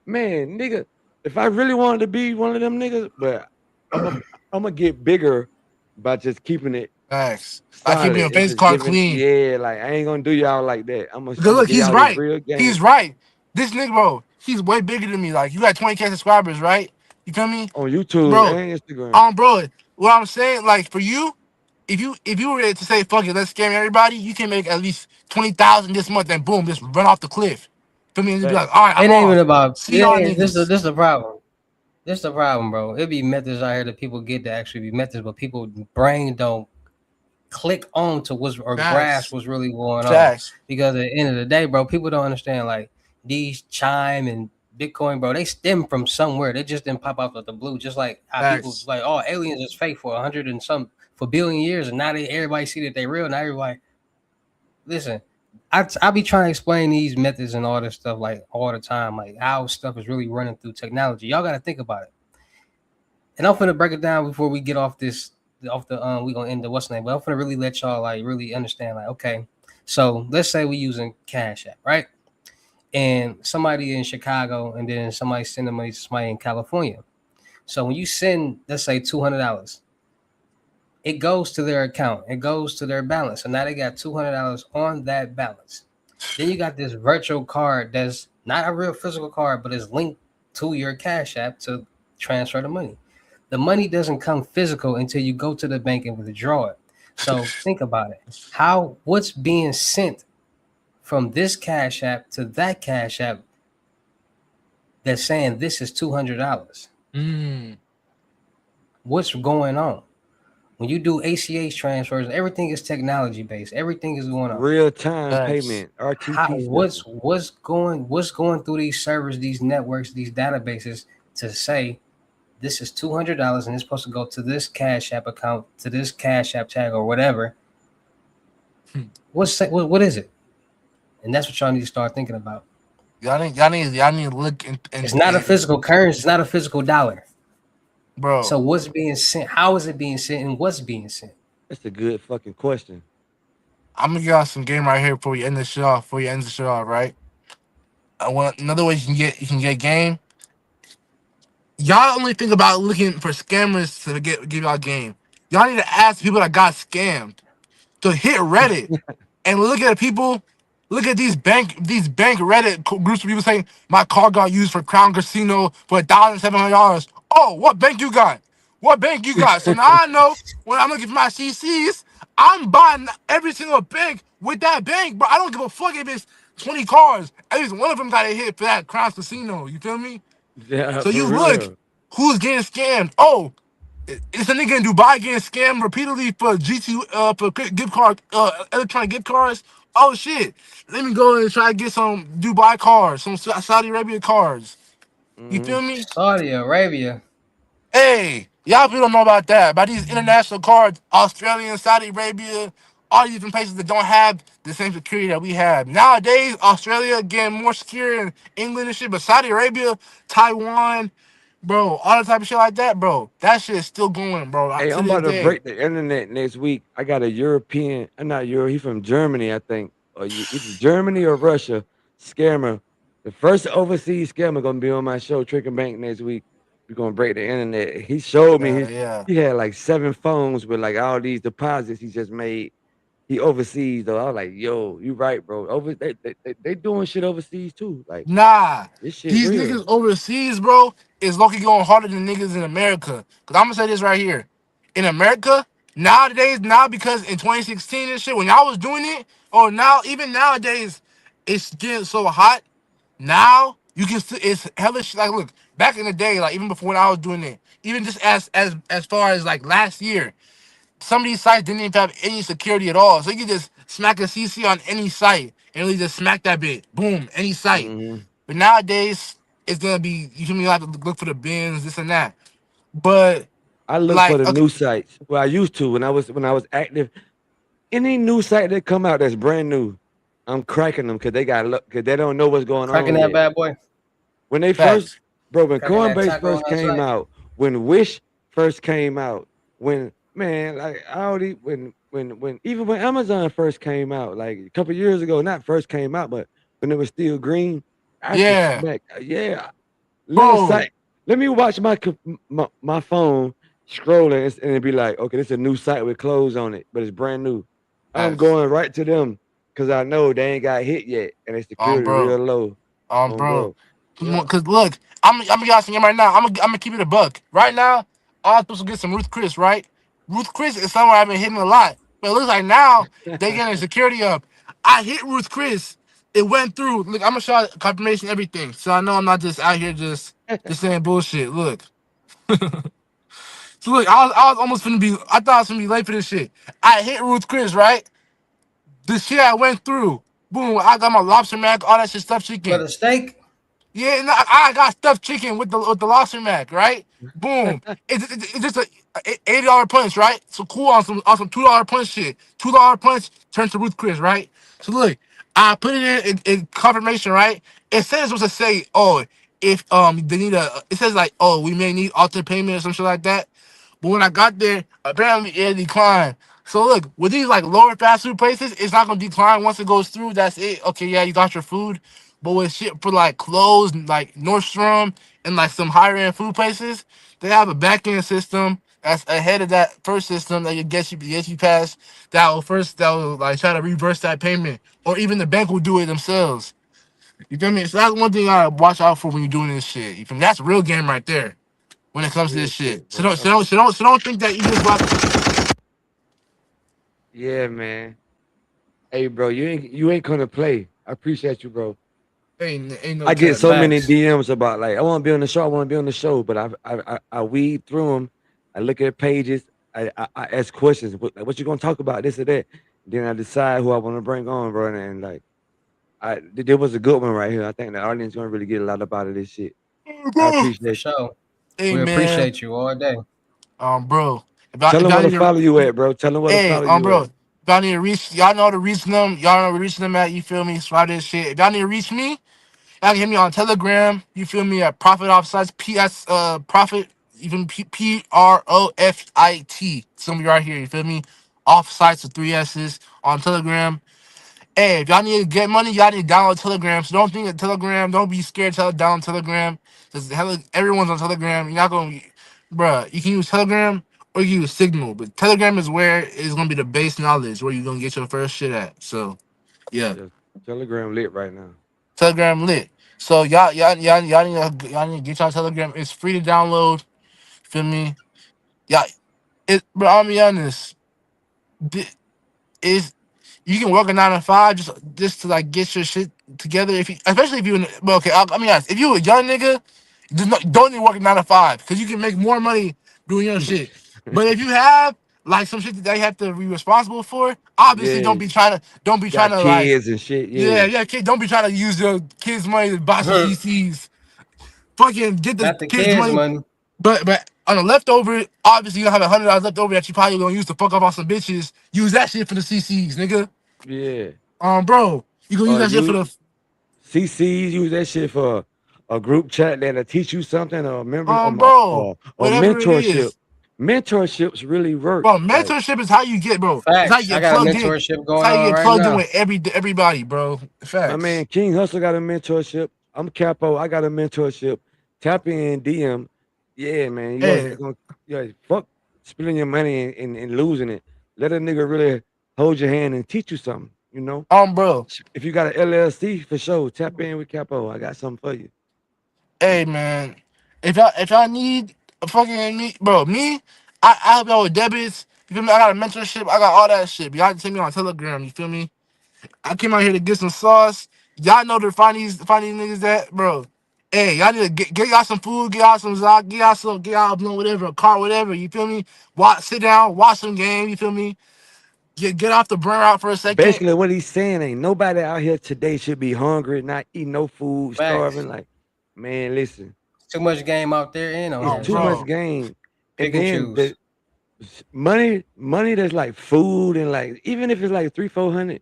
Man, nigga, if I really wanted to be one of them niggas, but I'm a, I'm gonna get bigger by just keeping it Facts. Like keeping solid your and face just card giving, clean. yeah, like I ain't gonna do y'all like that. I'm Because gonna look, give he's y'all this right. real He's game right. This nigga, bro, he's way bigger than me. Like you got 20K subscribers, right? You feel me? on YouTube Bro, and Instagram. bro, what I'm saying, like for you, if you were to say fuck it, let's scam everybody, you can make at least 20,000 this month and boom, just run off the cliff. Feel me? And just be like, Facts. all right, I'm It ain't even off. about See it. y'all Ain't, niggas. this is the problem. This is the problem, bro. It be methods out here that people get to actually be methods, but people brain don't click on to what's or grasp Facts. what's really going on. Facts. Because at the end of the day, bro, people don't understand. Like these Chime and Bitcoin, bro, they stem from somewhere. They just didn't pop out of the blue. Just like how people Facts. like, oh, aliens is fake for 100 and some billion years, and now everybody see that they real. Now everybody listen. I be trying to explain these methods and all this stuff like all the time, like how stuff is really running through technology. Y'all got to think about it. And I'm gonna break it down before we get off the we gonna end the what's the name. But I'm gonna really let y'all like really understand. Like, okay, so let's say we using Cash App, right? And somebody in Chicago, and then somebody sending money to somebody in California. So when you send, let's say $200, it goes to their account, it goes to their balance. So now they got $200 on that balance. Then you got this virtual card that's not a real physical card, but it's linked to your Cash App to transfer the money. The money doesn't come physical until you go to the bank and withdraw it. So think about it. What's being sent from this Cash App to that Cash App that's saying this is $200? Mm. What's going on? When you do ACH transfers, everything is technology based. Everything is going on. Real time Facts. payment, RTP system. What's going through these servers, these networks, these databases to say this is $200 and it's supposed to go to this Cash App account, to this Cash App tag or whatever. What is it? And that's what y'all need to start thinking about. Y'all need to look It's not a physical currency. It's not a physical dollar. bro. So what's being sent? How is it being sent? And what's being sent? That's a good fucking question. I'm gonna give y'all some game right here before we end the show off. Right? I want another way you can get game. Y'all only think about looking for scammers to give y'all game. Y'all need to ask people that got scammed to hit Reddit and look at people. Look at these bank Reddit groups of people saying my card got used for Crown Casino for $1,700. Oh, what bank you got? What bank you got? So now I know when I'm looking for my CCs, I'm buying every single bank with that bank, bro. I don't give a fuck if it's 20 cars. At least one of them got a hit for that Crown Casino. You feel me? Yeah, So for you look real. who's getting scammed. Oh, it's a nigga in Dubai getting scammed repeatedly for for gift card electronic gift cards. Oh shit! Let me go and try to get some Dubai cards, some Saudi Arabia cards. You Hmm. feel me? Saudi Arabia. Hey, y'all people don't know about that. About these international cards, Australia, Saudi Arabia, all these different places that don't have the same security that we have. Nowadays, Australia getting more secure in England and shit, but Saudi Arabia, Taiwan, bro, all the type of shit like that, bro. That shit is still going, bro, Hey, to I'm this about to day. break the internet next week. I got a European, not Euro, he from Germany, I think. Or either Germany or Russia scammer. The first overseas scammer gonna be on my show, Trick and Bank, next week. We're gonna break the internet. He showed me Yeah. he had like 7 phones with like all these deposits he just made. He overseas though. I was like, yo, you right, bro. They doing shit overseas too. Like Nah, this shit these real. niggas overseas, bro, is lucky going harder than niggas in America. Cause I'm gonna say this right here. In America, nowadays, now because in 2016 and shit, when y'all was doing it, or now, even nowadays, it's getting so hot. Now you can see it's hellish. Like, look, back in the day, like even before when I was doing it, even just as far as like last year, some of these sites didn't even have any security at all. So you could just smack a CC on any site and really just smack that bit. Boom, any site. Hmm. But nowadays, it's gonna be you feel me, you have to look for the bins, this and that. But I look for like the okay, new sites. Well, I used to when I was active. Any new site that come out that's brand new, I'm cracking them because they got because they don't know what's going Cracking on that yet. bad boy. When they first, facts. bro, when Cracking that Coinbase taco on first that came site. out, when Wish first came out, when man, like I already when even when Amazon first came out, like a couple years ago, not first came out, but when it was still green, I used to Yeah, smack. Yeah, let a bro. site. Let me watch my phone scrolling and it'd be like, okay, this is a new site with clothes on it, but it's brand new. I'm Facts. going right to them because I know they ain't got hit yet and their security real Bro. low. Bro. Bro. Yeah. Cause look, I'm gonna get some game right now. I'm gonna keep it a buck. Right now, I'm supposed to get some Ruth Chris, right? Ruth Chris is somewhere I've been hitting a lot. But it looks like now they getting security up. I hit Ruth Chris. It went through. Look, I'm gonna show you confirmation, everything. So I know I'm not just out here just saying bullshit. Look. So look, I was almost finna be I thought I was finna be late for this shit. I hit Ruth Chris, right? The shit I went through. Boom, I got my lobster mac, all that shit, stuffed For chicken. the steak, Yeah, and I got stuffed chicken with the lobster mac, right? Boom. It's just a $80 punch, right? So cool on some $2 punch shit. $2 punch turns to Ruth Chris, right? So look, I put it in confirmation, right? It says it's supposed to say, oh, if they need it says like, oh, we may need alter payment or some shit like that. But when I got there, apparently it declined. So look, with these like lower fast food places, it's not gonna decline once it goes through. That's it. Okay, yeah, you got your food. But with shit for like clothes, like Nordstrom and like some higher end food places, they have a back end system that's ahead of that first system that you get you past. That will like try to reverse that payment, or even the bank will do it themselves. You feel me? So that's one thing I watch out for when you're doing this shit. You feel me? That's real game right there when it comes to Real this shit. shit, So bro. don't so don't so don't so don't think that you just bought. Yeah, man. Hey, bro, you ain't gonna play. I appreciate you, bro. Ain't no I get cap, so man. many facts. DMs about like I want to be on the show. I want to be on the show, but I weed through them. I look at pages. I ask questions. What you gonna talk about? This or that. Then I decide who I want to bring on, bro. And like there was a good one right here. I think the audience gonna really get a lot about this shit. I For appreciate you. sure. Hey We man, appreciate you all day. bro. Tell If them y'all where to need to, follow you at, bro. Tell them where to hey, follow you bro. at. If y'all need to reach, y'all know to reach them. Y'all know to reach them at. You feel me? Swap this shit. If y'all need to reach me, y'all can hit me on Telegram. You feel me? At Profit Offsites. Profit. Even PROFIT. Somebody right here. You feel me? Offsites with three S's on Telegram. Hey, if y'all need to get money, y'all need to download Telegram. So don't think that Telegram, don't be scared to download Telegram. Because everyone's on Telegram. You're not going to, bruh, you can use Telegram or you can use Signal. But Telegram is where it's going to be the base knowledge, where you're going to get your first shit at. So, yeah, Yeah, Telegram lit right now. Telegram lit. So, y'all need to get y'all Telegram. It's free to download. Feel me? Yeah, bro, I'll be honest. Is you can work a 9 to 5 just to like get your shit together. If you, especially if you, well, okay, I mean, honest, if you a young nigga, don't need to work a 9 to 5 because you can make more money doing your shit. But if you have like some shit that they have to be responsible for, obviously Yeah, don't be trying got to like, kids and shit. yeah, Yeah, yeah, kid, don't be trying to use your kids' money to buy some CCs. Fucking get the Not the kids' kids' money, money. but on the leftover, obviously you have $100 left over that you probably gonna use to fuck up on some bitches. Use that shit for the CCs, nigga. yeah. Bro, you gonna use that shit for You the CCs use that shit for a group chat that'll teach you something or members bro, or whatever it mentorship. is. Mentorships really work. Bro, Like mentorship is how you get, bro. It's how you Facts. I get got a plugged in. mentorship It's going how you on get right plugged in now. with everybody, bro. my Facts. man King Hustle got a mentorship. I'm Capo. I got a mentorship. Tap in DM. Yeah, man. Hey, Fuck spending your money and losing it. Let a nigga really hold your hand and teach you something. You know. bro. If you got an LLC for sure, tap in with Capo. I got something for you. Hey, man. If y'all need a fucking me, bro, I help y'all with debits. You feel me? I got a mentorship. I got all that shit. But y'all can take me on Telegram. You feel me? I came out here to get some sauce. Y'all know to find these niggas that, bro. Hey, y'all need to get y'all some food, get y'all some Zoc, get y'all a blunt, whatever, a car, whatever. You feel me? Sit down, watch some game. You feel me? Get off the burn out for a second. Basically, what he's saying ain't nobody out here today should be hungry, not eating no food, Facts. starving. Like, man, listen, Too much game out there and on it's here. Oh, too So much bro. game. And pick and then choose. the money that's like food and like even if it's like 300-400,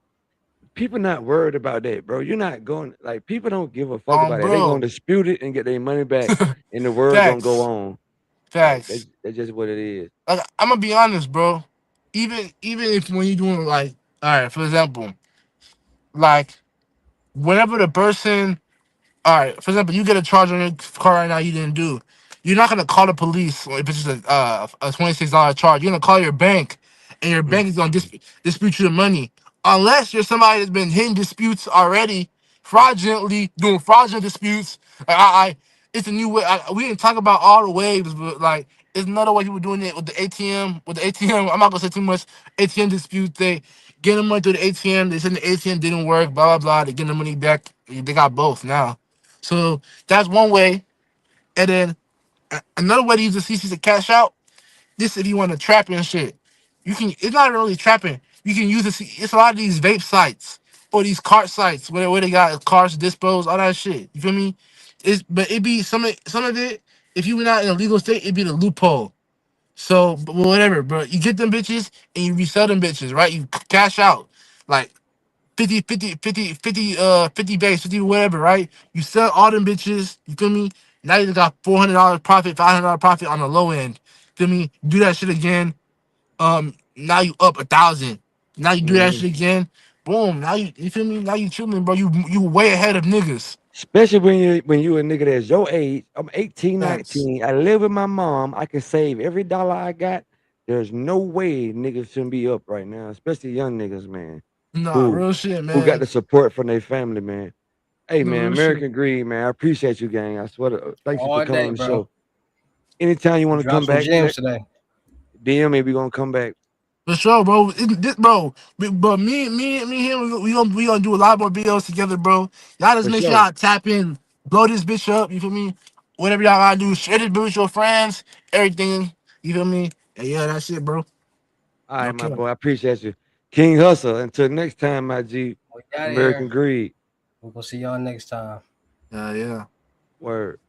people not worried about that, bro. You're not going like people don't give a fuck about it. They gonna Bro. dispute it and get their money back, and the world gonna go Facts. on. Like Facts. that's just what it is. Like I'm gonna be honest, bro. Even if when you're doing like, all right, for example, like whenever the person, all right, for example, you get a charge on your car right now you didn't do. You're not gonna call the police if it's just a $26 charge. You're gonna call your bank, and your bank is gonna dispute you the money, unless you're somebody that's been hitting disputes already, fraudulently doing fraudulent disputes. It's a new way. We didn't talk about all the waves, but like it's another way people doing it with the ATM. With the ATM, I'm not gonna say too much. ATM disputes. They get the money through the ATM. They said the ATM didn't work. Blah blah blah. They get the money back. They got both now. So that's one way. And then another way to use the CC to cash out. This if you want to trap and shit. You can. It's not really trapping. You can use it. It's a lot of these vape sites. or these cart sites where they got cars disposed, all that shit. You feel me? But it be some of it. If you were not in a legal state, it'd be the loophole. So but whatever, bro. You get them bitches and you resell them bitches, right? You cash out like 50 base, 50 whatever, right? You sell all them bitches, you feel me? Now you got $400 profit, $500 profit on the low end. Feel me? Do that shit again. Now you up 1,000. Now you do that Mhm. shit again. Boom. Now you feel me? Now you chilling, bro. You way ahead of niggas. Especially when you a nigga that's your age. I'm 18, Yes. 19. I live with my mom. I can save every dollar I got. There's no way niggas shouldn't be up right now, especially young niggas, man, Nah, who real shit, who got man. the support from their family, man. Hey, No man, real shit. American Greed, man. I appreciate you, gang. I swear to thank you for All coming day, on the bro. show. Anytime you want to Drop come some back, gems today. DM me. We gonna come back For sure, bro. Bro. But me, and him, we gonna do a lot more videos together, bro. Y'all just for make sure sure. y'all tap in, blow this bitch up. You feel me? Whatever y'all gotta do, share this bitch with your friends, everything. You feel me? And yeah, that's it, bro. All right, my Okay. boy. I appreciate you. King Hustle. Until next time, my G. We got American here. Greed. We'll see y'all next time. Yeah. Word.